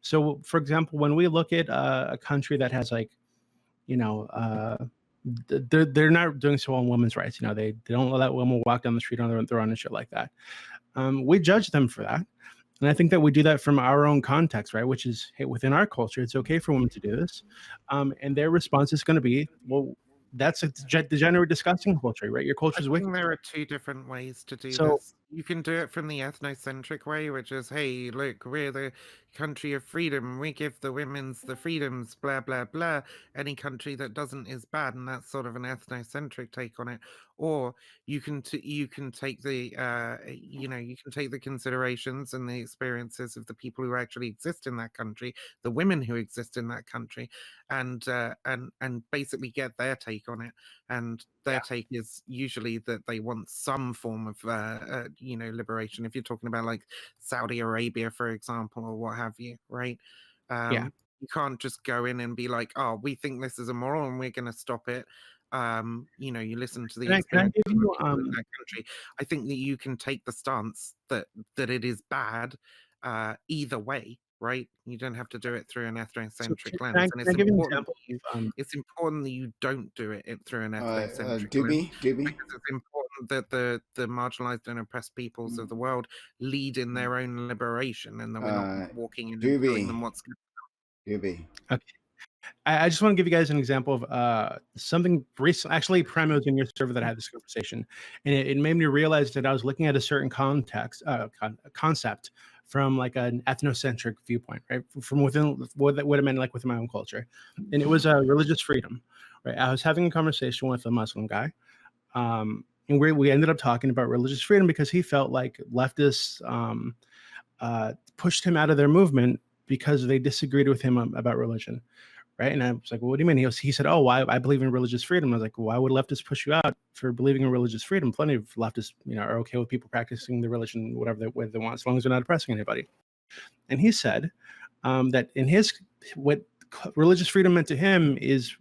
So, for example, when we look at a country that has like, they're not doing so well on women's rights. They don't let women walk down the street on their own and shit like that. We judge them for that, and I think that we do that from our own context, right? Which is, hey, within our culture, it's okay for women to do this, and their response is going to be, well, that's a degenerate, disgusting culture, right? Your culture is wicked. There are two different ways to do So- this. You can do it from the ethnocentric way, which is, hey, look, we're the country of freedom. We give the women's the freedoms, blah, blah, blah. Any country that doesn't is bad, and that's sort of an ethnocentric take on it. Or you can take the you can take the considerations and the experiences of the people who actually exist in that country, the women who exist in that country, and basically get their take on it. And their take is usually that they want some form of liberation. If you're talking about like Saudi Arabia, for example, or what have you, right? You can't just go in and be like, oh, we think this is immoral and we're going to stop it. You listen to the Can I experience give of the you, people in that country. I think that you can take the stance that it is bad either way, right? You don't have to do it through an ethnocentric can lens, I, and can it's I give you an important. example? It's important that you don't do it through an ethnocentric lens, Dooby. because it's important that the marginalized and oppressed peoples of the world lead in their own liberation, and that we're not walking in and telling Dooby. them what's good. Dooby. Okay. I just want to give you guys an example of something recent. Actually, Prem was in your server that I had this conversation, and it made me realize that I was looking at a certain concept from like an ethnocentric viewpoint, right? From within what it meant like within my own culture, and it was religious freedom, right? I was having a conversation with a Muslim guy, and we ended up talking about religious freedom because he felt like leftists pushed him out of their movement because they disagreed with him about religion. Right. And I was like, well, what do you mean? He said, oh, why? I believe in religious freedom. I was like, why would leftists push you out for believing in religious freedom? Plenty of leftists, are okay with people practicing the religion, whatever way they want, as long as they're not oppressing anybody. And he said that what religious freedom meant to him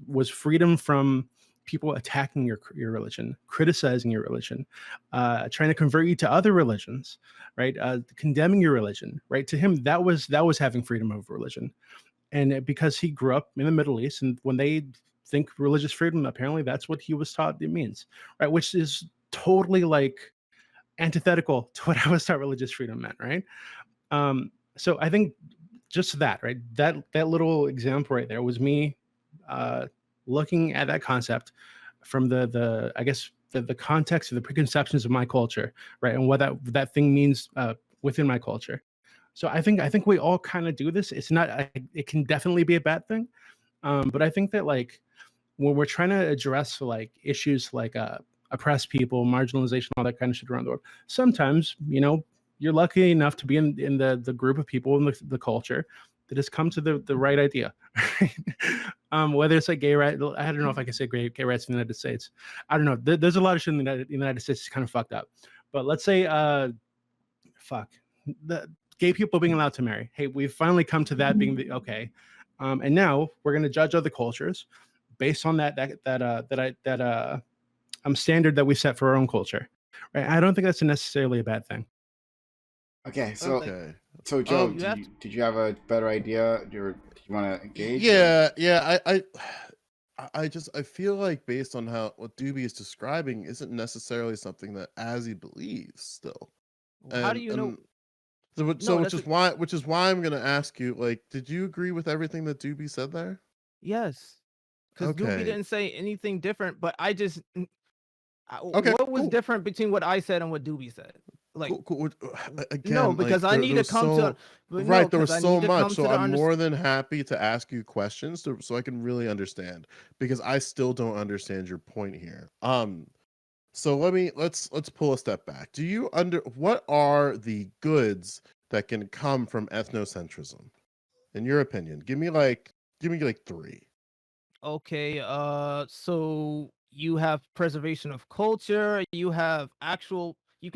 was freedom from people attacking your religion, criticizing your religion, trying to convert you to other religions, right? Condemning your religion, right? To him, that was having freedom over religion. And because he grew up in the Middle East, and when they think religious freedom, apparently that's what he was taught it means, right? Which is totally like antithetical to what I was taught religious freedom meant, right? So I think just that, right? That little example right there was me looking at that concept from the I guess the context of the preconceptions of my culture, right? And what that thing means within my culture. So I think we all kind of do this. It's not. It can definitely be a bad thing, but I think that like when we're trying to address like issues like oppressed people, marginalization, all that kind of shit around the world, sometimes you're lucky enough to be in the group of people in the culture that has come to the right idea. Whether it's like gay rights, I don't know if I can say gay rights in the United States. I don't know. There's a lot of shit in the United States that's kind of fucked up. But let's say the gay people being allowed to marry. Hey, we've finally come to that being okay, and now we're going to judge other cultures based on that standard that we set for our own culture. Right? I don't think that's necessarily a bad thing. Okay, so Joe, did you have a better idea? Do you want to engage? Yeah. I feel like based on what Dooby is describing isn't necessarily something that Azzy believes still. How do you know? Which is why I'm gonna ask you, like, did you agree with everything that Dooby said there? Yes, because Dooby Okay. didn't say anything different, but I just Okay, what was cool. different between what I said and what Dooby said? Like, Cool. Again, no, because like, I need to come to right. There was I so need to much, come so to the I'm more than happy to ask you questions so I can really understand, because I still don't understand your point here. So let's pull a step back. What are the goods that can come from ethnocentrism, in your opinion? Give me like 3. Okay, so you have preservation of culture, you can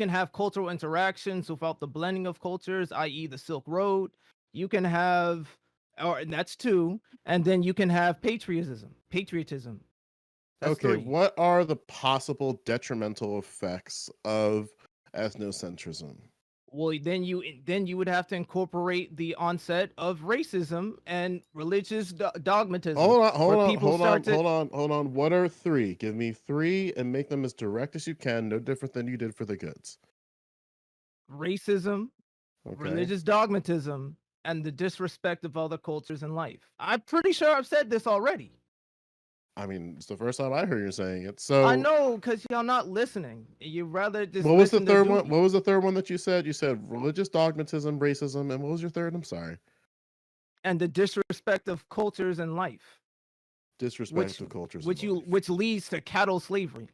have cultural interactions without the blending of cultures, i.e. the Silk Road. You can have, and that's 2, and then you can have patriotism. That's Okay, 3. what are the possible detrimental effects of ethnocentrism? Well, then you would have to incorporate the onset of racism and religious dogmatism. Hold on. What are 3? Give me 3 and make them as direct as you can, no different than you did for the goods. Racism, Okay. religious dogmatism, and the disrespect of other cultures in life. I'm pretty sure I've said this already. I mean, it's the first time I heard you saying it. So I know, because y'all not listening. You rather just what was the listen to third one? Dooby. What was the third one that you said? You said religious dogmatism, racism, and what was your third? I'm sorry. And the disrespect of cultures and life. Disrespect of cultures. Which leads to chattel slavery.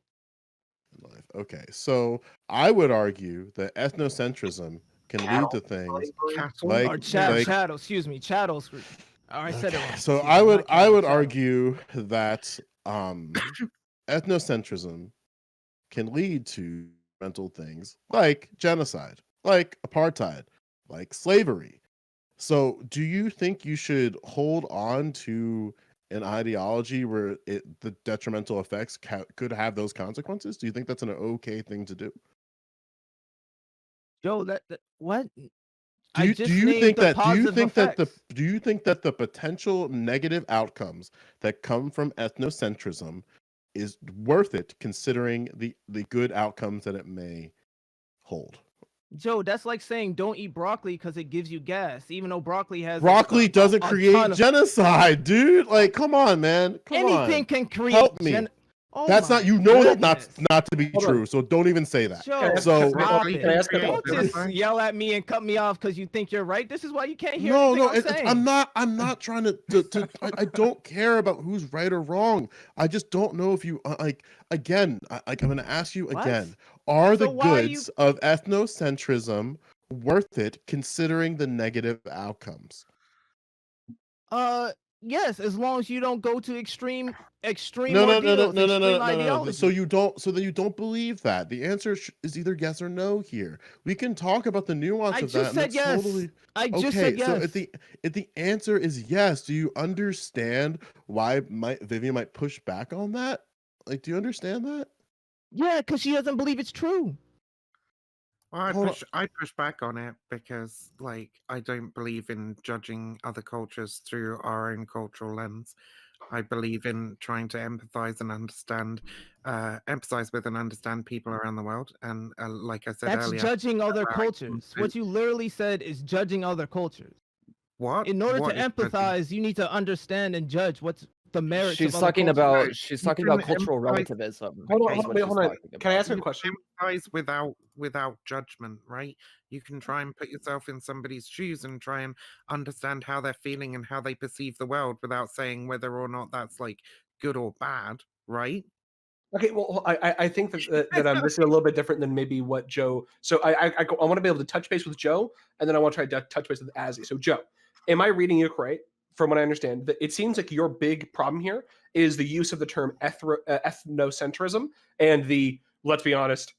Life. Okay, so I would argue that ethnocentrism can lead to things like chattel. Excuse me, chattel slavery. I said it wrong. So I would argue that ethnocentrism can lead to mental things like genocide, like apartheid, like slavery. So do you think you should hold on to an ideology where the detrimental effects could have those consequences? Do you think that's an okay thing to do? Joe, what? Do you think that the potential negative outcomes that come from ethnocentrism is worth it, considering the good outcomes that it may hold? Joe, that's like saying don't eat broccoli because it gives you gas, even though broccoli has Broccoli doesn't create genocide, dude. Like, come on, man. Come on. Anything can create Help me. Oh That's my not, you know, that goodness. not to be Hold true. on. So don't even say that. Joe, So stop it. Can I ask a Don't question? just yell at me and cut me off because you think you're right. This is why you can't hear no, anything I'm saying. I'm not trying to I don't care about who's right or wrong. I just don't know if you like, again, I'm going to ask you again. Are the goods of ethnocentrism worth it, considering the negative outcomes? Yes, as long as you don't go to extreme No. ideology. So you don't believe that. The answer is either yes or no here. We can talk about the nuance I of just that. said yes. I just said yes. So if the answer is yes, do you understand why Vivian might push back on that? Like, do you understand that? Yeah, because she doesn't believe it's true. Well, I push back on it because, like, I don't believe in judging other cultures through our own cultural lens. I believe in trying to empathize with and understand people around the world. And like I said That's earlier, judging other allowing cultures. What you literally said is judging other cultures. What? In order What to is judging? empathize, you need to understand and judge what's the merits She's of other talking cultures. about she's talking about cultural relativism. Hold is on, what wait, she's hold on. talking Can I about. ask a question? Empathize without judgment, right? You can try and put yourself in somebody's shoes and try and understand how they're feeling and how they perceive the world without saying whether or not that's like good or bad, right? Okay, well, I think that this is a little bit different than maybe what Joe. So I want to be able to touch base with Joe, and then I want to try to touch base with Azzy. So Joe, am I reading you correct? From what I understand, that it seems like your big problem here is the use of the term ethnocentrism and the, let's be honest,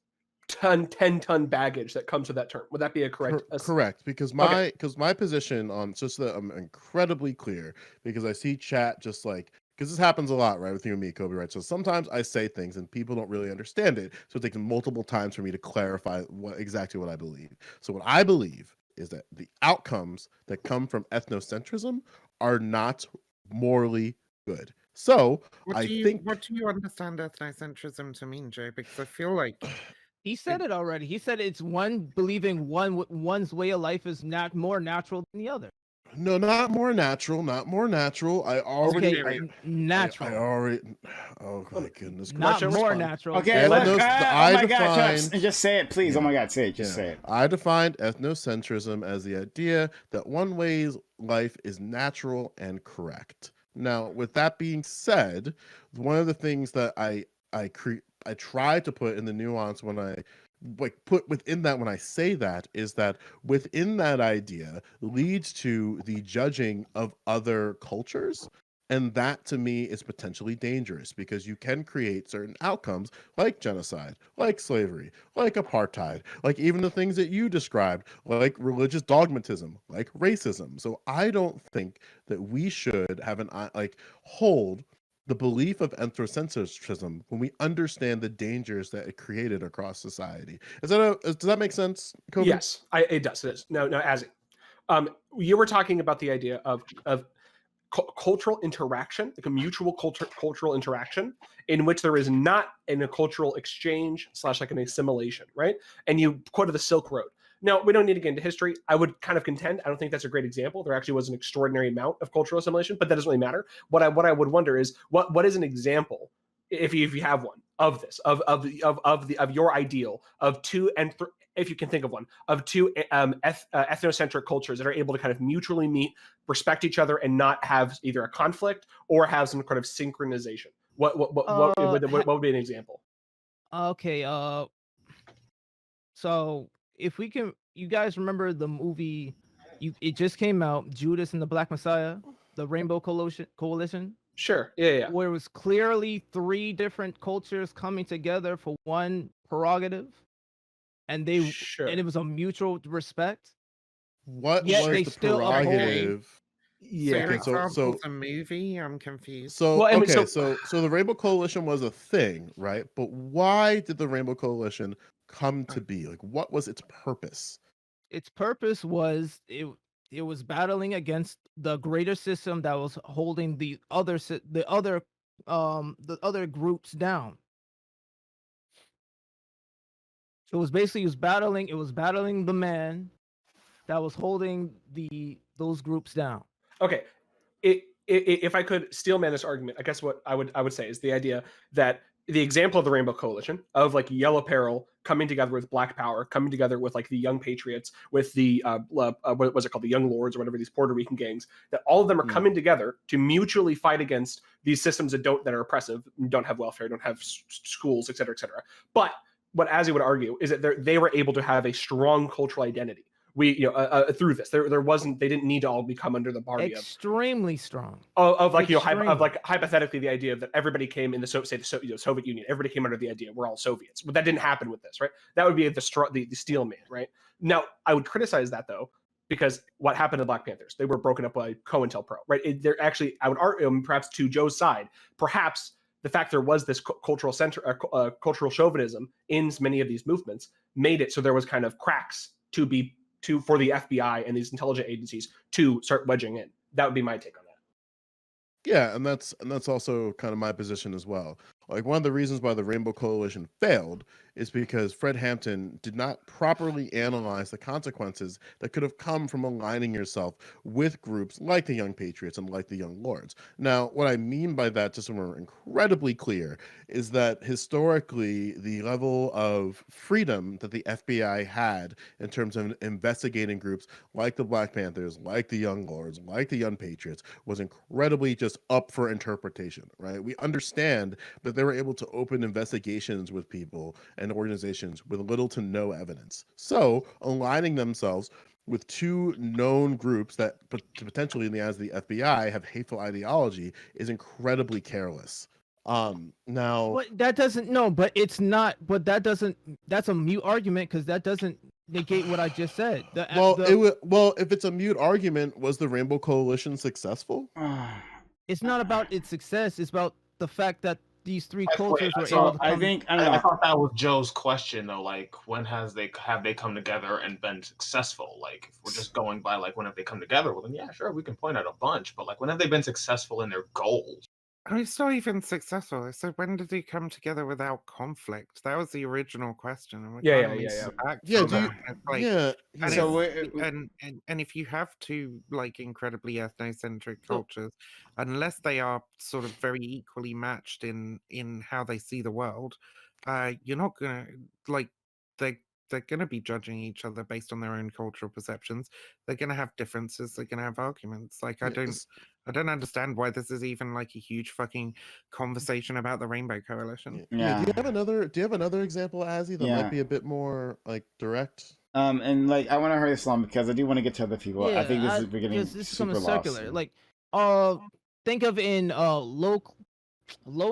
10-ton baggage that comes with that term. Would that be a correct? Correct, because my position on, just so that I'm incredibly clear, because I see chat just like, because this happens a lot, right, with you and me, Kobe, right? So sometimes I say things and people don't really understand it, so it takes multiple times for me to clarify exactly what I believe. So what I believe is that the outcomes that come from ethnocentrism are not morally good. So What do you understand ethnocentrism to mean, Joe? Because I feel like He said it already. He said it's believing one's way of life is not more natural than the other. No, not more natural. Not more natural. Natural. I already. Oh my goodness. Not more natural. Okay, look. Oh my God! Just say it, please. Oh my God, say it. Just say it. I defined ethnocentrism as the idea that one way's life is natural and correct. Now, with that being said, one of the things that I try to put in the nuance when I put within that when I say that is that within that idea leads to the judging of other cultures. And that to me is potentially dangerous because you can create certain outcomes like genocide, like slavery, like apartheid, like even the things that you described, like religious dogmatism, like racism. So I don't think that we should have hold the belief of ethnocentrism when we understand the dangers that it created across society. Does that make sense, Kobe? Yes, it does. It is. No, as you were talking about the idea of cultural interaction, like a mutual cultural interaction in which there is not a cultural exchange / like an assimilation, right? And you quoted the Silk Road. Now, we don't need to get into history. I would kind of contend, I don't think that's a great example. There actually was an extraordinary amount of cultural assimilation, but that doesn't really matter. What I would wonder is what is an example, if you have one, of this, of your ideal of two and if you can think of one, of two ethnocentric cultures that are able to kind of mutually meet, respect each other, and not have either a conflict or have some kind of synchronization. What would be an example? Okay, so if we can, you guys remember the movie? It just came out, Judas and the Black Messiah, the Rainbow Coalition. Sure. Yeah. Where it was clearly 3 different cultures coming together for one prerogative, and and it was a mutual respect. What Yet was they the still prerogative? Yeah. So a movie. I'm confused. So the Rainbow Coalition was a thing, right? But why did the Rainbow Coalition come to be? Like, what was its purpose? its purpose was it was battling against the greater system that was holding the other groups down. It was battling the man that was holding those groups down. Okay, if I could steelman this argument, I guess what I would say is the idea that the example of the Rainbow Coalition of like Yellow Peril coming together with Black Power, coming together with like the Young Patriots, with the what was it called, the Young Lords or whatever, these Puerto Rican gangs, that all of them are coming together to mutually fight against these systems that are oppressive, don't have welfare, don't have schools, et cetera, et cetera. But what Azzy would argue is that they were able to have a strong cultural identity. Through this, they didn't need to all become under the Barbie extremely strong of like hypothetically the idea that everybody came in the Soviet Union, everybody came under the idea we're all Soviets, but that didn't happen with this, right? That would be the steel man, right? Now I would criticize that though, because what happened to Black Panthers? They were broken up by COINTELPRO, right? They're actually, I would argue, perhaps to Joe's side, perhaps the fact there was this cultural chauvinism in many of these movements made it so there was kind of cracks for the FBI and these intelligence agencies to start wedging in. That would be my take on that. Yeah, and that's also kind of my position as well. Like, one of the reasons why the Rainbow Coalition failed is because Fred Hampton did not properly analyze the consequences that could have come from aligning yourself with groups like the Young Patriots and like the Young Lords. Now, what I mean by that, just so we're incredibly clear, is that historically the level of freedom that the FBI had in terms of investigating groups like the Black Panthers, like the Young Lords, like the Young Patriots was incredibly just up for interpretation, right? We understand that they were able to open investigations with people and organizations with little to no evidence. So aligning themselves with two known groups that potentially, in the eyes of the FBI, have hateful ideology is incredibly careless. Now, but that doesn't that's a mute argument, because that doesn't negate what I just said. If it's a mute argument, was the Rainbow Coalition successful? It's not about its success, it's about the fact that these three cultures were able to come. I thought that was Joe's question though. Like, when have they come together and been successful? Like, if we're just going by like when have they come together? Well, then yeah, sure, we can point out a bunch. But like, when have they been successful in their goals? I mean, it's not even successful. So when did they come together without conflict? That was the original question. And and if you have two like incredibly ethnocentric cultures, unless they are sort of very equally matched in how they see the world, you're not gonna they're going to be judging each other based on their own cultural perceptions. They're going to have differences. They're going to have arguments. Like, I don't understand why this is even like a huge fucking conversation about the Rainbow Coalition. Yeah. Do you have another example, Azzy, that might be a bit more like direct? And like, I want to hurry this along because I do want to get to other people. I think this is beginning this is super circular. lost. Like, think of in low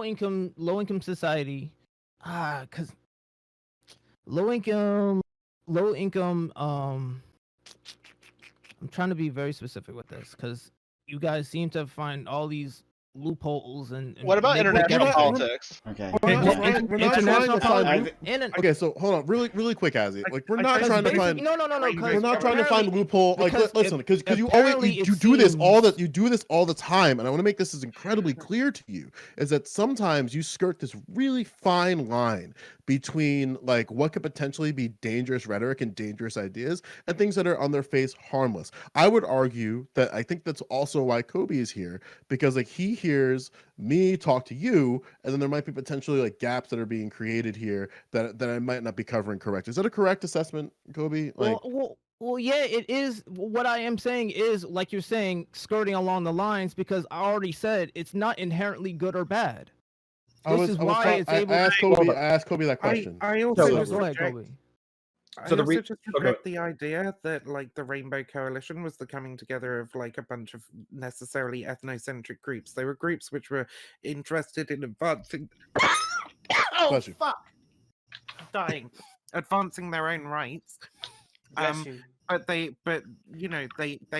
income society, because low income I'm trying to be very specific with this, because you guys seem to find all these loopholes and what about international politics? Okay. Okay, so hold on, really quick, Azzy. Like, we're not trying to find we're not trying to find loophole. Like, listen, because you do this all the time, and I want to make this as incredibly clear to you, is that sometimes you skirt this really fine line between like what could potentially be dangerous rhetoric and dangerous ideas and things that are on their face harmless. I would argue that I think that's also why Kobe is here, because like he hears me talk to you, and then there might be potentially like gaps that are being created here that I might not be covering correct. Is that a correct assessment, Kobe? Like, well, yeah, it is. What I am saying is, like you're saying, skirting along the lines, because I already said it's not inherently good or bad. I asked Kobe that question. I also go ahead, Kobe. So just reject the idea that like the Rainbow Coalition was the coming together of like a bunch of necessarily ethnocentric groups. They were groups which were interested in advancing. Bless you. Fuck! I'm dying. Advancing their own rights. But they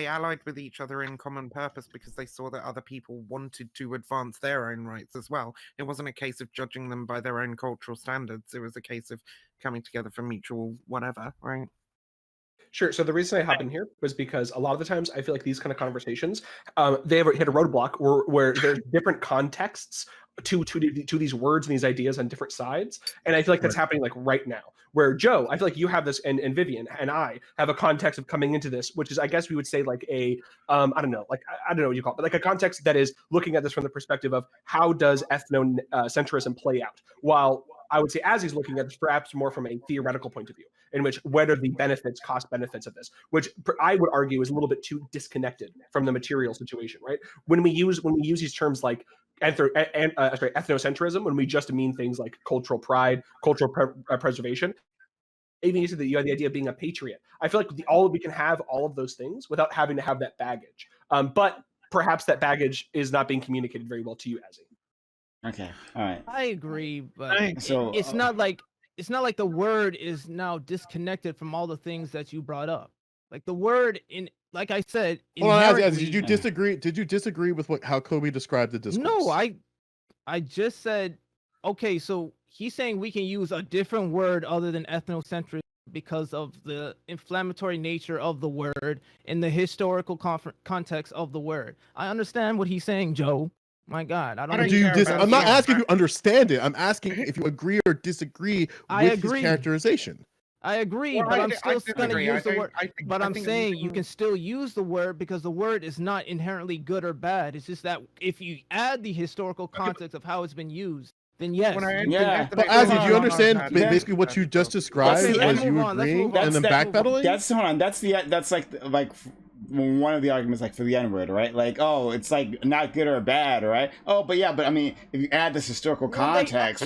allied with each other in common purpose because they saw that other people wanted to advance their own rights as well. It wasn't a case of judging them by their own cultural standards. It was a case of coming together for mutual whatever, right? Sure. So the reason I hop in here was because a lot of the times I feel like these kind of conversations, they ever hit a roadblock where there's different contexts to these words and these ideas on different sides, and I feel like that's happening like right now. Where Joe, I feel like you have this, and Vivian and I have a context of coming into this, which is, I guess we would say like a, I don't know, like I don't know what you call it, but like a context that is looking at this from the perspective of how does ethnocentrism play out, while I would say as he's looking at this perhaps more from a theoretical point of view, in which what are the cost benefits of this, which I would argue is a little bit too disconnected from the material situation, right? When we use these terms like ethnocentrism, when we just mean things like cultural pride, cultural preservation, even you said that you had the idea of being a patriot. I feel like we can have all of those things without having to have that baggage. But perhaps that baggage is not being communicated very well to you, Azzy. Okay, all right. I agree, but So it's not like the word is now disconnected from all the things that you brought up. Like the word like I said, Hold on, Azzy, did you disagree? Did you disagree with how Kobe described the discourse? No, I just said, okay, so he's saying we can use a different word other than ethnocentrism because of the inflammatory nature of the word and the historical context of the word. I understand what he's saying, Joe. My God, I don't. I'm not asking if you understand it. I'm asking if you agree or disagree with his characterization. I agree, Well, but I I'm still going to disagree. use the I word. think- But I I'm think saying using- you can still use the word because the word is not inherently good or bad. It's just that if you add the historical context of how it's been used, then yes. But Azzy, do you understand basically what you just described as you agreeing and then backpedaling? That's like one of the arguments, like for the N-word, right? Like, oh, it's like not good or bad, right? Oh, but I mean, if you add this historical context,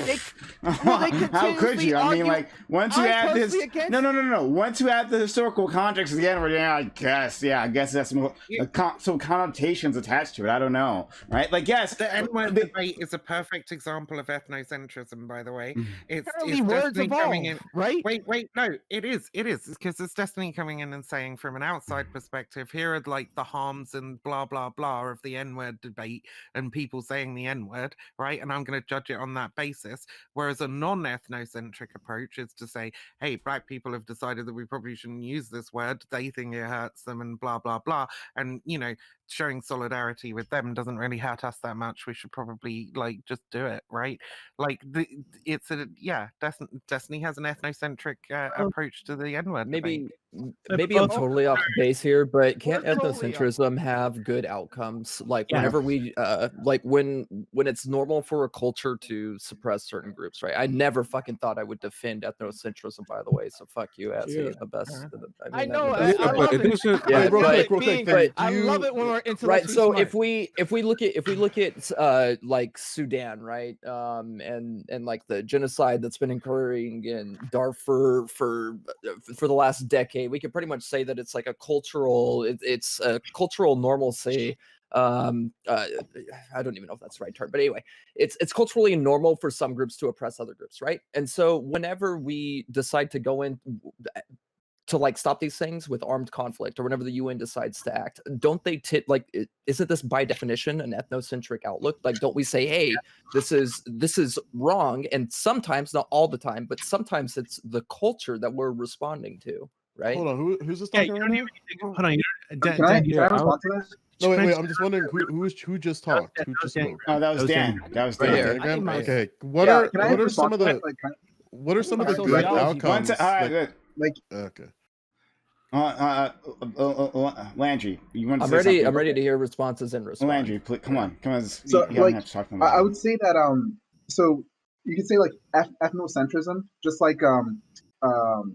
how could you? I mean, like once you add this, no. Once you add the historical context of the N-word, I guess that's some connotations attached to it. I don't know, right? Like, yes, the N-word debate is a perfect example of ethnocentrism, by the way. It's words Destiny coming in, evolve, right? Wait, no, it is because it's Destiny coming in and saying from an outside perspective, here are like the harms and blah blah blah of the N-word debate and people saying the N-word, right? And I'm going to judge it on that basis. Whereas a non-ethnocentric approach is to say, hey, black people have decided that we probably shouldn't use this word. They think it hurts them and blah blah blah. And showing solidarity with them doesn't really hurt us that much. We should probably just do it, right? Like Destiny has an ethnocentric approach to the N-word Maybe debate. I'm totally off base here, but can't ethnocentrism have good outcomes? Like Yeah. whenever we like when it's normal for a culture to suppress certain groups, right? I never fucking thought I would defend ethnocentrism, by the way. So fuck you, Azzy, the best. I know. I I love it. Yeah, real but, quick. but I love it when we're intellectually right. So smart. if we look at like Sudan, right, and like the genocide that's been occurring in Darfur for the last decade, we can pretty much say that it's like a cultural normalcy. I don't even know if that's the right term, but anyway, it's culturally normal for some groups to oppress other groups, right? And so whenever we decide to go in to like stop these things with armed conflict, or whenever the UN decides to act, don't they isn't this by definition an ethnocentric outlook? Like, don't we say, hey, this is wrong? And sometimes, not all the time, but sometimes it's the culture that we're responding to, right? Hold on, who's this talking right now? Hold on, Can I respond to that? No, wait. I'm just wondering who just talked. Who just spoke? Oh, that was Dan. That was Dan. Okay. What are some of the good outcomes? Okay. Landry, you want to I'm say ready. something? I'm ready to hear responses and respond. Landry, please, come on. So you don't have to talk to me. I would say that so you could say like ethnocentrism, just like what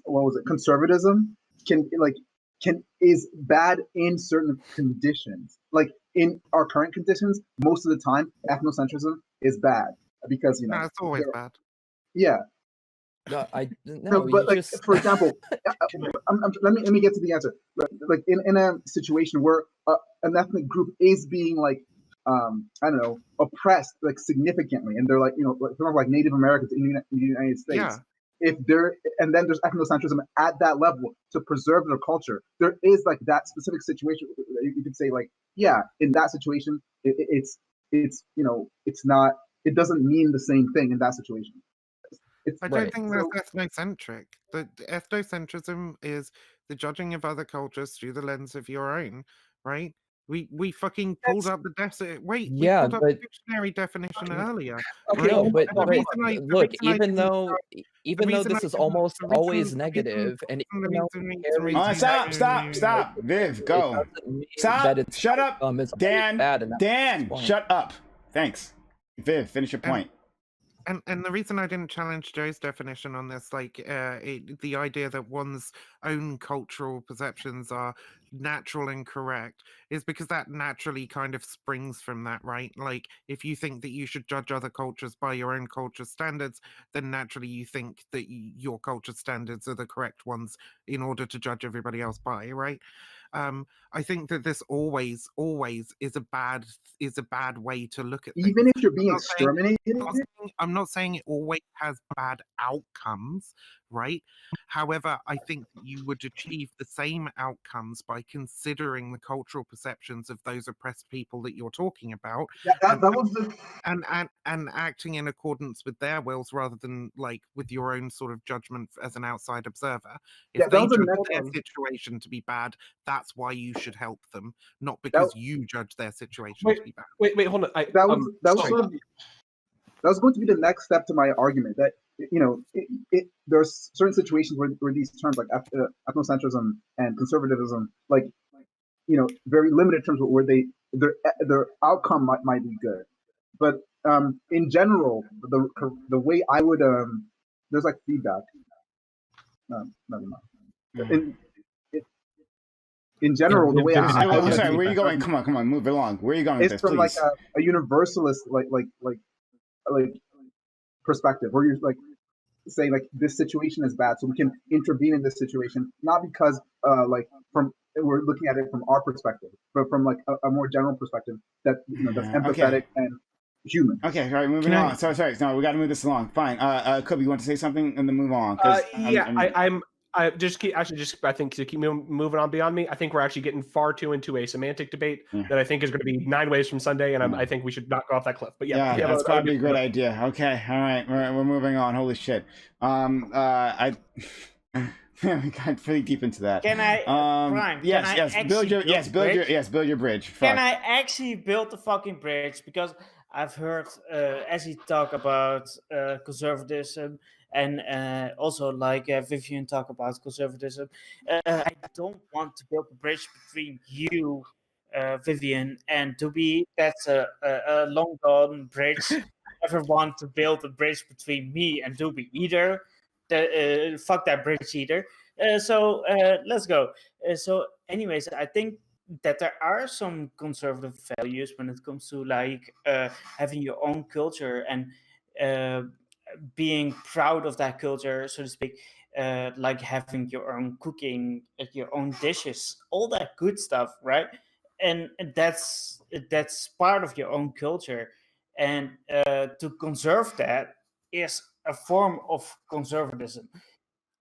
was it, conservatism is bad in certain conditions. Like in our current conditions, most of the time ethnocentrism is bad because No, it's always bad. Yeah. No, but like for example, let me get to the answer. Like in a situation where an ethnic group is being like I don't know, oppressed like significantly, and they're like like Native Americans in the United States. Yeah. And then there's ethnocentrism at that level to preserve their culture. There is like that specific situation. You could say like, yeah, in that situation, it's not. It doesn't mean the same thing in that situation. It's I right. don't think that's ethnocentric. The ethnocentrism is the judging of other cultures through the lens of your own, right? We fucking pulled up the we pulled up the dictionary definition earlier. Okay, right? no, but look, even though this is almost always negative, and even though Stop, Viv, go. Stop. Shut up, Dan. Dan, shut up. Thanks, Viv. Finish your point. And the reason I didn't challenge Joe's definition on this, like the idea that one's own cultural perceptions are natural and correct, is because that naturally kind of springs from that, right? Like, if you think that you should judge other cultures by your own culture standards, then naturally you think that your culture standards are the correct ones in order to judge everybody else by, right? I think that this always is a bad way to look at things. Even if you're being exterminated, I'm not saying it always has bad outcomes, right? However, I think you would achieve the same outcomes by considering the cultural perceptions of those oppressed people that you're talking about, and acting in accordance with their wills rather than like with your own sort of judgment as an outside observer. If they judge their situation to be bad, that's why you should help them, not because you judge their situation to be bad. Wait, hold on. That was going to be the next step to my argument, that there's certain situations where these terms like ethnocentrism and conservatism, like very limited terms where their outcome might be good, but in general, the way I would there's like feedback. Never mind. In general, the way I'm sorry, where are you going? Come on, move along. Where are you going with this, from please? like a universalist like perspective, where you're like saying like this situation is bad, so we can intervene in this situation, not because we're looking at it from our perspective, but from like a more general perspective that's empathetic and human. Okay, all right, moving on. Sorry. No, we got to move this along. Fine. Kobe, you want to say something and then move on? I think to keep moving on beyond me, I think we're actually getting far too into a semantic debate that I think is going to be 9 ways from Sunday, and I think we should not go off that cliff. But yeah, that's probably a great idea. Okay, all right, we're moving on. Holy shit. We got pretty deep into that. Can I, Prime? Build your bridge. Fuck. Can I actually build the fucking bridge? Because I've heard Ezzy talk about conservatism, and also like Vivian talk about conservatism. I don't want to build a bridge between you, Vivian, and Dooby. That's a long gone bridge. I never want to build a bridge between me and Dooby either. Fuck that bridge either. So let's go. So anyways, I think that there are some conservative values when it comes to like having your own culture and being proud of that culture, so to speak, like having your own cooking, your own dishes, all that good stuff, right? And that's part of your own culture, and to conserve that is a form of conservatism.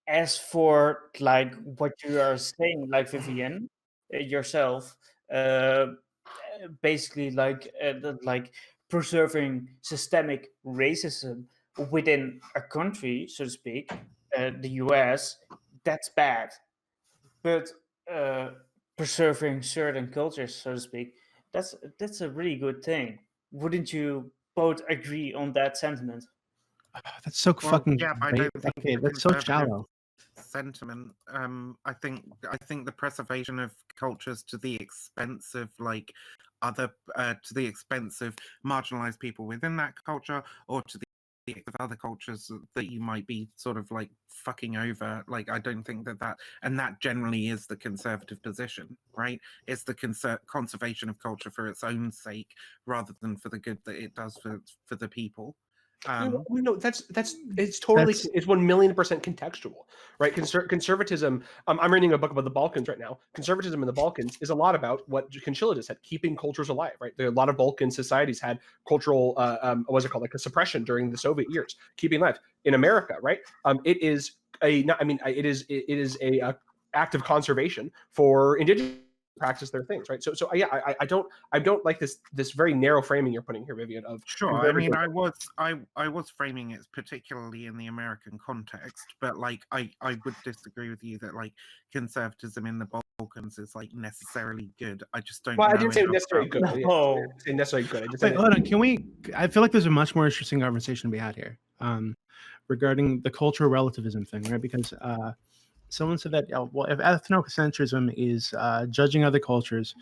As for like what you are saying, like Vivian yourself, basically like preserving systemic racism within a country, so to speak, the US, that's bad. But preserving certain cultures, so to speak, that's a really good thing. Wouldn't you both agree on that sentiment? That's so fucking. Yeah, I don't think okay, that's so shallow. Sentiment. I think the preservation of cultures to the expense of like other, to the expense of marginalized people within that culture, or to the of other cultures that you might be sort of like fucking over. Like, I don't think that and that generally is the conservative position, right? It's the conservation of culture for its own sake, rather than for the good that it does for the people. No, it's totally, it's 1,000,000% contextual, right? Conservatism. I'm reading a book about the Balkans right now. Conservatism in the Balkans is a lot about what Conchilla just said, keeping cultures alive, right? There are a lot of Balkan societies had cultural, what's it called, like a suppression during the Soviet years, keeping life. In America, right? It is a act of conservation for indigenous practice their things, right? So yeah, I don't like this very narrow framing you're putting here, Vivian. Of Sure, I mean, I was framing it particularly in the American context, but like I would disagree with you that like conservatism in the Balkans is like necessarily good. I just don't. Well, I know didn't say enough necessarily about- good. No, I didn't say necessarily good. I just Wait, said hold on. Can we? I feel like there's a much more interesting conversation to be had here, regarding the cultural relativism thing, right? Because someone said that, well, if ethnocentrism is judging other cultures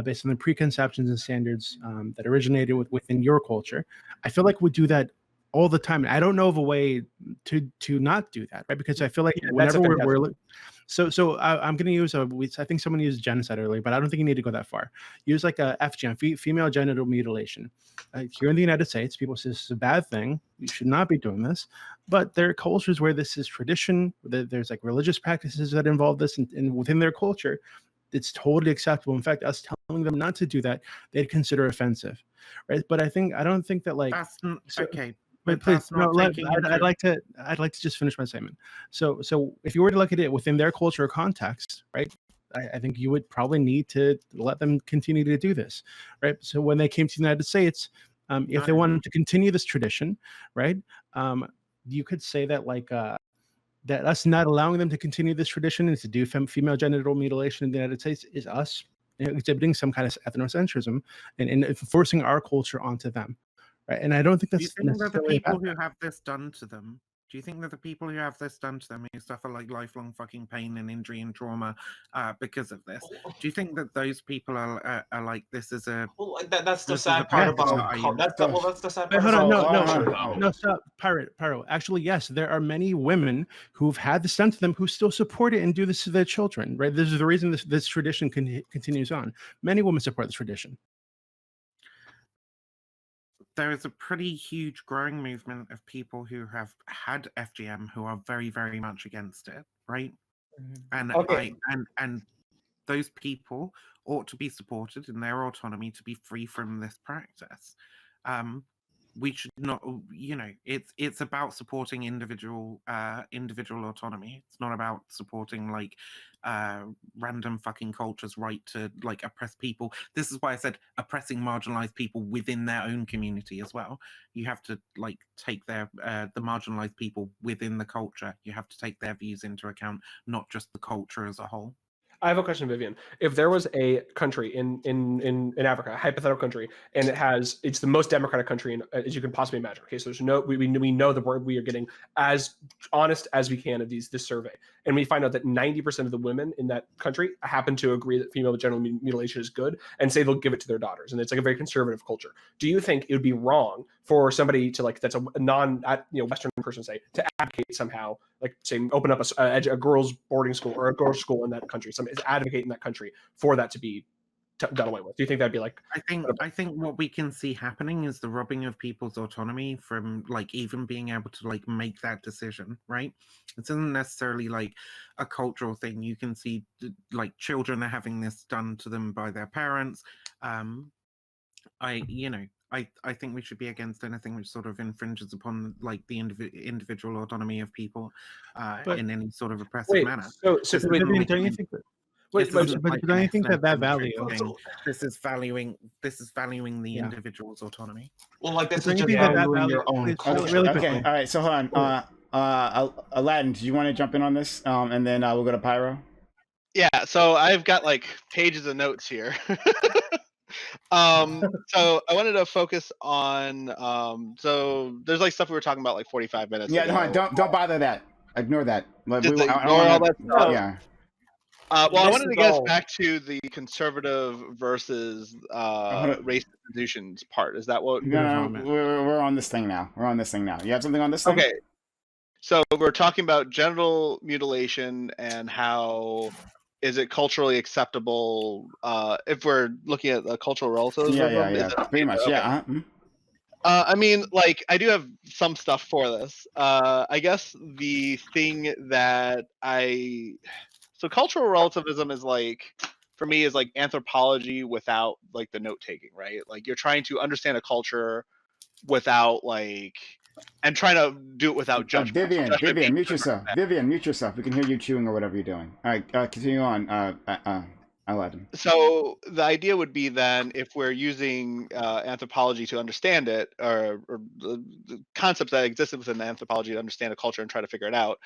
based on the preconceptions and standards that originated within your culture, I feel like we do that all the time. I don't know of a way to not do that, right? Because I feel like whenever we're so I'm going to use I think someone used genocide earlier, but I don't think you need to go that far. Use like a FGM, female genital mutilation. Here in the United States, people say this is a bad thing. You should not be doing this. But there are cultures where this is tradition. There's like religious practices that involve this, and within their culture, it's totally acceptable. In fact, us telling them not to do that, they'd consider offensive, right? But I don't think that like That's okay. But please, no. I'd like to just finish my statement. So if you were to look at it within their culture or context, right? I think you would probably need to let them continue to do this, right? So when they came to the United States, if they wanted to continue this tradition, right? You could say that like that us not allowing them to continue this tradition and to do female genital mutilation in the United States is us exhibiting some kind of ethnocentrism and forcing our culture onto them. Right. And I don't think that's Do you think that the necessarily people bad. who have this done to them? Do you think that the people who have this done to them who suffer like lifelong fucking pain and injury and trauma because of this? Do you think that those people are like this is a? Well, like that's the this is a sad part practice about that I- that's the sad Wait, part. hold on, about culture, no, though. stop, Pyro. Actually, yes, there are many women who've had this done to them who still support it and do this to their children. Right, this is the reason this tradition continues on. Many women support this tradition. There is a pretty huge growing movement of people who have had FGM who are very, very much against it, right? And Okay. and those people ought to be supported in their autonomy to be free from this practice. We should not, it's about supporting individual autonomy. It's not about supporting like random fucking cultures' right to like oppress people. This is why I said oppressing marginalized people within their own community as well. You have to like take their the marginalized people within the culture. You have to take their views into account, not just the culture as a whole. I have a question, Vivian. If there was a country in Africa, a hypothetical country, and it's the most democratic country as you can possibly imagine. Okay, so there's no we know that we are getting as honest as we can of this survey, and we find out that 90% of the women in that country happen to agree that female genital mutilation is good, and say they'll give it to their daughters, and it's like a very conservative culture. Do you think it would be wrong for somebody to like that's a non Western person say to advocate somehow, like say open up a girls' boarding school or a girls' school in that country, is advocate in that country for that to be done away with? Do you think that'd be like? I think what we can see happening is the robbing of people's autonomy from like even being able to like make that decision, right? It isn't necessarily like a cultural thing. You can see like children are having this done to them by their parents. I think we should be against anything which sort of infringes upon like the individual autonomy of people in any sort of oppressive manner. So Vivian, don't you think that? But don't you think that value? This is valuing the individual's autonomy. Well, like this But is don't you just think that valuing your value- own please, culture. really Okay, quickly. all right. So hold on. Aladdin, do you want to jump in on this? And then we'll go to Pyro. Yeah, so I've got like pages of notes here. So I wanted to focus on so there's like stuff we were talking about like 45 minutes Yeah, ago. no, don't bother that. Ignore that. Like, Just I don't ignore all wanna- that stuff? Yeah. Well, I This wanted to is get us all- back to the conservative versus race institutions part. Is that what? No, we're on this thing now. You have something on this thing? Okay. So we're talking about genital mutilation and how is it culturally acceptable if we're looking at the cultural relativism? Yeah. Is it okay Pretty much. to- okay. Yeah. I mean, like, I do have some stuff for this. I guess the thing that so cultural relativism is like, for me, is like anthropology without like the note taking, right? Like you're trying to understand a culture without like, and trying to do it without judgment. Vivian, mute yourself. Vivian, mute yourself. We can hear you chewing or whatever you're doing. All right, continue on. 11. So the idea would be then, if we're using anthropology to understand it, or the concepts that existed within anthropology to understand a culture and try to figure it out,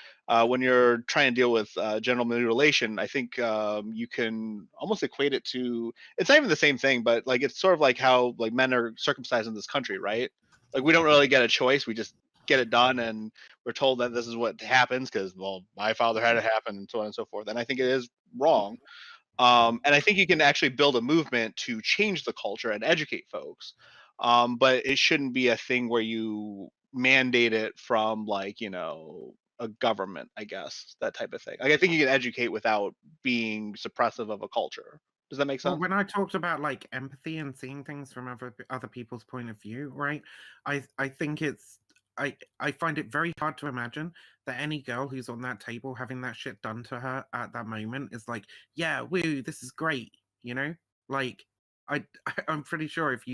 when you're trying to deal with genital mutilation, I think you can almost equate it to, it's not even the same thing, but like it's sort of like how like men are circumcised in this country, right? Like we don't really get a choice. We just get it done, and we're told that this is what happens because, well, my father had it happen, and so on and so forth. And I think it is wrong. And I think you can actually build a movement to change the culture and educate folks. But it shouldn't be a thing where you mandate it from, like, a government, I guess, that type of thing. Like, I think you can educate without being suppressive of a culture. Does that make Well, sense? when I talked about like empathy and seeing things from other people's point of view, right? I think I find it very hard to imagine that any girl who's on that table having that shit done to her at that moment is like, yeah, woo, this is great, you know? Like I'm pretty sure if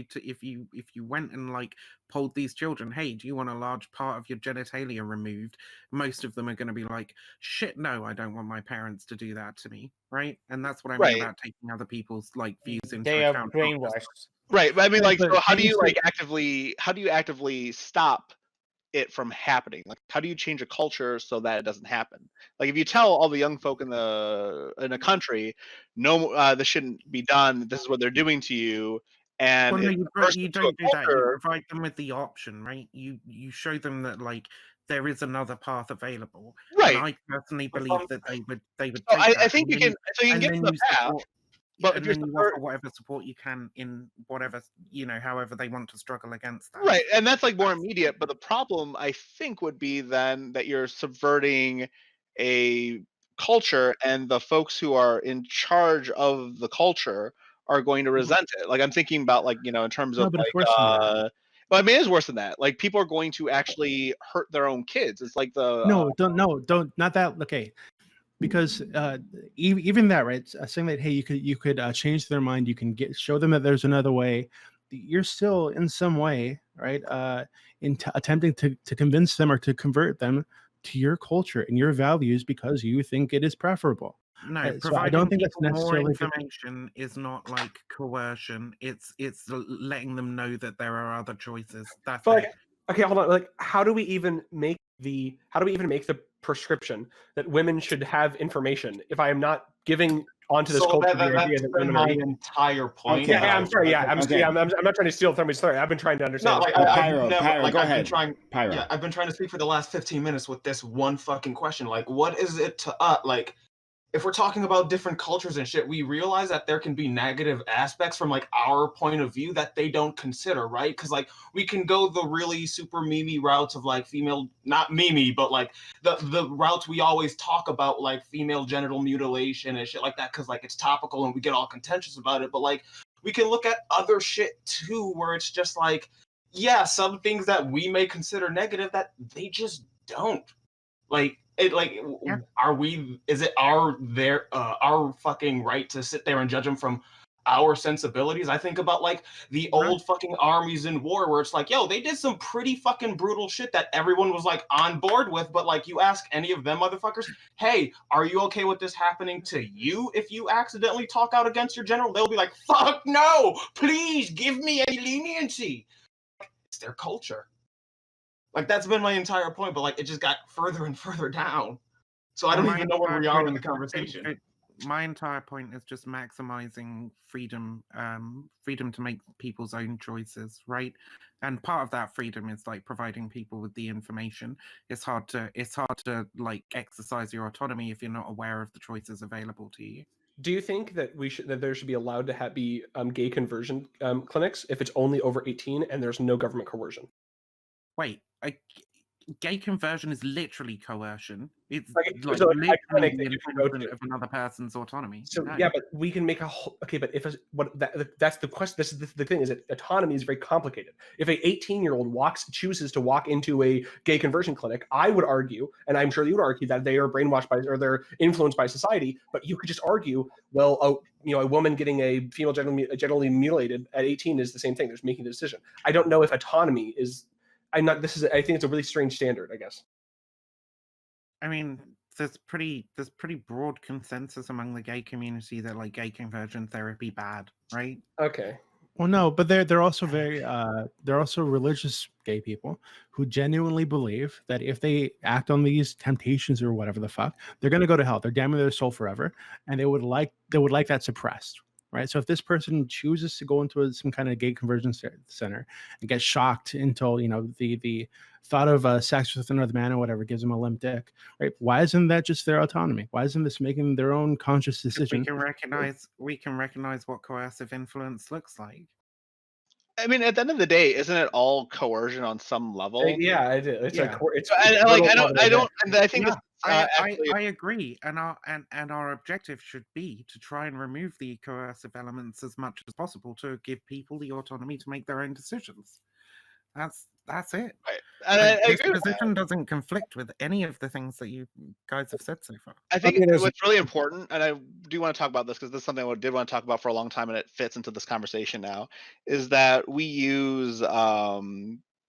you went and like polled these children, hey, do you want a large part of your genitalia removed? Most of them are going to be like, shit, no, I don't want my parents to do that to me, right? And that's what I mean Right. about taking other people's like views into They are account. not just, brainwashed. Right. But I mean, Yeah, like, so but how do you you say- actively stop it from happening? Like, how do you change a culture so that it doesn't happen? Like, if you tell all the young folk in a country, no, this shouldn't be done, this is what they're doing to you, and well, no, if you, the person you to a don't do that. You culture, provide them with the option, right? You show them that like there is another path available, and right? I personally believe that they would So take I that, think you can, so you can and get to then the you path, support, but if and you're then you offer whatever support you can in whatever, however they want to struggle against that. right, and that's like more immediate. But the problem, I think, would be then that you're subverting a culture, and the folks who are in charge of the culture are going to resent it. Like, I'm thinking about, like, in terms No, of but it's like worse than that. but I mean, it's worse than that. Like, people are going to actually hurt their own kids. It's like the No, don't not that. Okay, because even that, right? Saying that, hey, you could change their mind, you can show them that there's another way. You're still in some way, right? Attempting to convince them or to convert them to your culture and your values because you think it is preferable. No, So I providing don't think that's people more necessarily information is not like coercion. It's letting them know that there are other choices. That's But it. like, okay, hold on. Like, how do we even make the prescription that women should have information if I am not giving onto this So culture that's the idea that been women my are equal? entire point. Okay. Yeah, I'm sorry. Yeah, I'm Okay. I'm not trying to steal somebody's story. I've been trying to understand. No, like Pyro, I've never, Pyro, like go I've been ahead. trying. Pyro. Yeah, I've been trying to speak for the last 15 minutes with this one fucking question. Like, what is it to like? If we're talking about different cultures and shit, we realize that there can be negative aspects from like our point of view that they don't consider, right? Because like we can go the really super meme routes of like female, not meme, but like the routes we always talk about, like female genital mutilation and shit like that, because like it's topical and we get all contentious about it. But like we can look at other shit too, where it's just like, yeah, some things that we may consider negative that they just don't. Like it, like Yeah. are we? Is it our fucking right to sit there and judge them from our sensibilities? I think about like the old fucking armies in war, where it's like, yo, they did some pretty fucking brutal shit that everyone was like on board with, but like you ask any of them motherfuckers, hey, are you okay with this happening to you if you accidentally talk out against your general? They'll be like, fuck no, please give me any leniency. It's their culture. Like that's been my entire point, but like it just got further and further down. So I don't even know where we are in the conversation. My entire point is just maximizing freedom, freedom to make people's own choices, right? And part of that freedom is like providing people with the information. It's hard to like exercise your autonomy if you're not aware of the choices available to you. Do you think that there should be allowed to be gay conversion clinics if it's only over 18 and there's no government coercion? Wait, gay conversion is literally coercion. It's Like, like so literally clinic the that you can go infringement to. of another person's autonomy. So No. yeah, but we can make a whole. Okay, but if that's the question. This is the thing: is that autonomy is very complicated. If a 18-year-old chooses to walk into a gay conversion clinic, I would argue, and I'm sure you would argue, that they are brainwashed by or they're influenced by society. But you could just argue, well, a woman getting a female genitally mutilated at 18 is the same thing. They're just making the decision. I don't know if autonomy is. I think it's a really strange standard, I guess. I mean, there's pretty broad consensus among the gay community that like gay conversion therapy bad, right? Okay. Well, no, but they're also they're also religious gay people who genuinely believe that if they act on these temptations or whatever the fuck, they're gonna go to hell. They're damning their soul forever, and they would like that suppressed, right? So if this person chooses to go into some kind of gay conversion center and get shocked until the thought of sex with another man or whatever gives them a limp dick, right? Why isn't that just their autonomy? Why isn't this making their own conscious decision? We can recognize what coercive influence looks like. I mean, at the end of the day, isn't it all coercion on some level? Yeah, I did. It's Yeah. it's I think this, I agree, and our objective should be to try and remove the coercive elements as much as possible to give people the autonomy to make their own decisions. That's it. I This agree with position doesn't conflict with any of the things that you guys have said so far. I think what's really important, and I do want to talk about this because this is something I did want to talk about for a long time, and it fits into this conversation now, is that we use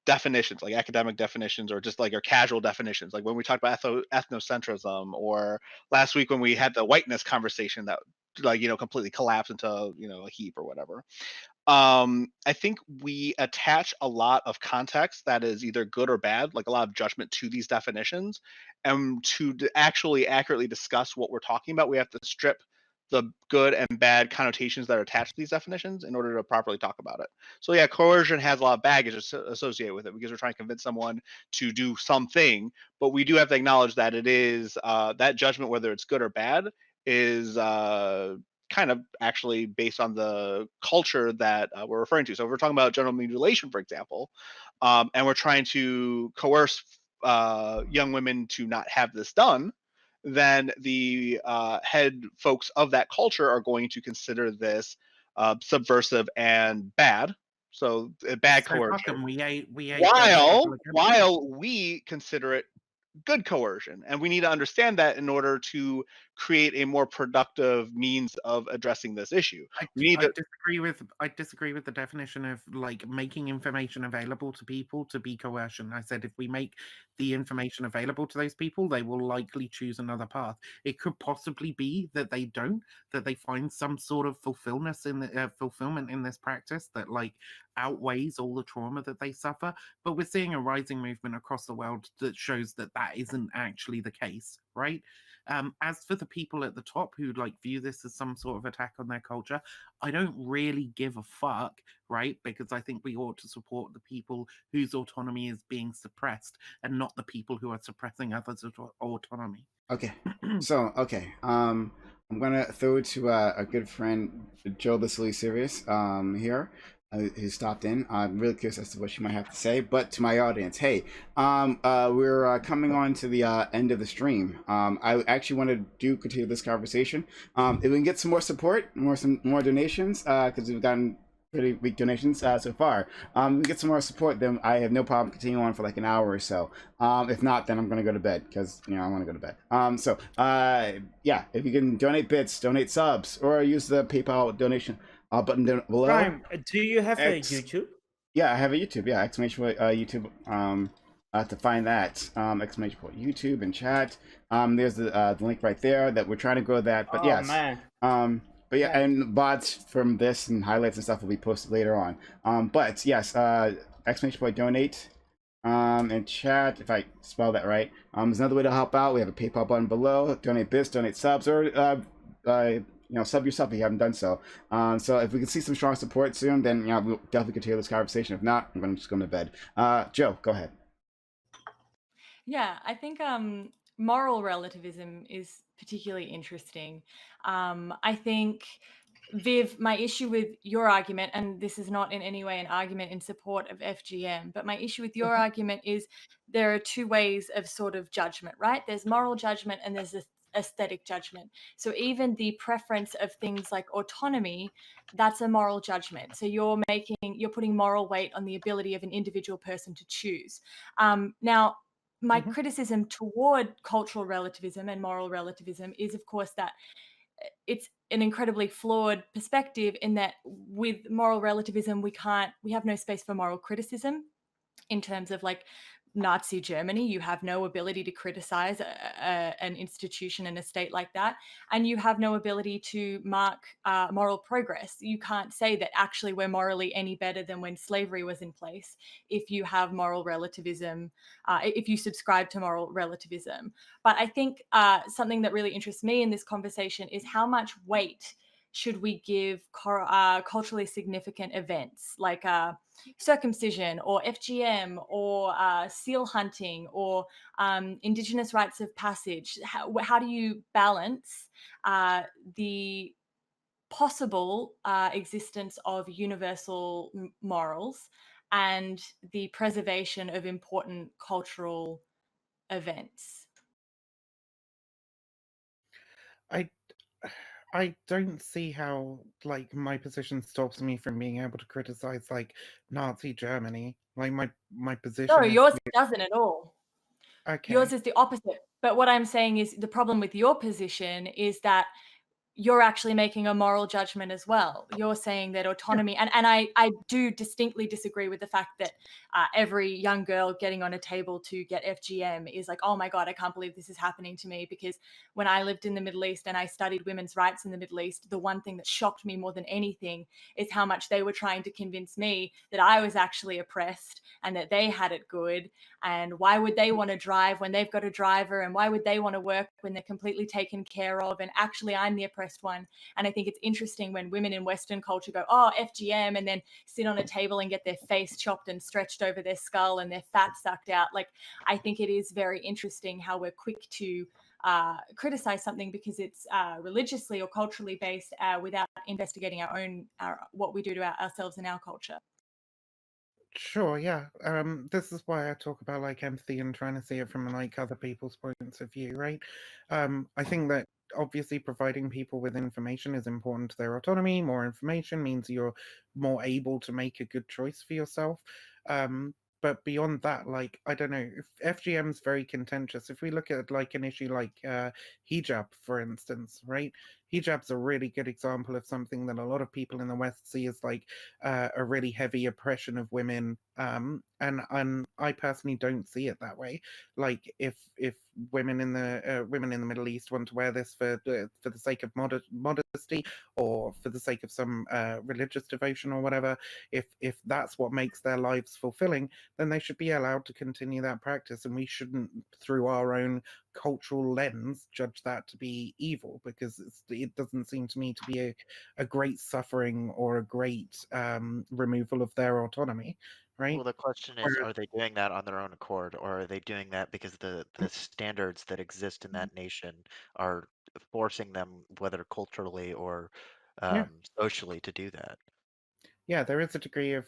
definitions, like academic definitions, or just like our casual definitions. Like when we talked about ethnocentrism, or last week when we had the whiteness conversation that completely collapsed into a heap or whatever. I think we attach a lot of context that is either good or bad, like a lot of judgment to these definitions. And to actually accurately discuss what we're talking about, we have to strip the good and bad connotations that are attached to these definitions in order to properly talk about it. So yeah, coercion has a lot of baggage associated with it because we're trying to convince someone to do something, but we do have to acknowledge that it is that judgment, whether it's good or bad, is kind of actually based on the culture that we're referring to. So if we're talking about genital mutilation, for example, and we're trying to coerce young women to not have this done, then the head folks of that culture are going to consider this subversive and bad. So bad coercion. While we consider it good coercion, and we need to understand that in order to create a more productive means of addressing this issue. I disagree with the definition of like making information available to people to be coercion. I said if we make the information available to those people, they will likely choose another path. It could possibly be that they don't, that they find some sort of fulfillment in this practice that like outweighs all the trauma that they suffer. But we're seeing a rising movement across the world that shows that that isn't actually the case, right? As for the people at the top who like view this as some sort of attack on their culture, I don't really give a fuck, right? Because I think we ought to support the people whose autonomy is being suppressed and not the people who are suppressing others' autonomy. Okay. I'm gonna throw it to a good friend, Joe the Silly Serious, here, who stopped in. I'm really curious as to what she might have to say. But to my audience, hey, we're coming on to the end of the stream. I actually want to continue this conversation. If we can get some more support, some more donations, because we've gotten pretty weak donations so far. We get some more support, then I have no problem continuing on for like an hour or so. If not, then I'm gonna go to bed because I want to go to bed. Yeah, if you can donate bits, donate subs, or use the PayPal donation button down below. Prime, do you have a YouTube? Yeah, I have a YouTube. Yeah, exclamation point YouTube. To find that exclamation point YouTube and chat. There's the link right there that we're trying to grow that. But yes, man. But yeah, and VODs from this and highlights and stuff will be posted later on. But yes, exclamation point donate and chat, if I spell that right. There's another way to help out. We have a PayPal button below. Donate bits, donate subs, or sub yourself if you haven't done so. So if we can see some strong support soon, then we'll definitely continue this conversation. If not, I'm going to just go to bed. Joe, go ahead. Yeah, I think moral relativism is particularly interesting. I think, Viv, my issue with your argument, and this is not in any way an argument in support of FGM, but my issue with your argument is there are two ways of sort of judgment, right? There's moral judgment and there's aesthetic judgment. So even the preference of things like autonomy, that's a moral judgment. So you're putting moral weight on the ability of an individual person to choose. Now, my criticism toward cultural relativism and moral relativism is, of course, that it's an incredibly flawed perspective in that with moral relativism, we have no space for moral criticism in terms of like Nazi Germany. You have no ability to criticize an institution and a state like that. And you have no ability to mark moral progress. You can't say that actually we're morally any better than when slavery was in place if you have moral relativism, if you subscribe to moral relativism. But I think something that really interests me in this conversation is how much weight should we give culturally significant events like circumcision or FGM or seal hunting or Indigenous rites of passage? How do you balance the possible existence of universal morals and the preservation of important cultural events? I don't see how like my position stops me from being able to criticize like Nazi Germany. Like my position No, is yours doesn't at all. okay. Yours is the opposite. But what I'm saying is the problem with your position is that you're actually making a moral judgment as well. You're saying that autonomy, and I do distinctly disagree with the fact that every young girl getting on a table to get FGM is like, oh my God, I can't believe this is happening to me. Because when I lived in the Middle East and I studied women's rights in the Middle East, the one thing that shocked me more than anything is how much they were trying to convince me that I was actually oppressed and that they had it good. And why would they want to drive when they've got a driver? And why would they want to work when they're completely taken care of? And actually, I'm the oppressed one. And I think it's interesting when women in Western culture go, oh, FGM, and then sit on a table and get their face chopped and stretched over their skull and their fat sucked out. Like, I think it is very interesting how we're quick to criticize something because it's religiously or culturally based without investigating what we do to ourselves and our culture. Sure, yeah. This is why I talk about like empathy and trying to see it from like other people's points of view, right? I think that obviously providing people with information is important to their autonomy. More information means you're more able to make a good choice for yourself. But beyond that, like, I don't know, if FGM is very contentious. If we look at like an issue like hijab, for instance, right? Hijab's a really good example of something that a lot of people in the West see as like a really heavy oppression of women, and I personally don't see it that way. Like if women in the Middle East want to wear this for the sake of modesty or for the sake of some religious devotion or whatever, if that's what makes their lives fulfilling, then they should be allowed to continue that practice, and we shouldn't, through our own cultural lens, judge that to be evil, because it doesn't seem to me to be a great suffering or a great removal of their autonomy, right? Well, the question is, are they doing that on their own accord, or are they doing that because the standards that exist in that nation are forcing them, whether culturally or Yeah. socially, to do that? Yeah, there is a degree of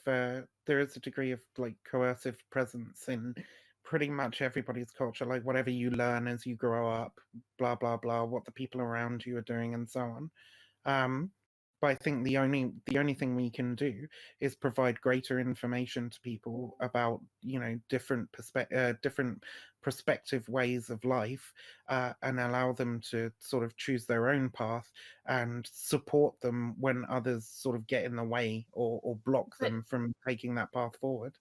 like coercive presence in pretty much everybody's culture. Like whatever you learn as you grow up, blah blah blah, what the people around you are doing, and so on. But I think the only thing we can do is provide greater information to people about different prospective ways of life, and allow them to sort of choose their own path and support them when others sort of get in the way or block them from taking that path forward.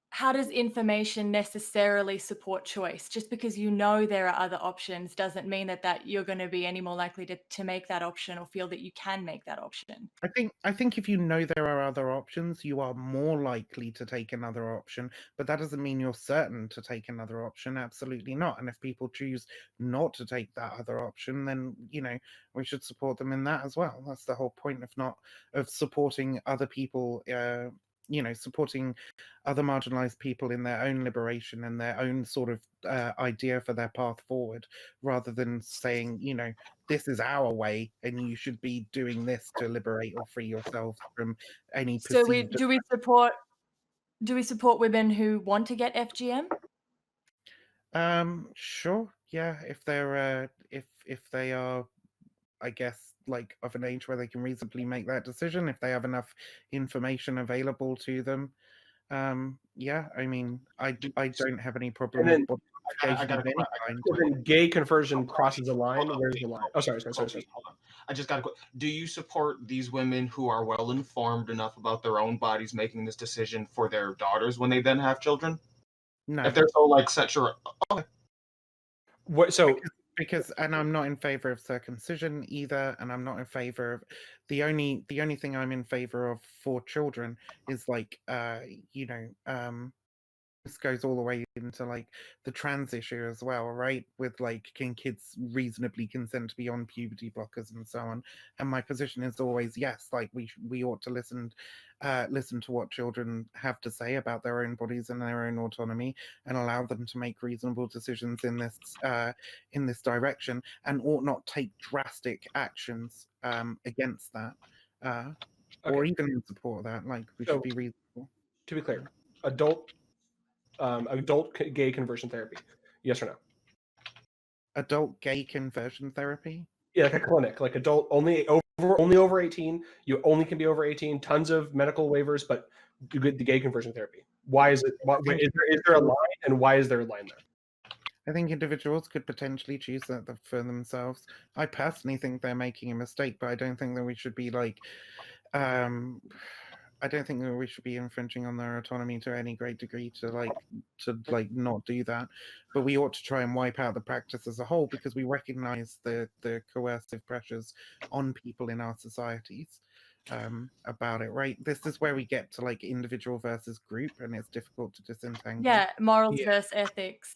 How does information necessarily support choice? Just because you know there are other options doesn't mean that you're going to be any more likely to make that option or feel that you can make that option. I think if you know there are other options, you are more likely to take another option, but that doesn't mean you're certain to take another option. Absolutely not. And if people choose not to take that other option, then we should support them in that as well. That's the whole point of supporting other people. Supporting other marginalized people in their own liberation and their own sort of idea for their path forward, rather than saying, this is our way and you should be doing this to liberate or free yourselves from any So perceived. do we support women who want to get FGM? Sure, yeah, if they're if they are, I guess, like of an age where they can reasonably make that decision, if they have enough information available to them. Yeah, I mean, I don't have any problem And then with I got of any kind. when gay conversion crosses the line, where's the line? Oh, sorry. Hold on. I just got a question. Do you support these women who are well informed enough about their own bodies making this decision for their daughters when they then have children? No. If they're so like set your okay. What so because and I'm not in favor of circumcision either, and I'm not in favor of the only thing I'm in favor of for children is like this goes all the way into like the trans issue as well, right? With like, can kids reasonably consent to be on puberty blockers and so on? And my position is always yes. Like we ought to listen to what children have to say about their own bodies and their own autonomy, and allow them to make reasonable decisions in this direction, and ought not take drastic actions against that, or even in support of that. Like we should be reasonable. To be clear, adult gay conversion therapy, yes or no? Adult gay conversion therapy? Yeah, like a clinic, like adult only over 18. You only can be over 18. Tons of medical waivers, but you get the gay conversion therapy. Why is it? Is there a line, and why is there a line there? I think individuals could potentially choose that for themselves. I personally think they're making a mistake, but I don't think that we should be like, I don't think that we should be infringing on their autonomy to any great degree to not do that. But we ought to try and wipe out the practice as a whole, because we recognize the coercive pressures on people in our societies about it, right? This is where we get to like individual versus group, and it's difficult to disentangle. Yeah, morals versus ethics.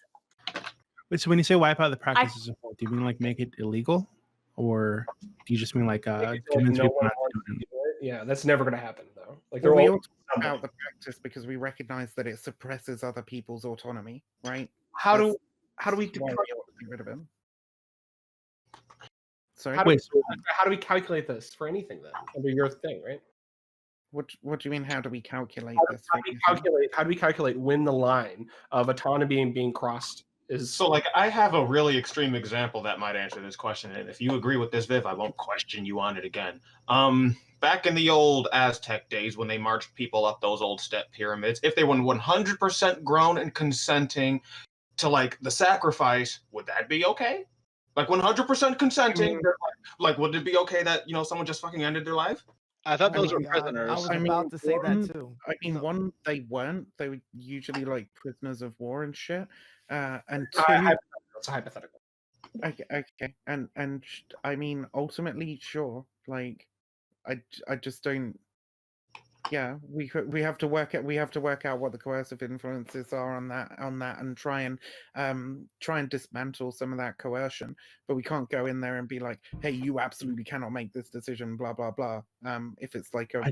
Wait, so when you say wipe out the practice as a whole, do you mean like make it illegal, or do you just mean like convince no people one not wants to do it? Yeah, that's never going to happen though. Like Well, they're we all ought to wipe out the practice because we recognize that it suppresses other people's autonomy, right? How do we why we ought to get rid of it. Sorry. How do we calculate this for anything then under your thing, right? What do you mean? How do we calculate this? How do we calculate when the line of autonomy being crossed is? So, like, I have a really extreme example that might answer this question, and if you agree with this, Viv, I won't question you on it again. Back in the old Aztec days, when they marched people up those old step pyramids, if they were 100% grown and consenting to like the sacrifice, would that be okay? Like 100% consenting, like would it be okay that someone just fucking ended their life? I thought those were prisoners. I was about to say that too. I mean, one, they weren't. They were usually like prisoners of war and shit. And two, it's a hypothetical. Okay, and I mean, ultimately, sure. Like, I just don't. Yeah, we have to work out what the coercive influences are on that, and try and dismantle some of that coercion. But we can't go in there and be like, hey, you absolutely cannot make this decision, blah blah blah. If it's like a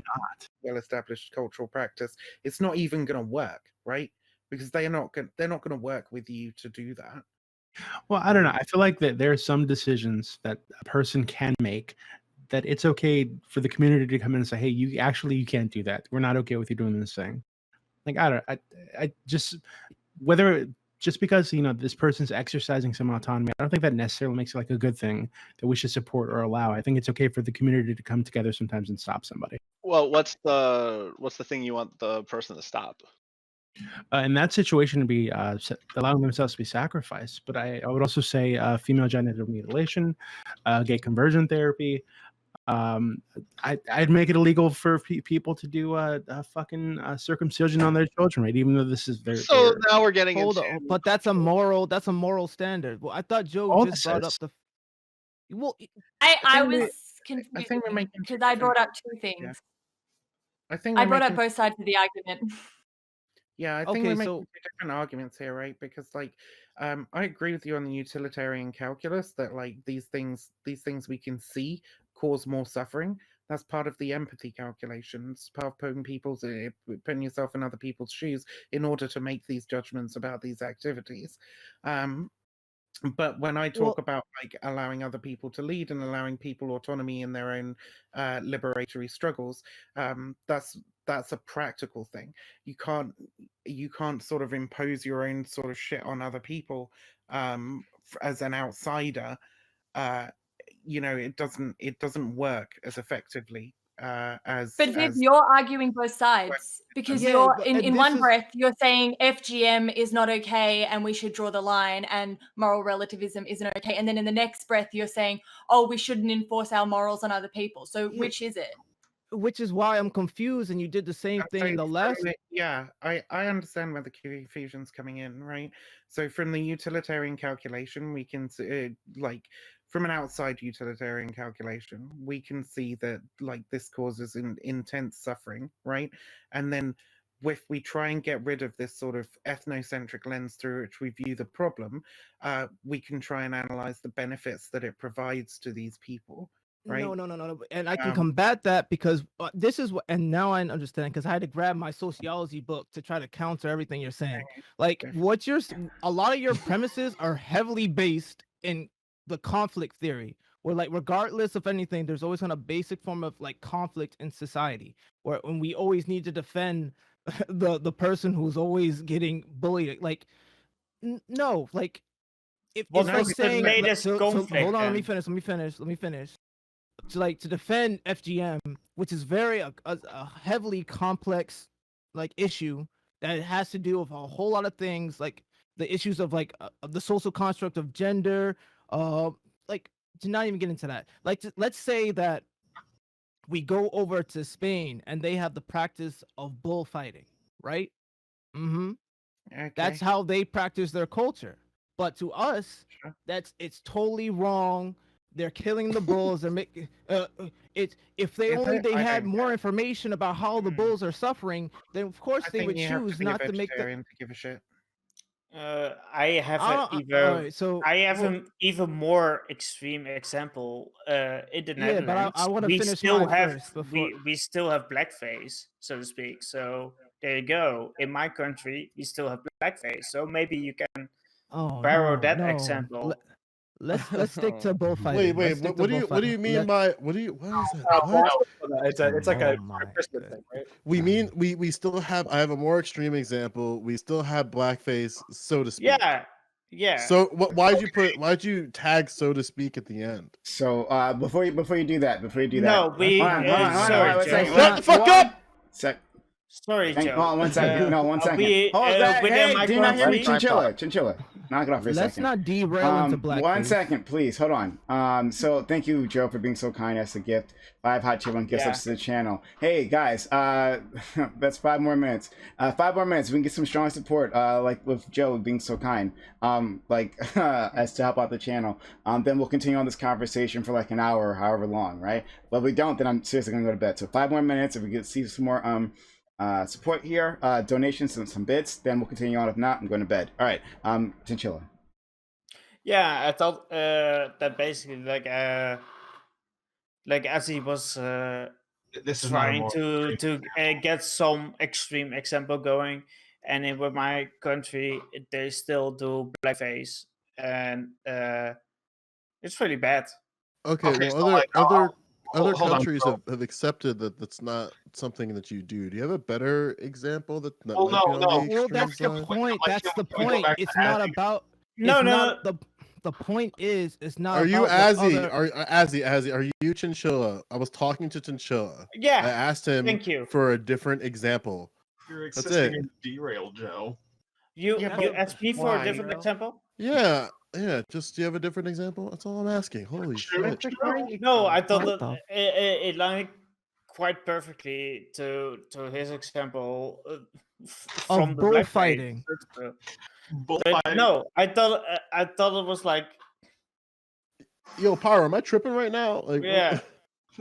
well-established cultural practice, it's not even going to work, right? Because they're not going to work with you to do that. Well, I don't know. I feel like that there are some decisions that a person can make that it's okay for the community to come in and say, hey, you can't do that. We're not okay with you doing this thing. Like, I just, whether just because, this person's exercising some autonomy, I don't think that necessarily makes it like a good thing that we should support or allow. I think it's okay for the community to come together sometimes and stop somebody. Well, what's the thing you want the person to stop? In that situation, to be allowing themselves to be sacrificed. But I would also say female genital mutilation, gay conversion therapy. I'd make it illegal for people to do fucking circumcision on their children, right? Even though this is their. So now we're getting Hold on, but that's a moral standard. Well, I thought Joe just brought up the. Well, I was confused because I brought up two things. I brought up both sides of the argument. Yeah, I think we're making two different arguments here, right? Because like, I agree with you on the utilitarian calculus that like these things we can see cause more suffering. That's part of the empathy calculations, part of putting yourself in other people's shoes in order to make these judgments about these activities. But when I talk about like allowing other people to lead and allowing people autonomy in their own liberatory struggles, that's a practical thing. You can't sort of impose your own sort of shit on other people as an outsider. It doesn't work as effectively as. But Viv, you're arguing both sides because you're in one breath you're saying FGM is not okay and we should draw the line and moral relativism isn't okay, and then in the next breath you're saying, oh, we shouldn't enforce our morals on other people. So which is it? which is why I'm confused. And you did the same thing in the last. Yeah, I understand where the Q fusion's coming in, right? So from the utilitarian calculation, we can like from an outside utilitarian calculation, we can see that like this causes intense suffering, right? And then if we try and get rid of this sort of ethnocentric lens through which we view the problem, we can try and analyze the benefits that it provides to these people. Right? No. And I can combat that because this is what, and now I understand because I had to grab my sociology book to try to counter everything you're saying. Like a lot of your premises are heavily based in the conflict theory, where like regardless of anything, there's always on a basic form of like conflict in society, when we always need to defend the person who's always getting bullied. Like no, like if it's like saying hold on, let me finish. To defend FGM, which is very a heavily complex like issue that has to do with a whole lot of things, like the issues of like the social construct of gender, like to not even get into that. Like let's say that we go over to Spain and they have the practice of bullfighting, right? Okay. That's how they practice their culture. But to us, it's totally wrong. They're killing the bulls. They're making it's if they had more information about how the bulls are suffering, then of course they would choose not to make to give a shit. I have an even more extreme example in the Netherlands. But I want to finish mine first before... we still have blackface, so to speak. So there you go. In my country, we still have blackface. So maybe you can borrow that example. Let's stick to bullfighting. Wait. What do you mean by what is that? What? It's like a Christmas thing, right? We mean we still have. I have a more extreme example. We still have blackface, so to speak. Yeah. So why'd you tag so to speak at the end? So before you do that. No, sorry, Joe. Shut the fuck up. Sorry, Joe. Hold on, 1 second. No, 1 second. Hold that. Hey, do you not hear me? Chinchilla. Knock it off for a second. Let's not derail into blackface. 1 second, please. Hold on. So thank you, Joe, for being so kind as a gift. 5 hot chip and gift subs to the channel. Hey guys, that's 5 more minutes. 5 more minutes. We can get some strong support, like with Joe being so kind, as to help out the channel. Then we'll continue on this conversation for like an hour or however long, right? But if we don't, then I'm seriously gonna go to bed. So 5 more minutes. If we get see some more support here, donations and some bits, then we'll continue on. If not, I'm going to bed. All right, Chinchilla. Yeah, I thought that basically like as he was trying to get some extreme example going, and in my country they still do blackface, and it's really bad. Okay, well, other countries have accepted that that's not something that you do. Do you have a better example that? No. Well, that's the point. That's the point. It's not about. No. The point is, it's not. Are you Azzy? Are you Chinchilla? I was talking to Chinchilla. Yeah. I asked him. Thank you. For a different example. You're existing in derail, Joe. You asked me for a different example? Yeah. Just do you have a different example? That's all I'm asking. Holy shit! No, I thought that it lined quite perfectly to his example from the bullfighting. Bullfighting. No, I thought it was like. Yo, Pyro, am I tripping right now? Like, yeah.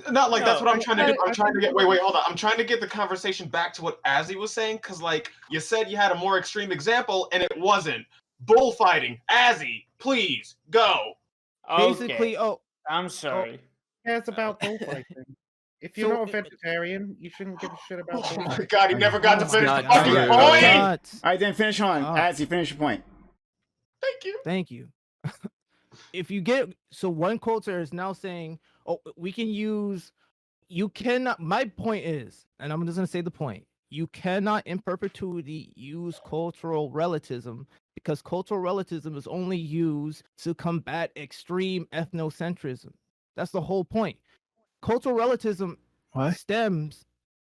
Not like that's what I'm trying to do. I'm trying to get wait, hold on. I'm trying to get the conversation back to what Azzy was saying, because like you said you had a more extreme example and it wasn't. Bullfighting. Azzy, please go. Basically, I'm sorry. Yeah, it's about bullfighting. If you're not a vegetarian, you shouldn't give a shit about bullfighting. Oh my god, he never got to finish the fucking point! All right, then finish on. Azzy, finish your point. Thank you. If you get one culture is now saying, we can use. You cannot. My point is, and I'm just gonna say the point. You cannot in perpetuity use cultural relativism, because cultural relativism is only used to combat extreme ethnocentrism. That's the whole point. Cultural relativism stems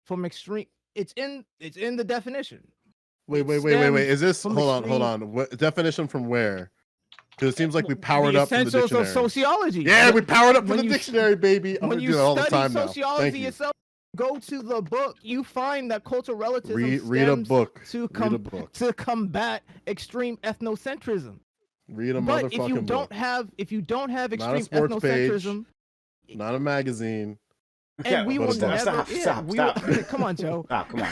from extreme. It's in the definition. Wait. Is this hold on? What definition from where? Because it seems like we powered up from the dictionary. Of sociology. Yeah, we powered up from the dictionary, baby. I'm gonna do that all the time now. Sociology Thank you. itself, go to the book, you find that cultural relativism Read a stems book. to Read a book. to combat extreme ethnocentrism. Read a But if you motherfucking don't book. have Not a extreme sports page. ethnocentrism, Not a magazine. and we will never. Stop. Come on, Joe. Stop. Come on.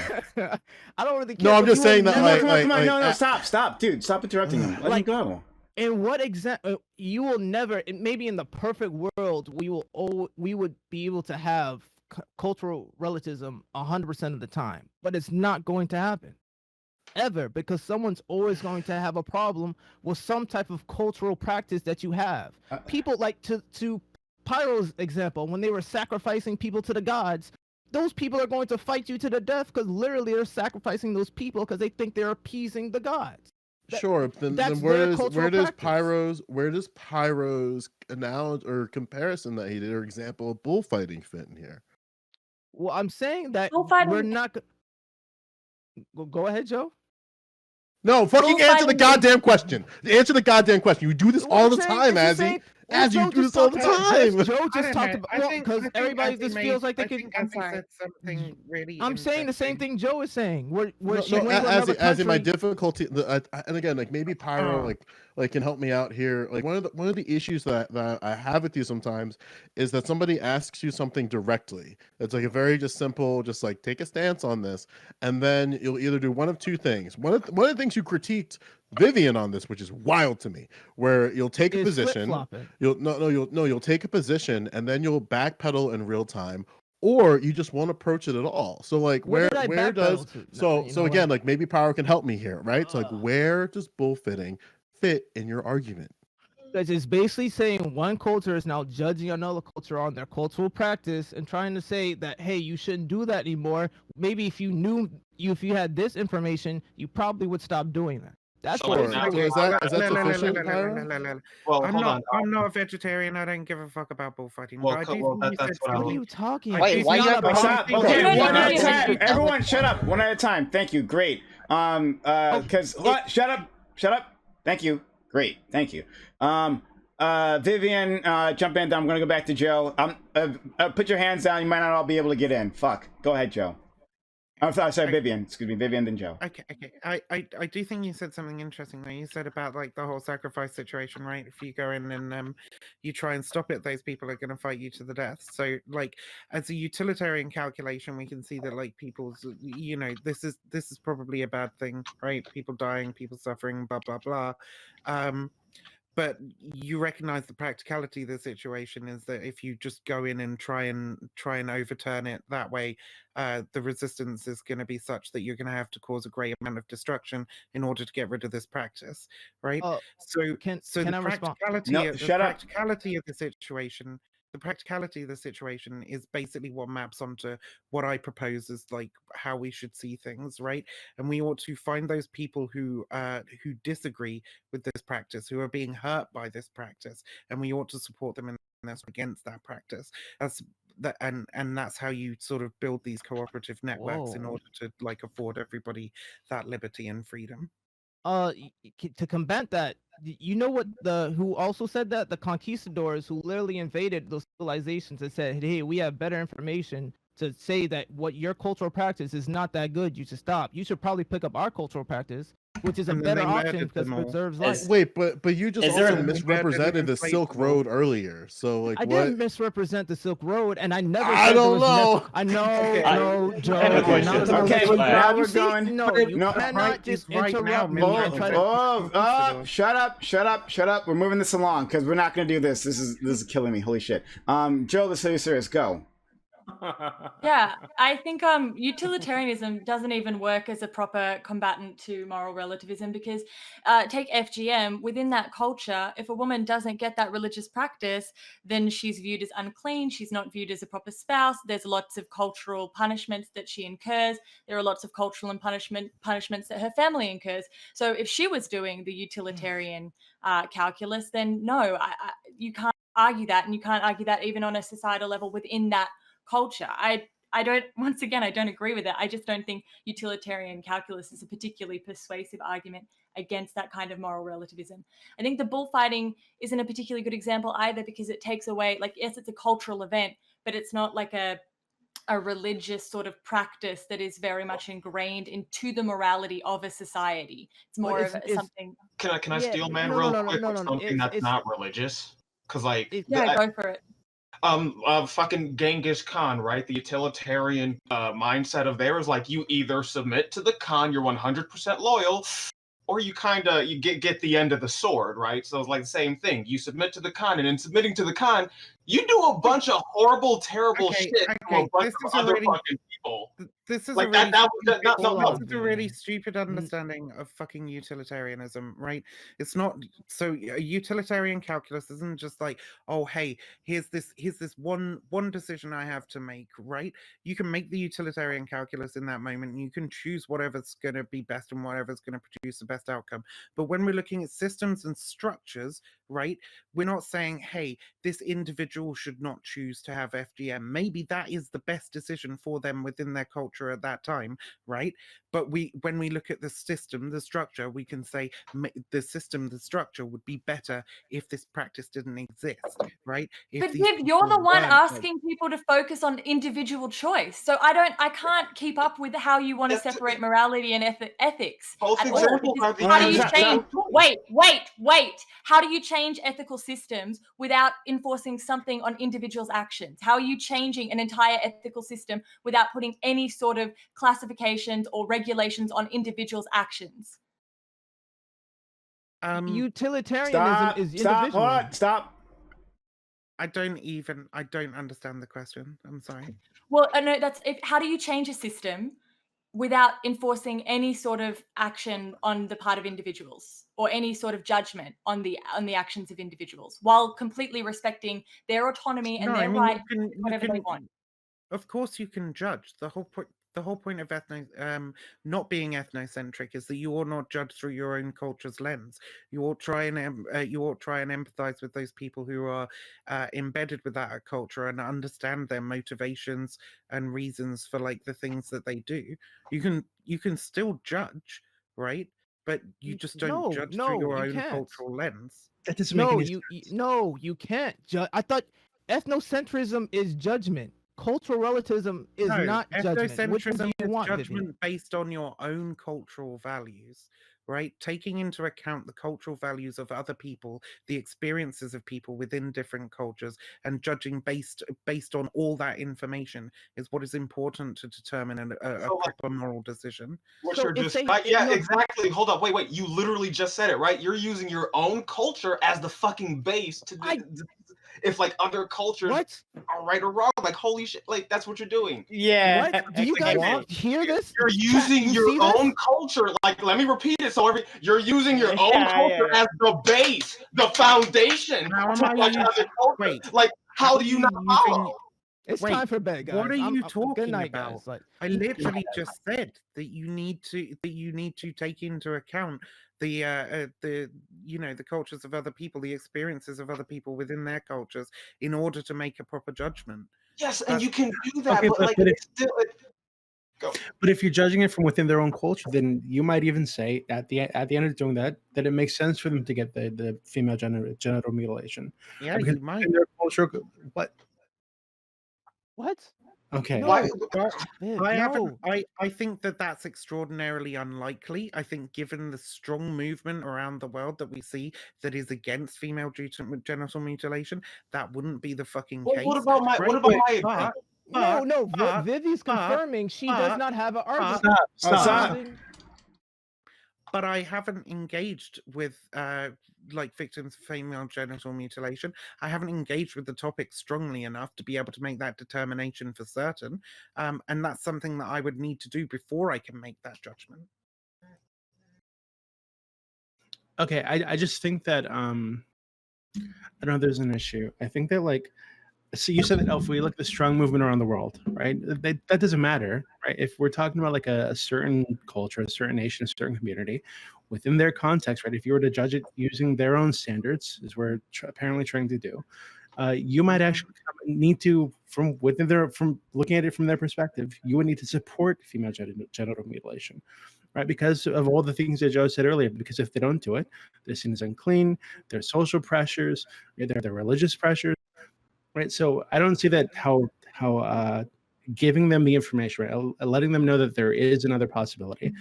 I don't really care. No, I'm but just you will saying that. never- Like, No. Stop, dude. Stop interrupting him. Let him go. In what example you will never? Maybe in the perfect world, we would be able to have cultural relativism 100% of the time, but it's not going to happen ever, because someone's always going to have a problem with some type of cultural practice that you have. People like to Pyro's example, when they were sacrificing people to the gods, those people are going to fight you to the death because literally they're sacrificing those people because they think they're appeasing the gods. Sure. Then where does Pyro's analogy or comparison that he did, or example of bullfighting, fit in here? Well, I'm saying that we're not. Go ahead, Joe. No, fucking answer the goddamn question. Answer the goddamn question. You do this all the time, Azzy. As you do this all the time. Joe just talked about because everybody just feels like they can. I'm sorry. Said something really. I'm saying the same thing Joe is saying. As my difficulty, and again, like maybe Pyro, like can help me out here. Like one of the issues that I have with you sometimes is that somebody asks you something directly. It's like a very just simple, just like take a stance on this, and then you'll either do one of two things. One of the things you critiqued Vivian on this, which is wild to me, where you'll take a position. You'll take a position and then you'll backpedal in real time, or you just won't approach it at all. So like where does again, like maybe Power can help me here, right? So like where does bullfitting fit in your argument? Because it's basically saying one culture is now judging another culture on their cultural practice and trying to say that, hey, you shouldn't do that anymore. Maybe if you had this information, you probably would stop doing that. That's what is that sufficient? Well, I'm not a vegetarian. I don't give a fuck about bullfighting. What are you talking about? Wait, why you have to stop? Okay, one at a time. Everyone, shut up. One at a time. Thank you. Great. Because shut up. Thank you. Great. Thank you. Vivian, jump in. I'm gonna go back to Joe. Put your hands down. You might not all be able to get in. Fuck. Go ahead, Joe. I'm sorry, Vivian. Excuse me, Vivian, then Joe. Okay. I do think you said something interesting there. You said about like the whole sacrifice situation, right? If you go in and you try and stop it, those people are going to fight you to the death. So like as a utilitarian calculation, we can see that like people's, this is probably a bad thing, right? People dying, people suffering, blah blah blah. But you recognize the practicality of the situation is that if you just go in and try and overturn it that way, the resistance is going to be such that you're going to have to cause a great amount of destruction in order to get rid of this practice, right? The practicality of the situation. The practicality of the situation is basically what maps onto what I propose as like how we should see things, right? And we ought to find those people who disagree with this practice, who are being hurt by this practice, and we ought to support them in this against that practice. And that's how you sort of build these cooperative networks in order to like afford everybody that liberty and freedom. To combat that, you know what who also said that? The conquistadors who literally invaded those civilizations and said, hey, we have better information to say that what your cultural practice is not that good. You should stop. You should probably pick up our cultural practice, which is a better option because it preserves life. Wait, but you just also misrepresented the Silk Road earlier. So like I didn't misrepresent the Silk Road, and I never. I don't know. I know, Joe. Okay, now we're going. No, you cannot just interrupt me and try to. Shut up. We're moving this along because we're not going to do this. This is killing me. Holy shit. Joe, let's say serious. Go. Yeah, I think utilitarianism doesn't even work as a proper combatant to moral relativism because take FGM, within that culture, if a woman doesn't get that religious practice, then she's viewed as unclean, she's not viewed as a proper spouse, there's lots of cultural punishments that she incurs, there are lots of cultural and punishments that her family incurs. So if she was doing the utilitarian calculus, then no, you can't argue that, and you can't argue that even on a societal level within that culture. I don't agree with it. I just don't think utilitarian calculus is a particularly persuasive argument against that kind of moral relativism. I think the bullfighting isn't a particularly good example either because it takes away, like, yes, it's a cultural event, but it's not like a a religious sort of practice that is very much ingrained into the morality of a society. It's more of something. Can I steal man real quick with something that's not religious? Because like go for it. Fucking Genghis Khan, right? The utilitarian mindset of theirs, like you either submit to the Khan, you're 100% loyal, or you get the end of the sword, right? So it's like the same thing. You submit to the Khan, and in submitting to the Khan, you do a bunch of horrible, terrible shit to a bunch of other fucking people. This is like a really no. This is a really stupid understanding of fucking utilitarianism, right? It's not so a utilitarian calculus isn't just like, oh hey, here's this one decision I have to make, right? You can make the utilitarian calculus in that moment, and you can choose whatever's going to be best and whatever's going to produce the best outcome. But when we're looking at systems and structures, right, we're not saying, hey, this individual should not choose to have FGM. Maybe that is the best decision for them within their culture at that time, right? But when we look at the system, the structure, we can say the system, the structure would be better if this practice didn't exist, right? But Viv, you're the one asking people to focus on individual choice. So I can't keep up with how you want to separate morality and ethics. Both at all. examples are the How do you individual change? Wait. How do you change ethical systems without enforcing something on individuals' actions? How are you changing an entire ethical system without putting any sort of classifications or regulations on individuals' actions? Utilitarianism is individual. Stop. I don't understand the question. I'm sorry. Well, no, how do you change a system without enforcing any sort of action on the part of individuals or any sort of judgment on the actions of individuals while completely respecting their autonomy and their right to do whatever they want? Of course you can judge. The whole point of not being ethnocentric is that you ought not judge through your own culture's lens. You ought try and empathize with those people who are embedded with that culture and understand their motivations and reasons for like the things that they do. You can still judge, right? But you just don't judge through your own cultural lens. That doesn't make any sense. You can't. I thought ethnocentrism is judgment. Cultural relativism is not judgment. Which one do you want, judgment based on your own cultural values, right? Taking into account the cultural values of other people, the experiences of people within different cultures, and judging based on all that information is what is important to determine a proper moral decision. Exactly. Hold up. Wait. You literally just said it, right? You're using your own culture as the fucking base to if like other cultures are right or wrong, like holy shit, like that's what you're doing. Yeah. What? Do you guys hear this? You're using your own culture. Like, let me repeat it. So you're using your own culture as the base, the foundation. Like, how do you not follow? It's time for bed, guys. What are you talking good night, about? guys. I literally just said that you need to take into account the cultures of other people, the experiences of other people within their cultures, in order to make a proper judgment. Yes, and you can do that, but if you're judging it from within their own culture, then you might even say at the end of doing that it makes sense for them to get the female genital mutilation. Yeah, you might. In their culture, What? Okay. No, I think that's extraordinarily unlikely. I think given the strong movement around the world that we see that is against female genital mutilation, that wouldn't be the fucking case. What about my Vivi's confirming she does not have an argument. Stop. But I haven't engaged with victims of female genital mutilation. I haven't engaged with the topic strongly enough to be able to make that determination for certain. And that's something that I would need to do before I can make that judgment. Okay, I just think that I know there's an issue. I think that so you said that if we look at the strong movement around the world, right? That doesn't matter, right? If we're talking about like a certain culture, a certain nation, a certain community, within their context, right? If you were to judge it using their own standards, as we're apparently trying to do, you might actually need to, from looking at it from their perspective, you would need to support female genital mutilation, right? Because of all the things that Joe said earlier. Because if they don't do it, they're seen as unclean. There's social pressures, there are religious pressures. Right, so I don't see that how giving them the information, right? Letting them know that there is another possibility.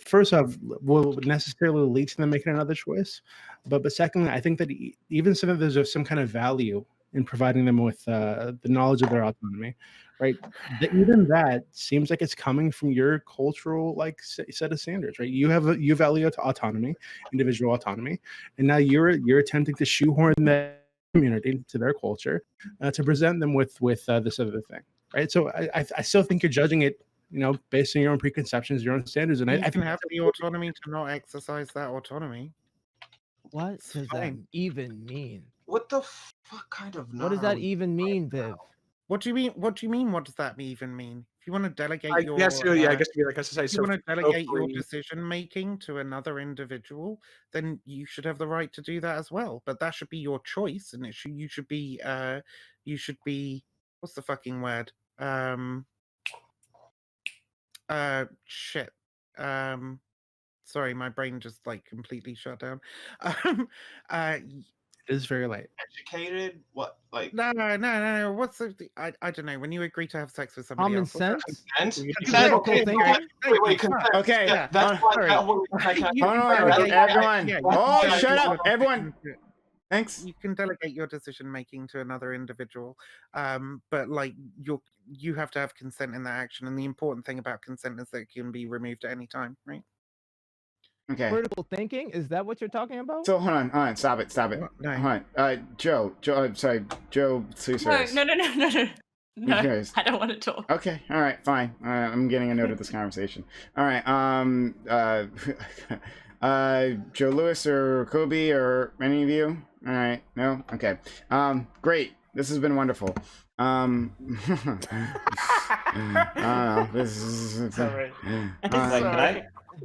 First off, will necessarily lead to them making another choice, but secondly, I think that even some of there's some kind of value in providing them with the knowledge of their autonomy, right? Even that seems like it's coming from your cultural set of standards, right? You value autonomy, individual autonomy, and now you're attempting to shoehorn that community to their culture to present them with this other thing, right? So I still think you're judging it, based on your own preconceptions, your own standards, and You I can think have the autonomy to not exercise that autonomy. What does that even mean? What the fuck kind of? What does that even mean, Viv? What do you mean? What do you mean? What does that even mean? If you want to delegate I your, guess, yeah, I guess to be like exercise. if you want to delegate your free. decision making to another individual, then you should have the right to do that as well. But that should be your choice, and you should be, what's the fucking word? Shit. Sorry, my brain just like completely shut down. It is very late. Educated? What? Like? No. What's the? I don't know. When you agree to have sex with somebody Common else, sense? Consent? Critical thinking? Wait, consent. Okay. Yeah, that's Hold on, everyone. Oh, shut up, everyone. Thanks. You can delegate your decision making to another individual, but like you have to have consent in that action. And the important thing about consent is that it can be removed at any time, right? Okay. Critical thinking? Is that what you're talking about? So hold on, stop it. No. Hold on, Joe, I'm sorry, Joe, please. No. No, Yes. I don't want to talk. Okay, all right, fine. I'm getting a note of this conversation. All right, Joe Lewis or Kobe or any of you? All right, no, okay. Great. This has been wonderful. I don't know. This is. All right.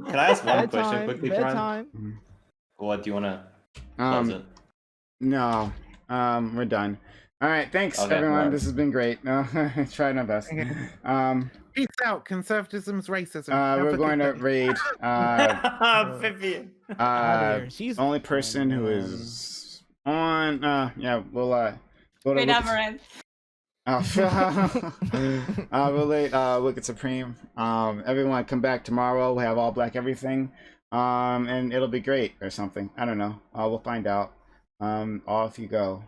Can I ask one question quickly, Brian? What do you want to close it? No, we're done. All right, thanks everyone. Right. This has been great. No, I tried my best. Peace out. Conservatism's racism. We're going to raid. Vivian. Only person who is on. Yeah, we'll Great Amaranth. We'll look at Supreme. Everyone come back tomorrow. We'll have all black everything. And it'll be great or something. I don't know. We'll find out. Off you go.